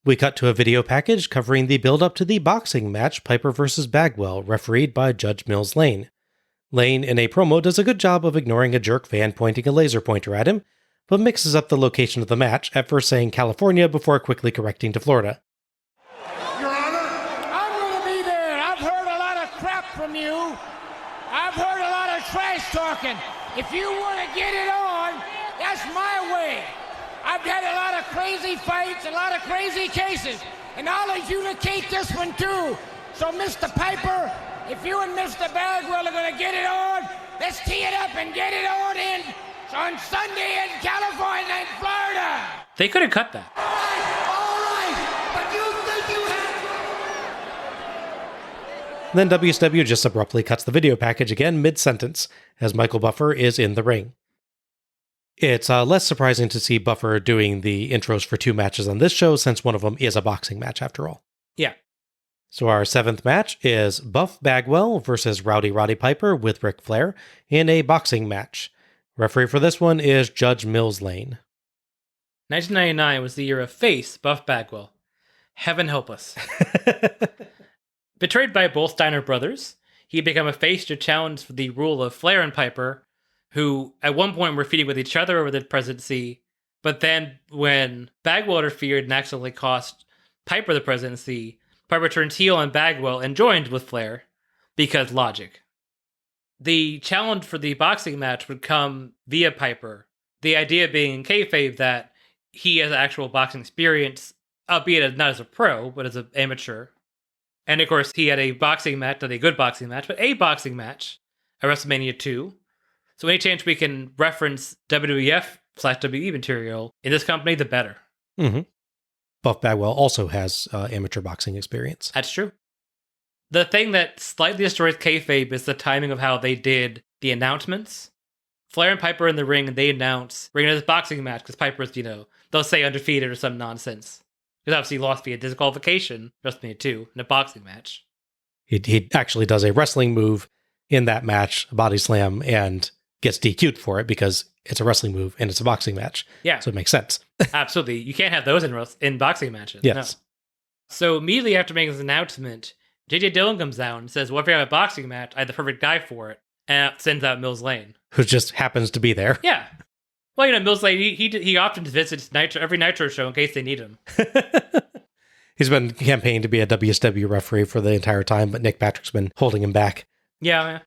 We cut to a video package covering the build-up to the boxing match Piper vs. Bagwell, refereed by Judge Mills Lane. Lane, in a promo, does a good job of ignoring a jerk fan pointing a laser pointer at him, but mixes up the location of the match, at first saying California before quickly correcting to Florida. Your Honor, I'm going to be there. I've heard a lot of crap from you. I've heard a lot of trash talking. If you want to get it on, that's my way. I've had a lot of crazy fights, a lot of crazy cases, and I'll adjudicate this one too. So, Mr. Piper, if you and Mr. Bagwell are going to get it on, let's tee it up and get it on Sunday in California and Florida. They could have cut that. All right, but you think you have... Then WCW just abruptly cuts the video package again mid-sentence, as Michael Buffer is in the ring. It's less surprising to see Buffer doing the intros for 2 matches on this show, since one of them is a boxing match after all. Yeah. So our 7th match is Buff Bagwell versus Rowdy Roddy Piper with Ric Flair in a boxing match. Referee for this one is Judge Mills Lane. 1999 was the year of face Buff Bagwell. Heaven help us. Betrayed by both Steiner brothers, he became a face to challenge for the rule of Flair and Piper, who at one point were feuding with each other over the presidency, but then when Bagwell interfered and accidentally cost Piper the presidency, Piper turned heel on Bagwell and joined with Flair, because logic. The challenge for the boxing match would come via Piper, the idea being in kayfabe that he has actual boxing experience, albeit not as a pro, but as an amateur. And of course, he had a boxing match, not a good boxing match, but a boxing match at WrestleMania 2. So any chance we can reference WWF/WE material in this company, the better. Mm-hmm. Buff Bagwell also has amateur boxing experience. That's true. The thing that slightly destroys kayfabe is the timing of how they did the announcements. Flair and Piper in the ring, and they announce, we're going to this boxing match, because Piper's, they'll say undefeated or some nonsense. Because obviously he lost via disqualification, WrestleMania 2, in a boxing match. He actually does a wrestling move in that match, a body slam, and gets DQ'd for it because it's a wrestling move and it's a boxing match. Yeah. So it makes sense. Absolutely. You can't have those in boxing matches. Yes. No. So immediately after making this announcement, JJ Dillon comes down and says, well, if you have a boxing match, I have the perfect guy for it. And sends out Mills Lane. Who just happens to be there. Yeah. Well, Mills Lane, he often visits every Nitro show in case they need him. He's been campaigning to be a WCW referee for the entire time, but Nick Patrick's been holding him back. Yeah.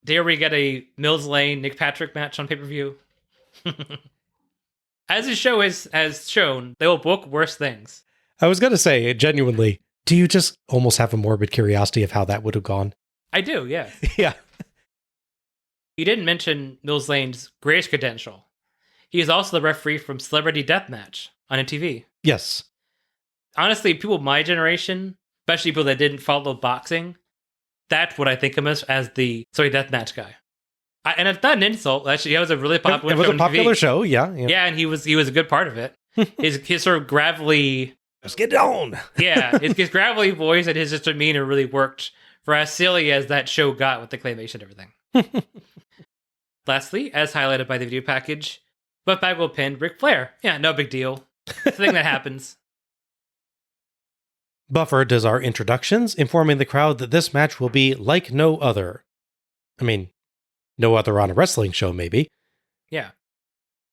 Dare we get a Mills Lane Nick Patrick match on pay-per-view? As the show has shown, they will book worse things. I was going to say, genuinely, do you just almost have a morbid curiosity of how that would have gone? I do, yeah. Yeah. You didn't mention Mills Lane's greatest credential. He is also the referee from Celebrity Deathmatch on MTV. Yes. Honestly, people my generation, especially people that didn't follow boxing, that's what I think of him as the Celebrity Deathmatch guy. And it's not an insult. Actually, it was a really popular show. It was a popular show, yeah. Yeah, and he was a good part of it. His sort of gravelly... Let's get it on! Yeah, his gravelly voice and his just demeanor really worked for as silly as that show got with the claymation and everything. Lastly, as highlighted by the video package, Buff Bagwell pinned Ric Flair. Yeah, no big deal. It's a thing that happens. Buffer does our introductions, informing the crowd that this match will be like no other. I mean, no other on a wrestling show, maybe. Yeah.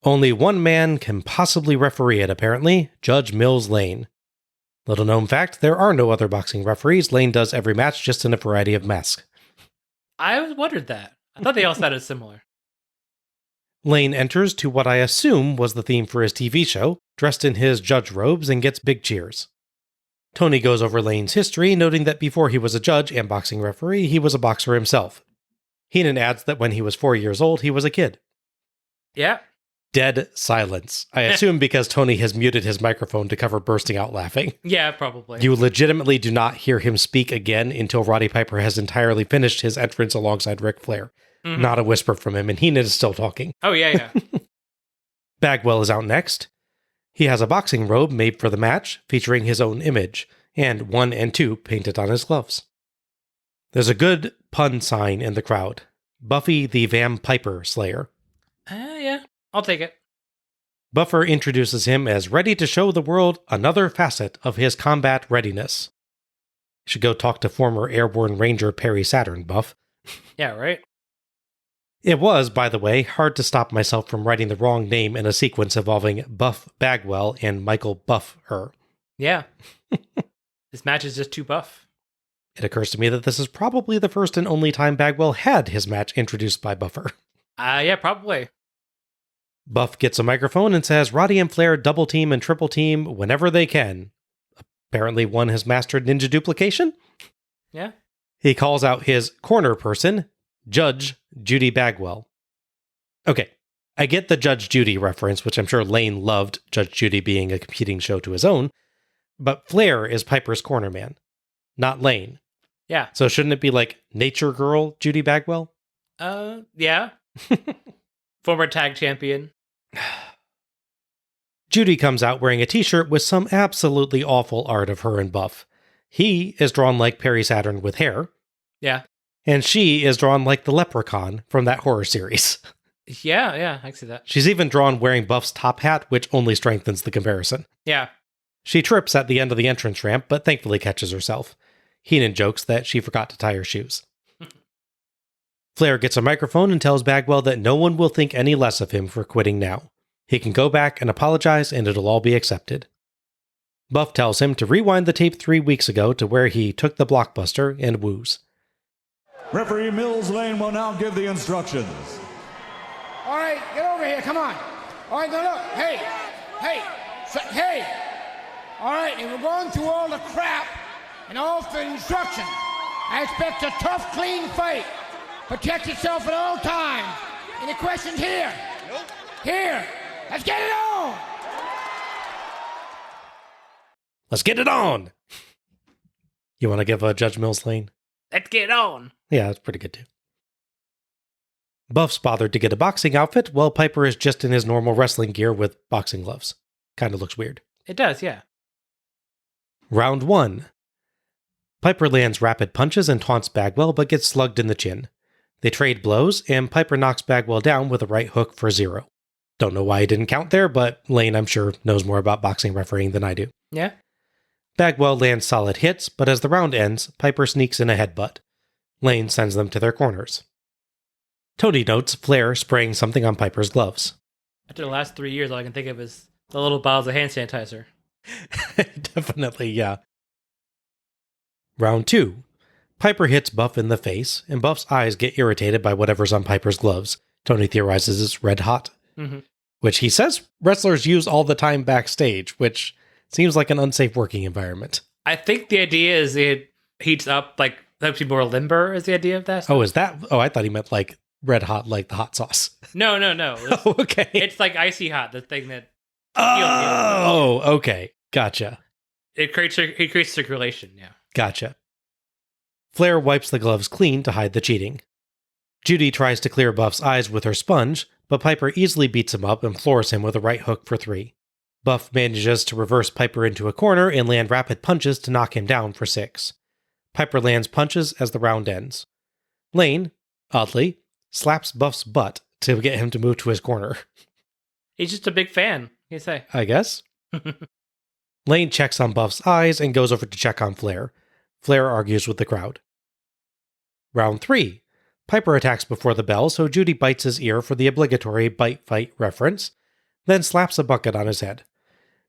Only one man can possibly referee it, apparently, Judge Mills Lane. Little known fact, there are no other boxing referees. Lane does every match just in a variety of masks. I always wondered that. I thought they all sounded similar. Lane enters to what I assume was the theme for his TV show, dressed in his judge robes, and gets big cheers. Tony goes over Lane's history, noting that before he was a judge and boxing referee, he was a boxer himself. Heenan adds that when he was 4 years old, he was a kid. Yeah. Dead silence. I assume because Tony has muted his microphone to cover bursting out laughing. Yeah, probably. You legitimately do not hear him speak again until Roddy Piper has entirely finished his entrance alongside Ric Flair. Mm-hmm. Not a whisper from him, and Heenan is still talking. Oh, yeah. Bagwell is out next. He has a boxing robe made for the match, featuring his own image, and 1 and 2 painted on his gloves. There's a good pun sign in the crowd. Buffy the Vampire Slayer. Yeah, I'll take it. Buffer introduces him as ready to show the world another facet of his combat readiness. You should go talk to former Airborne Ranger Perry Saturn, Buff. Yeah, right? It was, by the way, hard to stop myself from writing the wrong name in a sequence involving Buff Bagwell and Michael Buffer. Yeah. This match is just too buff. It occurs to me that this is probably the first and only time Bagwell had his match introduced by Buffer. Yeah, probably. Buff gets a microphone and says Roddy and Flair double team and triple team whenever they can. Apparently one has mastered ninja duplication? Yeah. He calls out his corner person, Judge Judy Bagwell. Okay, I get the Judge Judy reference, which I'm sure Lane loved, Judge Judy being a competing show to his own, but Flair is Piper's corner man, not Lane. Yeah. So shouldn't it be like Nature Girl Judy Bagwell? Yeah. Former tag champion. Judy comes out wearing a t-shirt with some absolutely awful art of her and Buff. He is drawn like Perry Saturn with hair. Yeah. And she is drawn like the leprechaun from that horror series. Yeah, I can see that. She's even drawn wearing Buff's top hat, which only strengthens the comparison. Yeah. She trips at the end of the entrance ramp, but thankfully catches herself. Heenan jokes that she forgot to tie her shoes. Flair gets a microphone and tells Bagwell that no one will think any less of him for quitting now. He can go back and apologize and it'll all be accepted. Buff tells him to rewind the tape 3 weeks ago to where he took the blockbuster and woos. Referee Mills Lane will now give the instructions. All right, get over here, come on. All right, now look, hey. All right, and we're going through all the crap and all the instructions. I expect a tough, clean fight. Protect yourself at all times. Any questions here? Nope. Here. Let's get it on. Let's get it on. You want to give Judge Mills Lane? Let's get on. Yeah, that's pretty good too. Buff's bothered to get a boxing outfit, while Piper is just in his normal wrestling gear with boxing gloves. Kind of looks weird. It does, yeah. Round 1. Piper lands rapid punches and taunts Bagwell, but gets slugged in the chin. They trade blows, and Piper knocks Bagwell down with a right hook for 0. Don't know why he didn't count there, but Lane, I'm sure, knows more about boxing refereeing than I do. Yeah. Bagwell lands solid hits, but as the round ends, Piper sneaks in a headbutt. Lane sends them to their corners. Tony notes Flair spraying something on Piper's gloves. After the last 3 years, all I can think of is the little bottles of hand sanitizer. Definitely, yeah. Round 2. Piper hits Buff in the face, and Buff's eyes get irritated by whatever's on Piper's gloves. Tony theorizes it's red hot, which he says wrestlers use all the time backstage, which seems like an unsafe working environment. I think the idea is it heats up, like, helps you more limber is the idea of that. Oh, is that? Oh, I thought he meant like red hot, like the hot sauce. No. Oh, okay. It's like icy hot, the thing that... Oh, okay. Gotcha. It creates circulation, yeah. Gotcha. Flair wipes the gloves clean to hide the cheating. Judy tries to clear Buff's eyes with her sponge, but Piper easily beats him up and floors him with a right hook for 3. Buff manages to reverse Piper into a corner and land rapid punches to knock him down for 6. Piper lands punches as the round ends. Lane, oddly, slaps Buff's butt to get him to move to his corner. He's just a big fan, you say. I guess. Lane checks on Buff's eyes and goes over to check on Flair. Flair argues with the crowd. Round 3. Piper attacks before the bell, so Judy bites his ear for the obligatory bite-fight reference, then slaps a bucket on his head.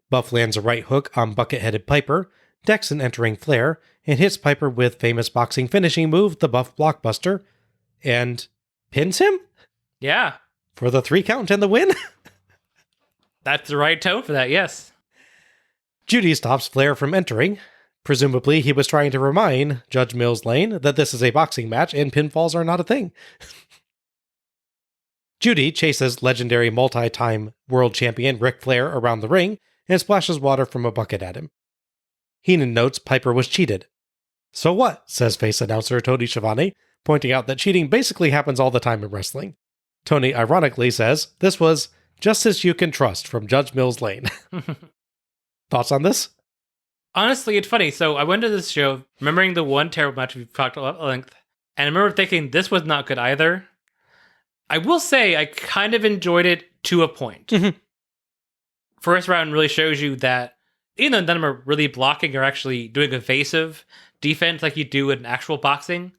Buff lands a right hook on bucket-headed Piper, decks an entering Flair, and hits Piper with famous boxing finishing move, the Buff Blockbuster, and pins him? Yeah. For the 3 count and the win? That's the right tone for that, yes. Judy stops Flair from entering. Presumably, he was trying to remind Judge Mills Lane that this is a boxing match and pinfalls are not a thing. Judy chases legendary multi-time world champion Ric Flair around the ring and splashes water from a bucket at him. Heenan notes Piper was cheated. So what, says face announcer Tony Schiavone, pointing out that cheating basically happens all the time in wrestling. Tony ironically says this was justice you can trust from Judge Mills Lane. Thoughts on this? Honestly, it's funny. So I went to this show, remembering the one terrible match we've talked about at length, and I remember thinking this was not good either. I will say I kind of enjoyed it to a point. first round really shows you that even though none of them are really blocking or actually doing evasive defense like you do in actual boxing,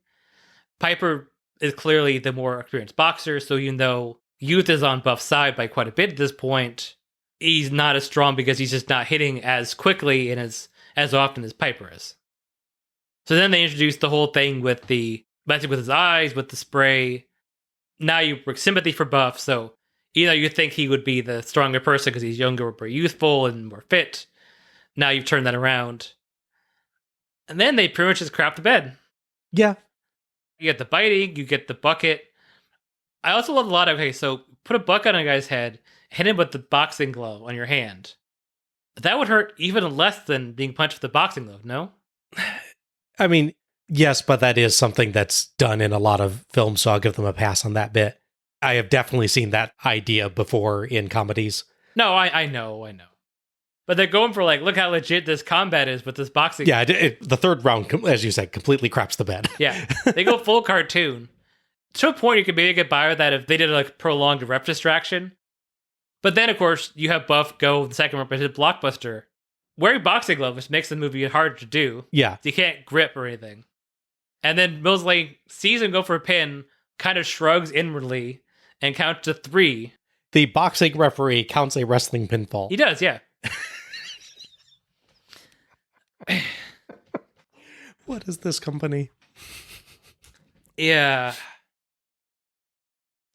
Piper is clearly the more experienced boxer, so even though Youth is on Buff's side by quite a bit at this point, he's not as strong because he's just not hitting as quickly and as often as Piper is. So then they introduced the whole thing with the messing with his eyes, with the spray. Now you bring sympathy for Buff, so even though you think he would be the stronger person because he's younger, more youthful, and more fit, now you've turned that around. And then they pretty much just crap the bed. Yeah. You get the biting, you get the bucket. I also love a lot of, okay, so put a bucket on a guy's head, hit him with the boxing glove on your hand. That would hurt even less than being punched with the boxing glove, no? I mean, yes, but that is something that's done in a lot of films, so I'll give them a pass on that bit. I have definitely seen that idea before in comedies. No, I know. But they're going for, like, look how legit this combat is with this boxing. Yeah, the third round, as you said, completely craps the bed. Yeah, they go full cartoon. To a point, you could maybe get by with that if they did, like, prolonged rep distraction. But then, of course, you have Buff go the second rep into Blockbuster. Wearing boxing gloves makes the movie hard to do. Yeah. You can't grip or anything. And then Mills Lane sees him go for a pin, kind of shrugs inwardly, and counts to 3. The boxing referee counts a wrestling pinfall. He does, yeah. What is this company? Yeah.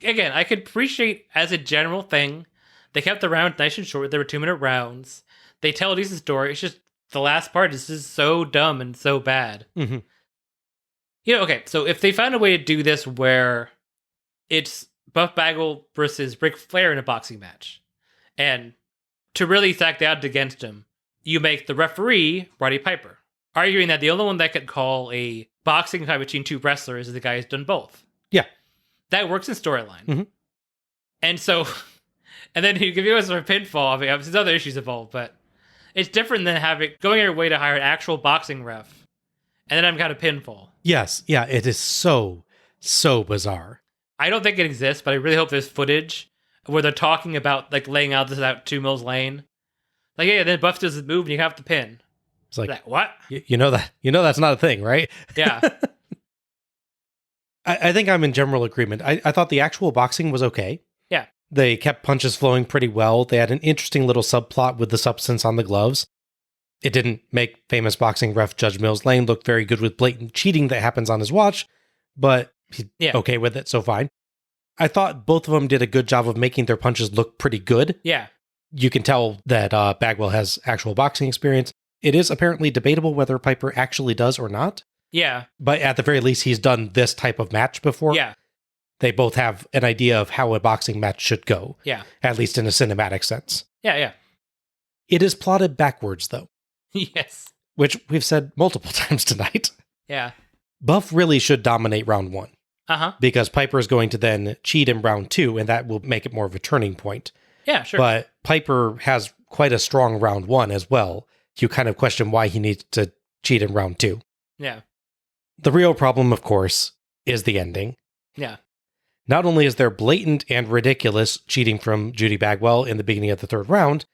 Again, I could appreciate as a general thing, they kept the round nice and short. There were 2-minute rounds. They tell a decent story. It's just the last part is just so dumb and so bad. Mm-hmm. You know, okay, so if they found a way to do this where it's Buff Bagwell versus Ric Flair in a boxing match, and to really stack that against him, you make the referee Roddy Piper, arguing that the only one that could call a boxing fight between two wrestlers is the guy who's done both. Yeah. That works in storyline. Mm-hmm. And so, and then you give us a pinfall. I mean, there's other issues involved, but it's different than going your way to hire an actual boxing ref, and then I've got a pinfall. Yes, yeah, it is so bizarre. I don't think it exists, but I really hope there's footage where they're talking about, like, laying out this out to Mills Lane. Like, yeah, then Buff does this move and you have the pin. It's like, what? You know that's not a thing, right? Yeah. I think I'm in general agreement. I thought the actual boxing was okay. Yeah. They kept punches flowing pretty well. They had an interesting little subplot with the substance on the gloves. It didn't make famous boxing ref Judge Mills Lane look very good with blatant cheating that happens on his watch, but he's okay with it, so fine. I thought both of them did a good job of making their punches look pretty good. Yeah. You can tell that Bagwell has actual boxing experience. It is apparently debatable whether Piper actually does or not. Yeah. But at the very least, he's done this type of match before. Yeah. They both have an idea of how a boxing match should go. Yeah. At least in a cinematic sense. Yeah. It is plotted backwards, though. Yes. Which we've said multiple times tonight. Yeah. Buff really should dominate round 1. Uh-huh. Because Piper is going to then cheat in round 2, and that will make it more of a turning point. Yeah, sure. But Piper has quite a strong round 1 as well. You kind of question why he needs to cheat in round 2. Yeah. The real problem, of course, is the ending. Yeah. Not only is there blatant and ridiculous cheating from Judy Bagwell in the beginning of the 3rd round,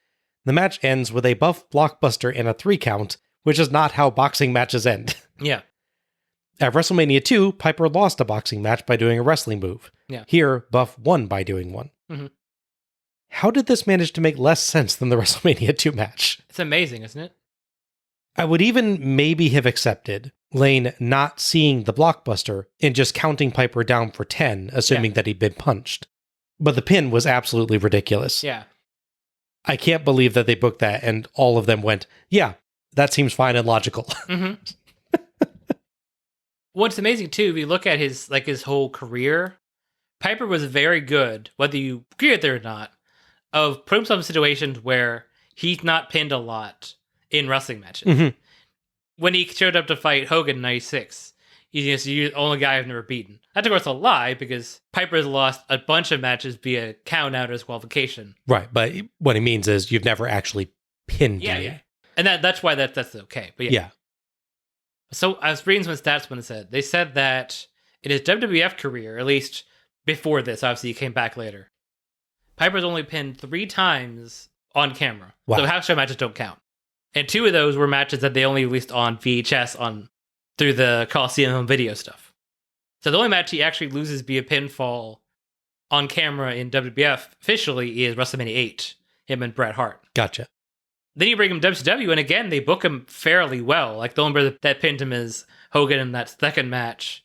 the match ends with a Buff blockbuster and a 3 count, which is not how boxing matches end. Yeah. At WrestleMania 2, Piper lost a boxing match by doing a wrestling move. Yeah. Here, Buff won by doing one. Mm-hmm. How did this manage to make less sense than the WrestleMania 2 match? It's amazing, isn't it? I would even maybe have accepted Lane not seeing the blockbuster and just counting Piper down for 10, assuming that he'd been punched. But the pin was absolutely ridiculous. Yeah. I can't believe that they booked that and all of them went, yeah, that seems fine and logical. Mm-hmm. What's amazing, too, if you look at his whole career, Piper was very good, whether you agree with it or not, of putting himself in situations where he's not pinned a lot in wrestling matches. Mm-hmm. When he showed up to fight Hogan in 96, he's the only guy I've never beaten. That's, of course, a lie, because Piper's lost a bunch of matches via count-out or disqualification. Right, but what he means is you've never actually pinned me. Yeah. And that's why that's okay. But yeah. So I was reading some stats when they said that in his WWF career, at least before this, obviously he came back later, Piper's only pinned 3 times on camera. Wow. So house show matches don't count. And 2 of those were matches that they only released on VHS through the Coliseum home video stuff. So the only match he actually loses via pinfall on camera in WWF officially is WrestleMania 8, him and Bret Hart. Gotcha. Then you bring him to WCW, and again, they book him fairly well. Like the one that pinned him is Hogan in that second match.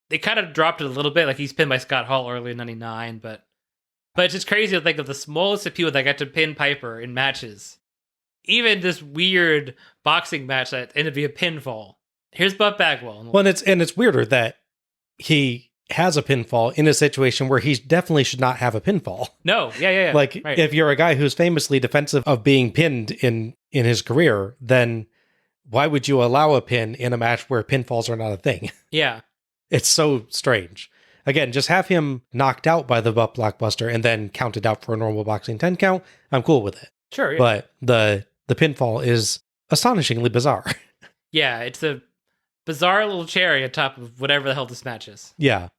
They kind of dropped it a little bit, like he's pinned by Scott Hall early in 99, but it's just crazy to think of the smallest of people that got to pin Piper in matches. Even this weird boxing match that ended via pinfall. Here's Buff Bagwell. Well, it's weirder that he has a pinfall in a situation where he definitely should not have a pinfall. No, yeah. Like, right. If you're a guy who's famously defensive of being pinned in his career, then why would you allow a pin in a match where pinfalls are not a thing? Yeah. It's so strange. Again, just have him knocked out by the Buff Blockbuster and then counted out for a normal boxing 10 count. I'm cool with it. Sure, yeah. But the pinfall is astonishingly bizarre. Yeah, it's a bizarre little cherry on top of whatever the hell this match is. Yeah.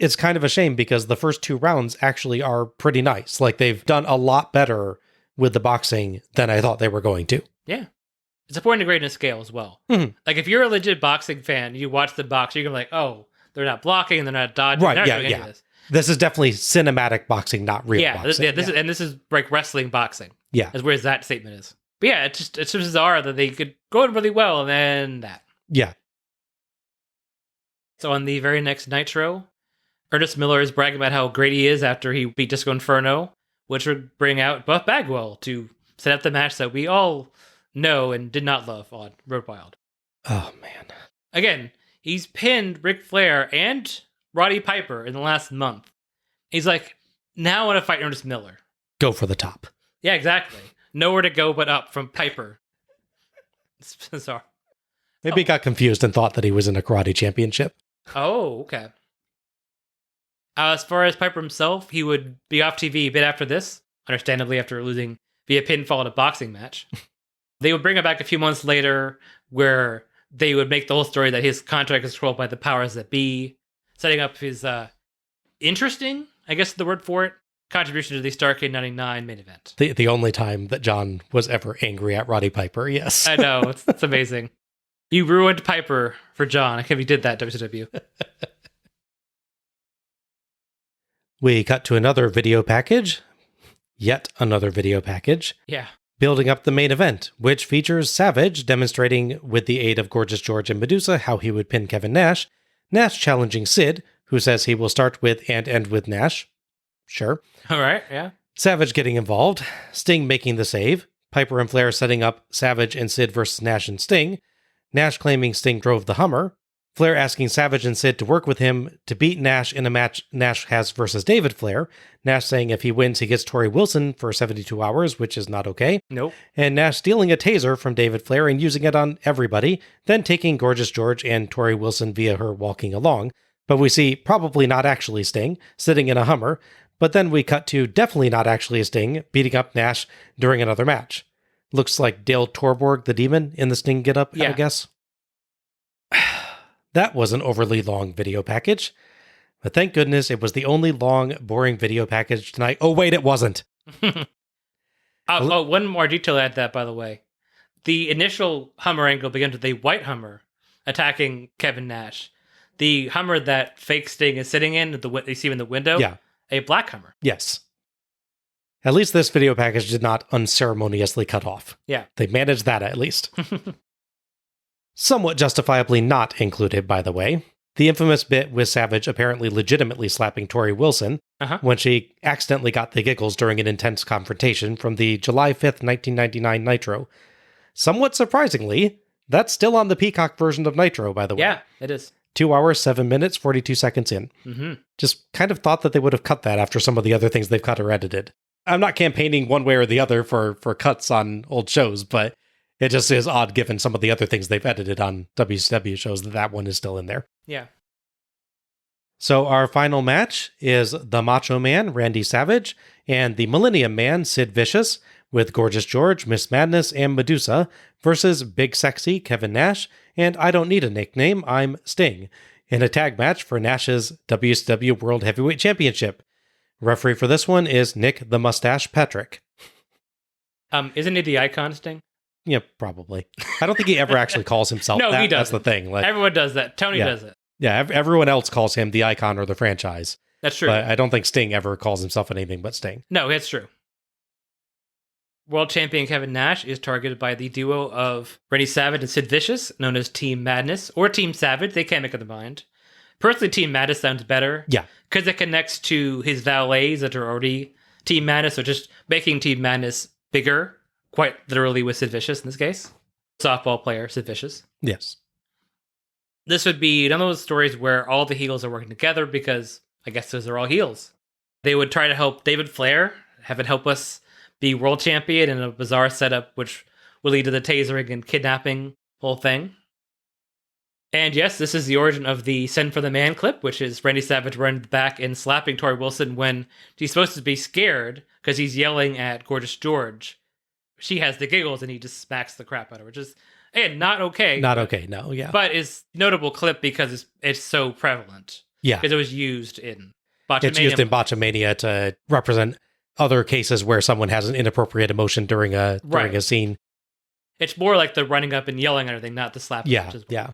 It's kind of a shame because the first 2 rounds actually are pretty nice. Like, they've done a lot better with the boxing than I thought they were going to. Yeah. It's a point of greatness scale as well. Mm-hmm. Like, if you're a legit boxing fan, you watch the box, you're going to be like, oh, they're not blocking, they're not dodging. Right, they're not yeah, doing any yeah. of this. This is definitely cinematic boxing, not real boxing. This is like wrestling boxing. Yeah. As weird as that statement is. But yeah, it's just bizarre that they could go in really well and then that. Yeah. So on the very next Nitro, Ernest Miller is bragging about how great he is after he beat Disco Inferno, which would bring out Buff Bagwell to set up the match that we all know and did not love on Road Wild. Oh, man. Again, he's pinned Ric Flair and Roddy Piper in the last month. He's like, now I want to fight Ernest Miller. Go for the top. Yeah, exactly. Nowhere to go but up from Piper. It's bizarre. Maybe he got confused and thought that he was in a karate championship. Oh, okay. As far as Piper himself, he would be off TV a bit after this, understandably after losing via pinfall in a boxing match. They would bring him back a few months later where they would make the whole story that his contract is controlled by the powers that be, setting up his interesting, I guess the word for it, contribution to the Starrcade 99 main event. The only time that John was ever angry at Roddy Piper, yes. I know, it's amazing. You ruined Piper for John. I can't believe you did that, WCW. We cut to another video package. Yet another video package. Yeah. Building up the main event, which features Savage demonstrating with the aid of Gorgeous George and Medusa how he would pin Kevin Nash, Nash challenging Sid, who says he will start with and end with Nash. Sure. All right, yeah. Savage getting involved, Sting making the save, Piper and Flair setting up Savage and Sid versus Nash and Sting, Nash claiming Sting drove the Hummer, Flair asking Savage and Sid to work with him to beat Nash in a match Nash has versus David Flair, Nash saying if he wins he gets Torrie Wilson for 72 hours, which is not okay. Nope. And Nash stealing a taser from David Flair and using it on everybody, then taking Gorgeous George and Torrie Wilson via her walking along. But we see probably not actually Sting, sitting in a Hummer, but then we cut to definitely not actually a Sting, beating up Nash during another match. Looks like Dale Torborg, the Demon, in the Sting getup, I guess. That was an overly long video package. But thank goodness it was the only long, boring video package tonight. Oh, wait, it wasn't. One more detail to add that, by the way. The initial Hummer angle begins with a white Hummer attacking Kevin Nash. The Hummer that fake Sting is sitting in, you see in the window, a black Hummer. Yes. At least this video package did not unceremoniously cut off. Yeah. They managed that at least. Somewhat justifiably not included, by the way. The infamous bit with Savage apparently legitimately slapping Torrie Wilson when she accidentally got the giggles during an intense confrontation from the July 5th, 1999 Nitro. Somewhat surprisingly, that's still on the Peacock version of Nitro, by the way. Yeah, it is. 2 hours, 7 minutes, 42 seconds in. Mm-hmm. Just kind of thought that they would have cut that after some of the other things they've cut or edited. I'm not campaigning one way or the other for cuts on old shows, but it just is odd given some of the other things they've edited on WCW shows that one is still in there. Yeah. So our final match is the Macho Man, Randy Savage, and the Millennium Man, Sid Vicious, with Gorgeous George, Miss Madness, and Medusa, versus Big Sexy, Kevin Nash, and I don't need a nickname, I'm Sting, in a tag match for Nash's WCW World Heavyweight Championship. Referee for this one is Nick the Mustache Patrick. Isn't he the icon, Sting? Yeah, probably. I don't think he ever actually calls himself No, that. he doesn't. That's the thing. Like, everyone does that. Tony does it. Yeah, everyone else calls him the icon or the franchise. That's true. But I don't think Sting ever calls himself anything but Sting. No, that's true. World champion Kevin Nash is targeted by the duo of Randy Savage and Sid Vicious, known as Team Madness or Team Savage. They can't make up their mind. Personally, Team Madness sounds better. Yeah. Because it connects to his valets that are already Team Madness, so just making Team Madness bigger, quite literally with Sid Vicious in this case. Softball player, Sid Vicious. Yes. This would be one of those stories where all the heels are working together because I guess those are all heels. They would try to help David Flair, have it help us be world champion in a bizarre setup which will lead to the tasering and kidnapping whole thing. And yes, this is the origin of the Send for the Man clip, which is Randy Savage running back and slapping Tori Wilson when she's supposed to be scared because he's yelling at Gorgeous George. She has the giggles and he just smacks the crap out of her, which is, again, not okay. Not okay, no, yeah. But it's notable clip because it's so prevalent. Yeah. Because it was used in Botchamania. It's used in Botchamania to represent other cases where someone has an inappropriate emotion during a scene. It's more like the running up and yelling and everything, not the slapping. Yeah, yeah.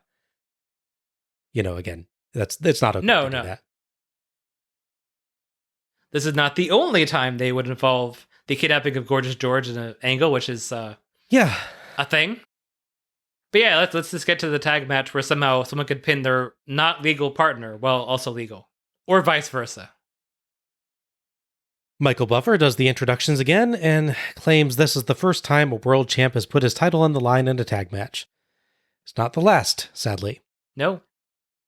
You know, again, it's not okay to do that. This is not the only time they would involve the kidnapping of Gorgeous George in an angle, which is a thing. But yeah, let's just get to the tag match where somehow someone could pin their not legal partner while also legal, or vice versa. Michael Buffer does the introductions again and claims this is the first time a world champ has put his title on the line in a tag match. It's not the last, sadly. No.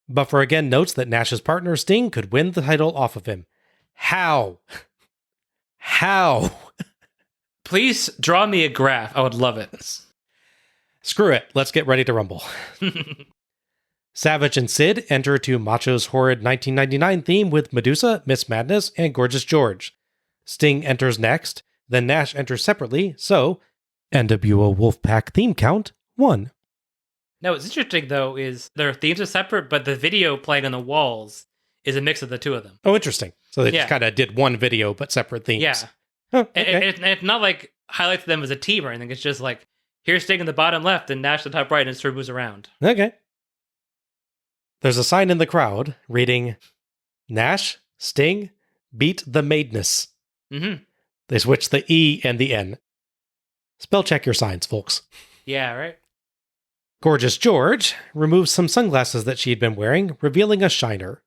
Buffer again notes that Nash's partner Sting could win the title off of him. How? How? Please draw me a graph. I would love it. Screw it. Let's get ready to rumble. Savage and Sid enter to Macho's horrid 1999 theme with Medusa, Miss Madness, and Gorgeous George. Sting enters next, then Nash enters separately, so NWO Wolfpack theme count 1. Now, what's interesting, though, is their themes are separate, but the video playing on the walls is a mix of the two of them. Oh, interesting. So they just kind of did one video, but separate themes. Yeah. Oh, okay. And it's not like highlights them as a team or anything. It's just like, here's Sting in the bottom left and Nash in the top right, and it sort of moves around. Okay. There's a sign in the crowd reading, Nash, Sting, beat the maidness. Mm-hmm. They switch the E and the N. Spell check your signs, folks. Yeah, right. Gorgeous George removes some sunglasses that she had been wearing, revealing a shiner.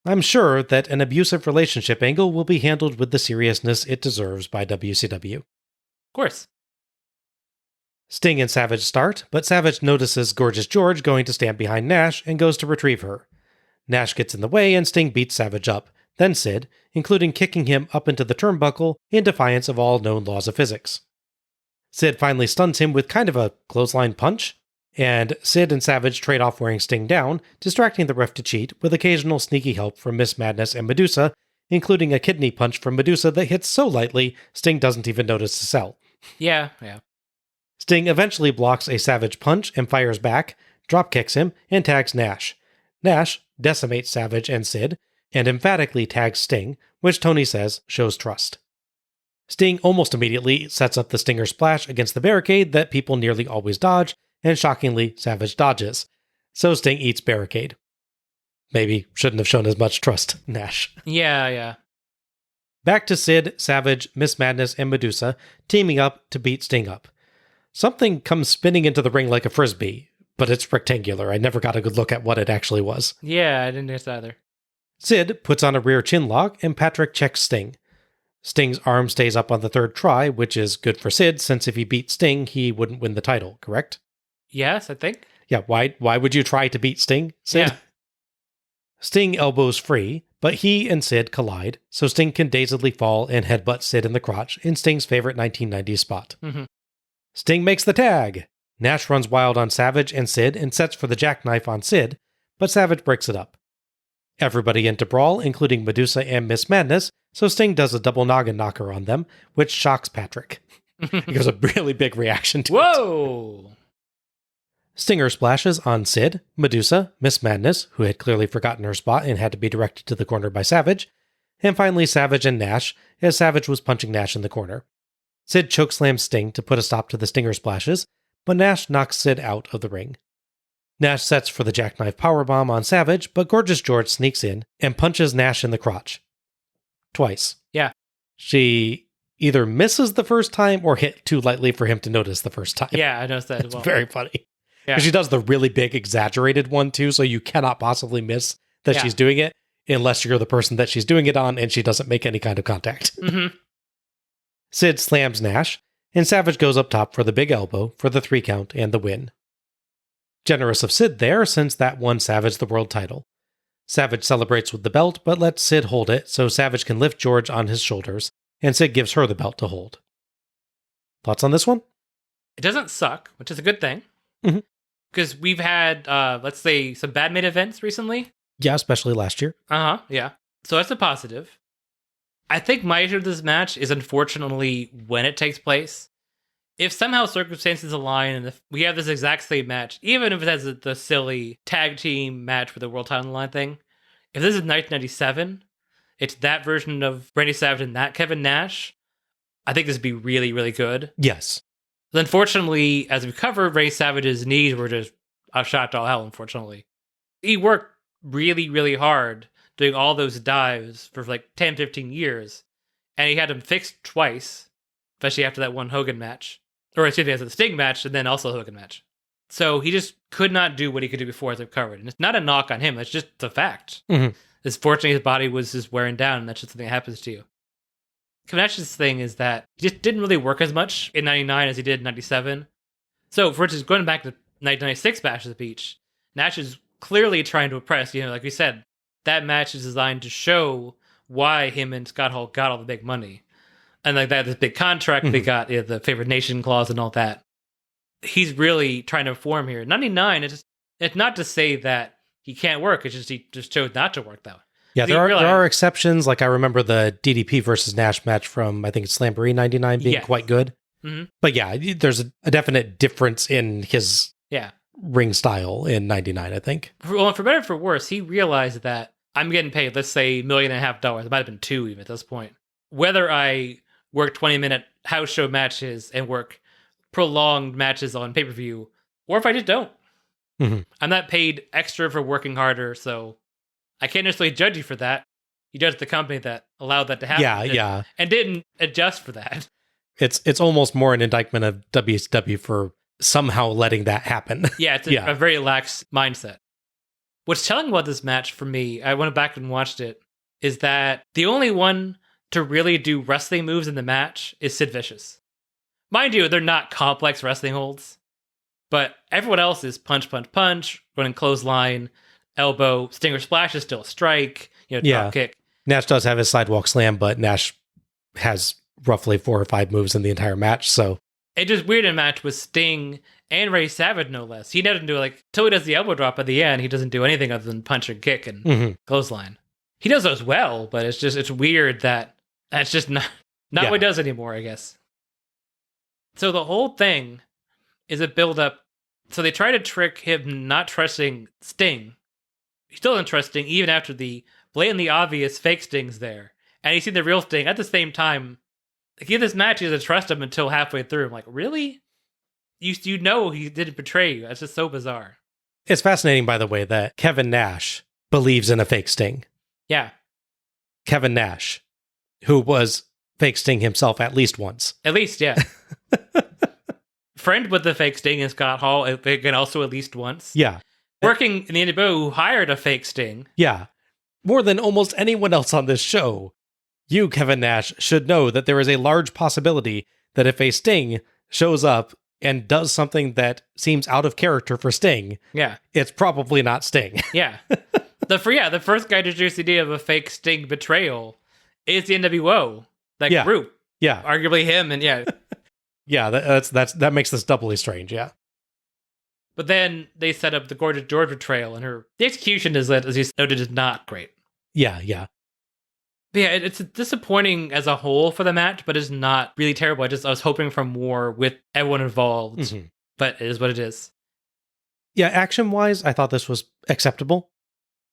I'm sure that an abusive relationship angle will be handled with the seriousness it deserves by WCW. Of course. Sting and Savage start, but Savage notices Gorgeous George going to stand behind Nash and goes to retrieve her. Nash gets in the way and Sting beats Savage up, then Sid, including kicking him up into the turnbuckle in defiance of all known laws of physics. Sid finally stuns him with kind of a clothesline punch, and Sid and Savage trade off wearing Sting down, distracting the ref to cheat with occasional sneaky help from Miss Madness and Medusa, including a kidney punch from Medusa that hits so lightly Sting doesn't even notice to sell. Yeah. Sting eventually blocks a Savage punch and fires back, dropkicks him, and tags Nash. Nash decimates Savage and Sid, and emphatically tags Sting, which Tony says shows trust. Sting almost immediately sets up the Stinger Splash against the barricade that people nearly always dodge, and shockingly, Savage dodges. So Sting eats barricade. Maybe shouldn't have shown as much trust, Nash. Yeah. Back to Sid, Savage, Miss Madness, and Medusa teaming up to beat Sting up. Something comes spinning into the ring like a frisbee, but it's rectangular. I never got a good look at what it actually was. Yeah, I didn't get that either. Sid puts on a rear chin lock, and Patrick checks Sting. Sting's arm stays up on the third try, which is good for Sid, since if he beat Sting, he wouldn't win the title, correct? Yes, I think. Yeah, why would you try to beat Sting, Sid? Yeah. Sting elbows free, but he and Sid collide, so Sting can dazedly fall and headbutt Sid in the crotch in Sting's favorite 1990s spot. Mm-hmm. Sting makes the tag. Nash runs wild on Savage and Sid and sets for the jackknife on Sid, but Savage breaks it up. Everybody into brawl, including Medusa and Miss Madness, so Sting does a double noggin knocker on them, which shocks Patrick. He gives a really big reaction to it. Whoa! Stinger splashes on Sid, Medusa, Miss Madness, who had clearly forgotten her spot and had to be directed to the corner by Savage, and finally Savage and Nash, as Savage was punching Nash in the corner. Sid chokeslams Sting to put a stop to the Stinger splashes, but Nash knocks Sid out of the ring. Nash sets for the jackknife powerbomb on Savage, but Gorgeous George sneaks in and punches Nash in the crotch. Twice. Yeah. She either misses the first time or hit too lightly for him to notice the first time. Yeah, I noticed that as well. It's very funny. Yeah. She does the really big exaggerated one too, so you cannot possibly miss that she's doing it unless you're the person that she's doing it on and she doesn't make any kind of contact. Mm-hmm. Sid slams Nash, and Savage goes up top for the big elbow for the 3 count and the win. Generous of Sid there, since that won Savage the world title. Savage celebrates with the belt, but lets Sid hold it so Savage can lift George on his shoulders, and Sid gives her the belt to hold. Thoughts on this one? It doesn't suck, which is a good thing. Mm-hmm. Because we've had, let's say, some bad main events recently. Yeah, especially last year. Yeah. So that's a positive. I think my issue with this match is unfortunately when it takes place. If somehow circumstances align and if we have this exact same match, even if it has the silly tag team match for the world title line thing, if this is 1997, it's that version of Randy Savage and that Kevin Nash, I think this would be really, really good. Yes. But unfortunately, as we covered, Randy Savage's knees were just a shot to all hell, unfortunately. He worked really, really hard doing all those dives for like 10, 15 years, and he had them fixed twice, especially after that one Hogan match. Or excuse me, after the Sting match, and then also the Hogan match. So he just could not do what he could do before, as I've covered. And it's not a knock on him, it's just the fact. Mm-hmm. Fortunately, his body was just wearing down, and that's just something that happens to you. Kevin Nash's thing is that he just didn't really work as much in 99 as he did in 97. So, for instance, going back to 1996 Bash at the Beach, Nash is clearly trying to impress. Like we said, that match is designed to show why him and Scott Hall got all the big money. And like that, this big contract they got, the favored nation clause and all that. He's really trying to perform here. 99, it's not to say that he can't work. It's just he just chose not to work that way. Yeah, there are exceptions. Like I remember the DDP versus Nash match from, I think it's Slamboree 99 being quite good. Mm-hmm. But yeah, there's a definite difference in his ring style in 99, I think. Well, for better or for worse, he realized that I'm getting paid, let's say $1.5 million. It might have been $2 million even at this point. Whether I work 20-minute house show matches and work prolonged matches on pay-per-view, or if I just don't. Mm-hmm. I'm not paid extra for working harder, so I can't necessarily judge you for that. You judge the company that allowed that to happen. And didn't adjust for that. It's almost more an indictment of WCW for somehow letting that happen. Yeah, it's a very lax mindset. What's telling about this match for me, I went back and watched it, is that the only one to really do wrestling moves in the match is Sid Vicious. Mind you, they're not complex wrestling holds, but everyone else is punch, punch, punch, running clothesline, elbow, Stinger splash is still a strike, drop kick. Nash does have his sidewalk slam, but Nash has roughly 4 or 5 moves in the entire match, so. It's just weird in a match with Sting and Ray Savage, no less. He doesn't do till he does the elbow drop at the end, he doesn't do anything other than punch and kick and clothesline. He does those well, but it's weird that that's just not what he does anymore, I guess. So the whole thing is a build-up. So they try to trick him not trusting Sting. He still isn't trusting, even after the blatantly obvious fake Sting's there. And he's seen the real Sting at the same time. In this match, he doesn't trust him until halfway through. I'm like, really? You know he didn't betray you. That's just so bizarre. It's fascinating, by the way, that Kevin Nash believes in a fake Sting. Yeah. Kevin Nash, who was fake Sting himself at least once. At least, yeah. Friend with the fake Sting is Scott Hall, again, also at least once. Yeah. Working in the NWO who hired a fake Sting. Yeah. More than almost anyone else on this show, you, Kevin Nash, should know that there is a large possibility that if a Sting shows up and does something that seems out of character for Sting, it's probably not Sting. Yeah. The first guy to introduce the idea of a fake Sting betrayal is the NWO, group. Yeah. Arguably him, and yeah, that makes this doubly strange, yeah. But then they set up the Gorgeous George betrayal, and the execution is, as you noted, is not great. Yeah. But yeah, it's disappointing as a whole for the match, but it's not really terrible. I was hoping for more with everyone involved, but it is what it is. Yeah, action-wise, I thought this was acceptable.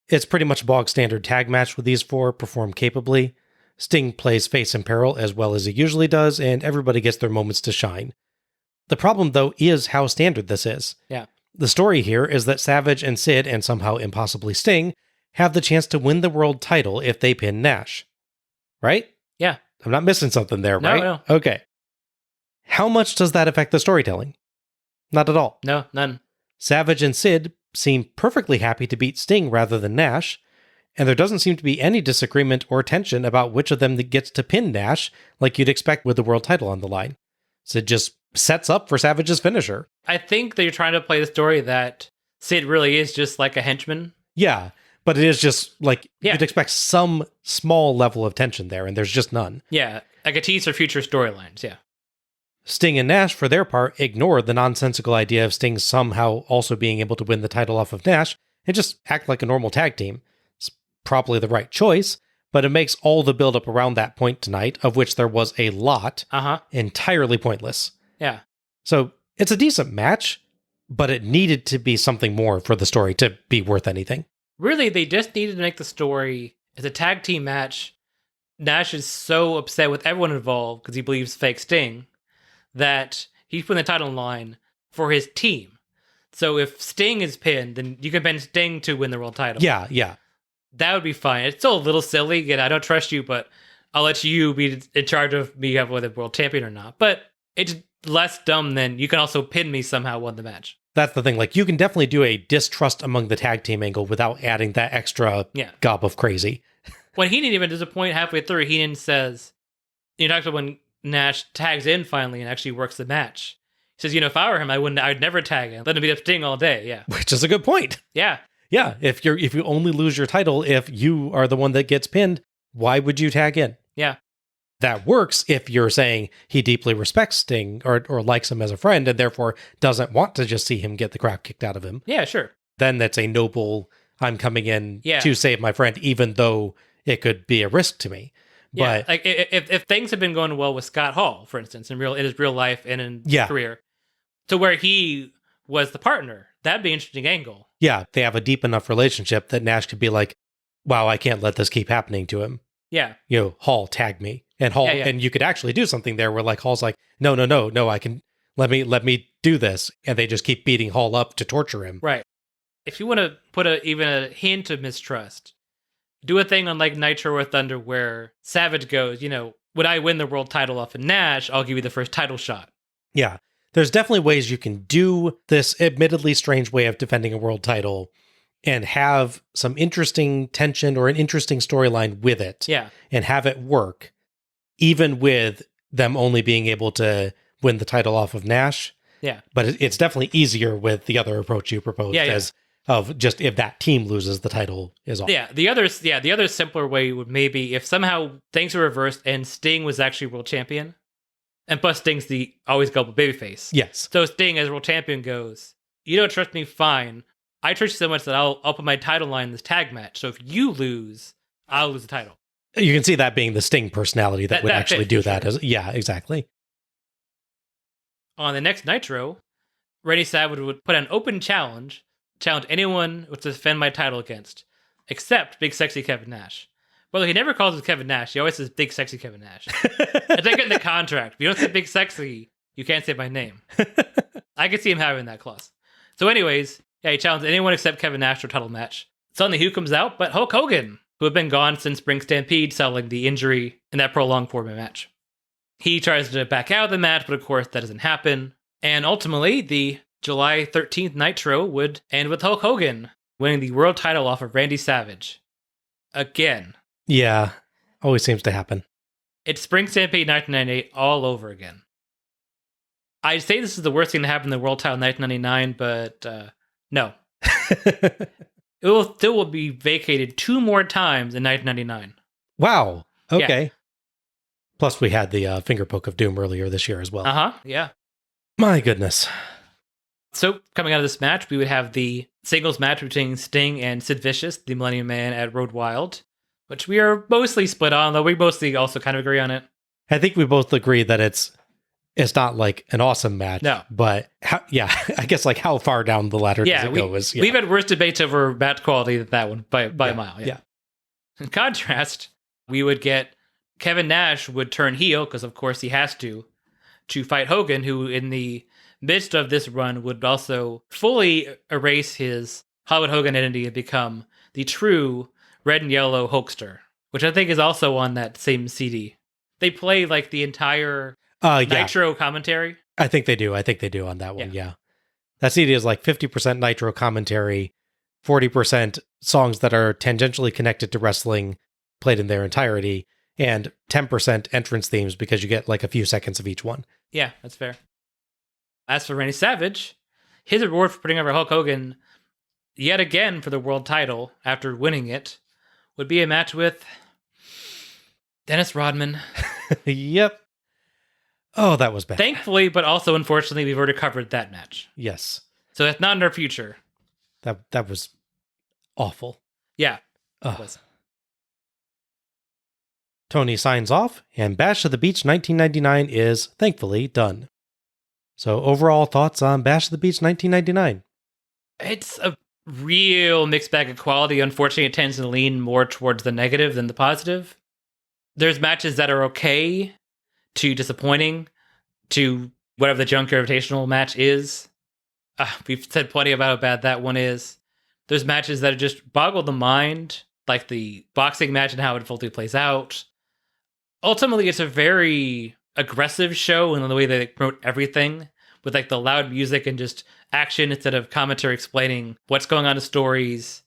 It's pretty much a bog standard tag match with these 4 performed capably. Sting plays face in peril as well as he usually does, and everybody gets their moments to shine. The problem, though, is how standard this is. Yeah. The story here is that Savage and Sid, and somehow impossibly Sting, have the chance to win the world title if they pin Nash. Right? Yeah. I'm not missing something there, right? No. Okay. How much does that affect the storytelling? Not at all. No, none. Savage and Sid seem perfectly happy to beat Sting rather than Nash, and there doesn't seem to be any disagreement or tension about which of them that gets to pin Nash like you'd expect with the world title on the line. Sid just sets up for Savage's finisher. I think that you're trying to play the story that Sid really is just like a henchman. Yeah, but it is just like Yeah. you'd expect some small level of tension there, and there's just none. Yeah, like a tease for future storylines, yeah. Sting and Nash, for their part, ignore the nonsensical idea of Sting somehow also being able to win the title off of Nash and just act like a normal tag team. It's probably the right choice, but it makes all the buildup around that point tonight, of which there was a lot, entirely pointless. Yeah. So it's a decent match, but it needed to be something more for the story to be worth anything. Really, they just needed to make the story as a tag team match. Nash is so upset with everyone involved because he believes fake Sting that he's putting the title on the line for his team. So if Sting is pinned, then you can pin Sting to win the world title. Yeah. That would be fine. It's still a little silly. Again, I don't trust you, but I'll let you be in charge of me having whether world champion or not. But it's less dumb than you can also pin me somehow won the match. That's the thing. Like, you can definitely do a distrust among the tag team angle without adding that extra gob of crazy. When Heenan even does a point halfway through, Heenan says, you know, actually when Nash tags in finally and actually works the match. He says, if I were him, I'd never tag him. Let him beat up Sting all day. Yeah. Which is a good point. Yeah. Yeah. If you only lose your title if you are the one that gets pinned, why would you tag in? Yeah. That works if you're saying he deeply respects Sting or likes him as a friend and therefore doesn't want to just see him get the crap kicked out of him. Yeah, sure. Then that's a noble, I'm coming in Yeah. to save my friend, even though it could be a risk to me. Yeah, But like if things had been going well with Scott Hall, for instance, in his real life and in his career, to where he was the partner, that'd be an interesting angle. yeah, they have a deep enough relationship that Nash could be like, wow, I can't let this keep happening to him. Yeah. Hall, tag me. And Hall, and you could actually do something there where like Hall's like, no, I can, let me do this. And they just keep beating Hall up to torture him. Right. If you want to put even a hint of mistrust, do a thing on like Nitro or Thunder where Savage goes, when I win the world title off of Nash, I'll give you the first title shot. Yeah. There's definitely ways you can do this admittedly strange way of defending a world title and have some interesting tension or an interesting storyline with it. Yeah. And have it work, even with them only being able to win the title off of Nash. Yeah. But it's definitely easier with the other approach you proposed as of just if that team loses, the title is off. Yeah. The other simpler way would maybe if somehow things were reversed and Sting was actually world champion. And plus Sting's the always gullible babyface. Yes. So Sting as world champion goes, you don't trust me, fine. I trust you so much that I'll put my title line in this tag match. So if you lose, I'll lose the title. You can see that being the Sting personality that would actually do that. Sure. Yeah, exactly. On the next Nitro, Randy Savage would put an open challenge anyone to defend my title against, except Big Sexy Kevin Nash. Well, he never calls him Kevin Nash. He always says Big Sexy Kevin Nash. I think in the contract, if you don't say Big Sexy, you can't say my name. I could see him having that clause. So anyways, he challenged anyone except Kevin Nash for a title match. Suddenly, who comes out but Hulk Hogan, who had been gone since Spring Stampede, selling the injury in that prolonged 4-man match. He tries to back out of the match, but of course that doesn't happen. And ultimately, the July 13th Nitro would end with Hulk Hogan winning the world title off of Randy Savage. Again. Yeah, always seems to happen. It's Spring Stampede 1998 all over again. I'd say this is the worst thing to happen in the world title in 1999, but no. It will be vacated 2 more times in 1999. Wow. Okay. Yeah. Plus, we had the finger poke of doom earlier this year as well. Yeah. My goodness. So, coming out of this match, we would have the singles match between Sting and Sid Vicious, the Millennium Man, at Road Wild, which we are mostly split on, though we mostly also kind of agree on it. I think we both agree that it's not like an awesome match. No. But, I guess like how far down the ladder does it go? We've had worse debates over match quality than that one by a mile. Yeah. In contrast, we would get Kevin Nash would turn heel, because of course he has to fight Hogan, who in the midst of this run would also fully erase his Hollywood Hogan identity and become the true red and yellow Hulkster, which I think is also on that same CD. They play like the entire Nitro commentary. I think they do on that one, yeah. That CD is like 50% Nitro commentary, 40% songs that are tangentially connected to wrestling played in their entirety, and 10% entrance themes because you get like a few seconds of each one. Yeah, that's fair. As for Randy Savage, his reward for putting over Hulk Hogan yet again for the world title after winning it would be a match with Dennis Rodman. Yep. Oh, that was bad. Thankfully, but also unfortunately, we've already covered that match. Yes. So that's not in our future. That was awful. Yeah. It was. Tony signs off, and Bash of the Beach 1999 is, thankfully, done. So overall thoughts on Bash of the Beach 1999? It's a real mixed bag of quality. Unfortunately, it tends to lean more towards the negative than the positive. There's matches that are okay to disappointing to whatever the Junkyard Invitational match is. We've said plenty about how bad that one is. There's matches that just boggle the mind, like the boxing match and how it fully plays out. Ultimately, it's a very aggressive show in the way they promote everything, with like the loud music and just action instead of commentary explaining what's going on in stories.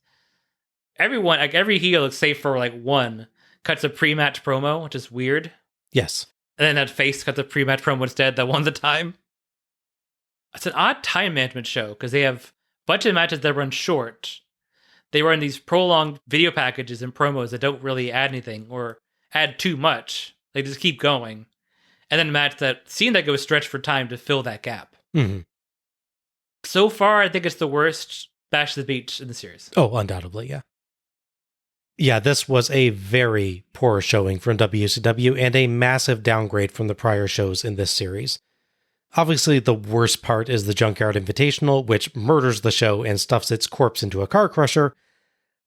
Everyone, like every heel, save for like one, cuts a pre-match promo, which is weird. Yes. And then that face cuts a pre-match promo instead that won the time. It's an odd time management show because they have a bunch of matches that run short. They run these prolonged video packages and promos that don't really add anything or add too much. They just keep going. And then a match that goes stretched for time to fill that gap. Mm-hmm. So far, I think it's the worst Bash of the Beach in the series. Oh, undoubtedly, yeah. Yeah, this was a very poor showing from WCW and a massive downgrade from the prior shows in this series. Obviously, the worst part is the Junkyard Invitational, which murders the show and stuffs its corpse into a car crusher.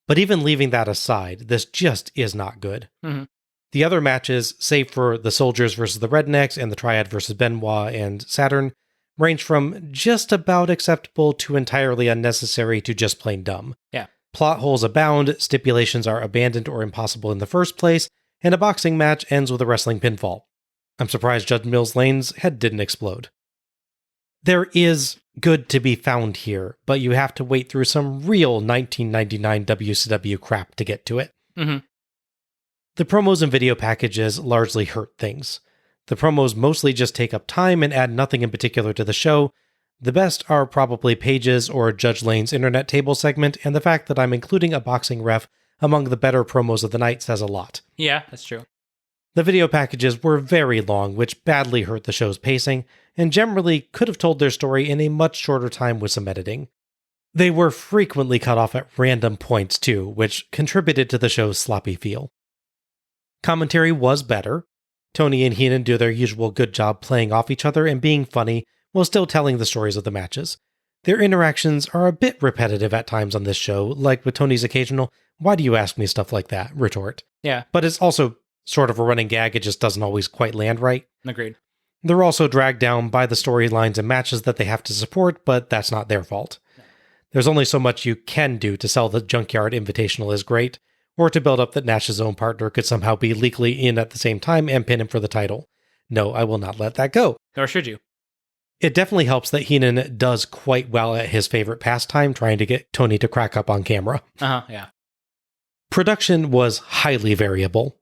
But even leaving that aside, this just is not good. Mm-hmm. The other matches, save for the Soldiers versus the Rednecks and the Triad versus Benoit and Saturn, range from just about acceptable to entirely unnecessary to just plain dumb. Yeah. Plot holes abound, stipulations are abandoned or impossible in the first place, and a boxing match ends with a wrestling pinfall. I'm surprised Judge Mills Lane's head didn't explode. There is good to be found here, but you have to wait through some real 1999 WCW crap to get to it. Mm-hmm. The promos and video packages largely hurt things. The promos mostly just take up time and add nothing in particular to the show. The best are probably Paige's or Judge Lane's internet table segment, and the fact that I'm including a boxing ref among the better promos of the night says a lot. Yeah, that's true. The video packages were very long, which badly hurt the show's pacing, and generally could have told their story in a much shorter time with some editing. They were frequently cut off at random points too, which contributed to the show's sloppy feel. Commentary was better. Tony and Heenan do their usual good job playing off each other and being funny while still telling the stories of the matches. Their interactions are a bit repetitive at times on this show, like with Tony's occasional, "Why do you ask me stuff like that?" retort. Yeah. But it's also sort of a running gag, it just doesn't always quite land right. Agreed. They're also dragged down by the storylines and matches that they have to support, but that's not their fault. No. There's only so much you can do to sell the Junkyard Invitational as great, or to build up that Nash's own partner could somehow be legally in at the same time and pin him for the title. No, I will not let that go. Nor should you. It definitely helps that Heenan does quite well at his favorite pastime, trying to get Tony to crack up on camera. Yeah. Production was highly variable.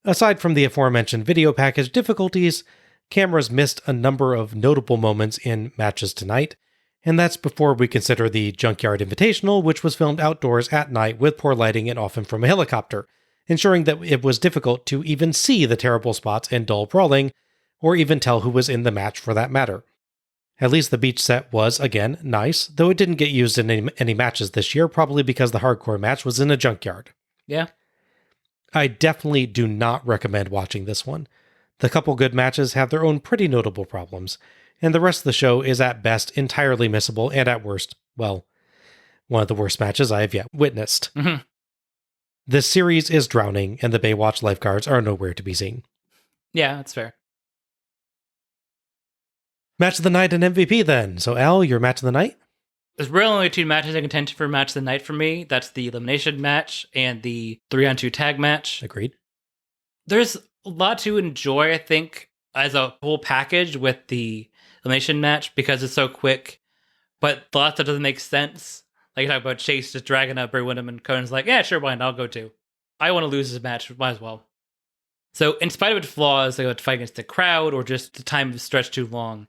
Aside from the aforementioned video package difficulties, cameras missed a number of notable moments in matches tonight, and that's before we consider the Junkyard Invitational, which was filmed outdoors at night with poor lighting and often from a helicopter, ensuring that it was difficult to even see the terrible spots and dull brawling, or even tell who was in the match for that matter. At least the beach set was, again, nice, though it didn't get used in any matches this year, probably because the hardcore match was in a junkyard. Yeah. I definitely do not recommend watching this one. The couple good matches have their own pretty notable problems, and the rest of the show is at best entirely missable and at worst, well, one of the worst matches I have yet witnessed. Mm-hmm. This series is drowning, and the Baywatch lifeguards are nowhere to be seen. Yeah, that's fair. Match of the night and MVP then. So, Al, your match of the night? There's really only 2 matches in contention for match of the night for me. That's the elimination match and the 3-on-2 tag match. Agreed. There's a lot to enjoy, I think, as a whole package with the elimination match because it's so quick, but lots that doesn't make sense. Like you talk about Chase just dragging up Bray Windham and Conan's like, yeah, sure, why not? I'll go too. I want to lose this match, might as well. So in spite of its flaws, like to fight against the crowd or just the time stretched too long,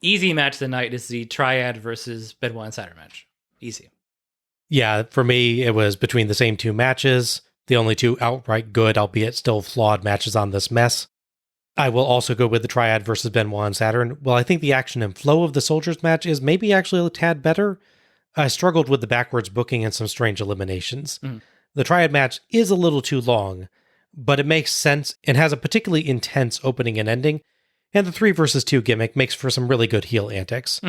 easy match of the night is the Triad versus Benoit and Saturn match. Easy. Yeah, for me, it was between the same 2 matches. The only 2 outright good, albeit still flawed matches on this mess. I will also go with the Triad versus Benoit and Saturn. Well, I think the action and flow of the Soldiers match is maybe actually a tad better. I struggled with the backwards booking and some strange eliminations. The Triad match is a little too long, but it makes sense and has a particularly intense opening and ending. And the 3 versus 2 gimmick makes for some really good heel antics.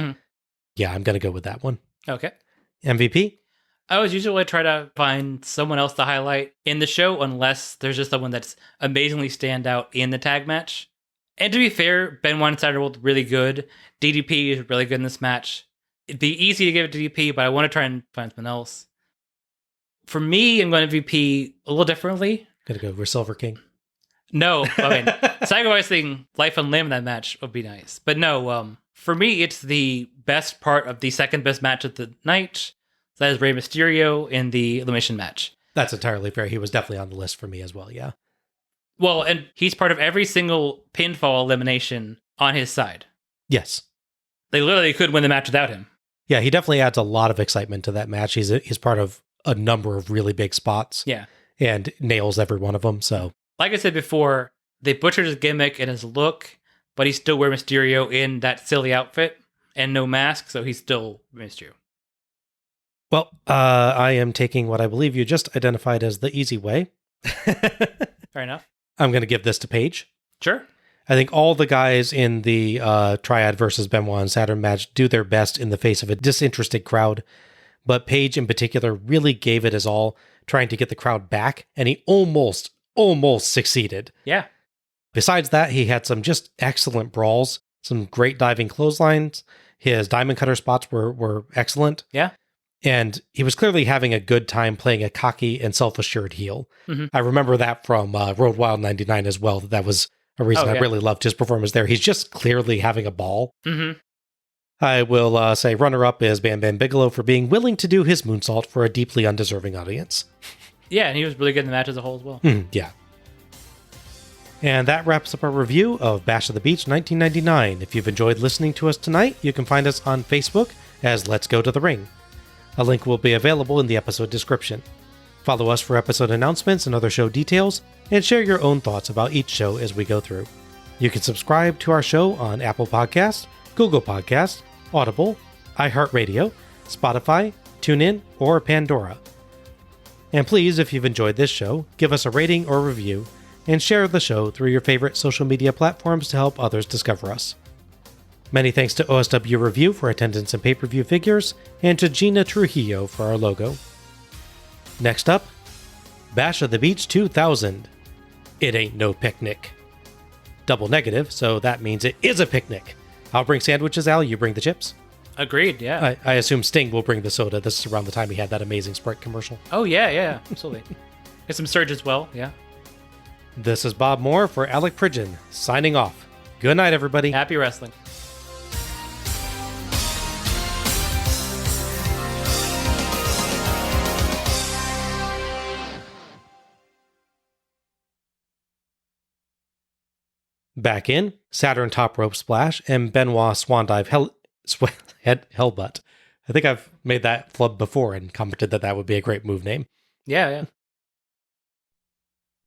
Yeah, I'm going to go with that one. Okay. MVP? I always usually try to find someone else to highlight in the show unless there's just someone that's amazingly stand out in the tag match. And to be fair, Benoit and Saturn were both really good. DDP is really good in this match. It'd be easy to give it to DDP, but I want to try and find someone else. For me, I'm going to MVP a little differently. Gonna go with Silver King. No, I mean, sacrificing life and limb in that match would be nice. But no, for me, it's the best part of the second best match of the night. That is Rey Mysterio in the elimination match. That's entirely fair. He was definitely on the list for me as well, yeah. Well, and he's part of every single pinfall elimination on his side. Yes. They literally could win the match without him. Yeah, he definitely adds a lot of excitement to that match. He's part of a number of really big spots. Yeah. And nails every one of them, so. Like I said before, they butchered his gimmick and his look, but he still wears Mysterio in that silly outfit and no mask, so he's still Mysterio. Well, I am taking what I believe you just identified as the easy way. Fair enough. I'm going to give this to Paige. Sure. I think all the guys in the Triad versus Benoit and Saturn match do their best in the face of a disinterested crowd, but Paige in particular really gave it his all, trying to get the crowd back, and he almost succeeded. Yeah. Besides that, he had some just excellent brawls, some great diving clotheslines. His diamond cutter spots were excellent. Yeah. And he was clearly having a good time playing a cocky and self-assured heel. I remember that from Road Wild 99 as well. That was a reason I really loved his performance there. He's just clearly having a ball. I will say runner-up is Bam Bam Bigelow for being willing to do his moonsault for a deeply undeserving audience. Yeah, and he was really good in the match as a whole as well. Yeah. And that wraps up our review of Bash of the Beach 1999. If you've enjoyed listening to us tonight, you can find us on Facebook as Let's Go to the Ring. A link will be available in the episode description. Follow us for episode announcements and other show details, and share your own thoughts about each show as we go through. You can subscribe to our show on Apple Podcasts, Google Podcasts, Audible, iHeartRadio, Spotify, TuneIn, or Pandora. And please, if you've enjoyed this show, give us a rating or review, and share the show through your favorite social media platforms to help others discover us. Many thanks to OSW Review for attendance and pay-per-view figures, and to Gina Trujillo for our logo. Next up, Bash of the Beach 2000. It ain't no picnic. Double negative, so that means it is a picnic. I'll bring sandwiches, Al, you bring the chips. Agreed, yeah. I assume Sting will bring the soda. This is around the time he had that amazing Sprite commercial. Oh, yeah, absolutely. Get some Surge as well, yeah. This is Bob Moore for Alec Pridgeon, signing off. Good night, everybody. Happy wrestling. Back in, Saturn top rope splash and Benoit swan dive hellbutt. I think I've made that flub before and commented that would be a great move name. Yeah.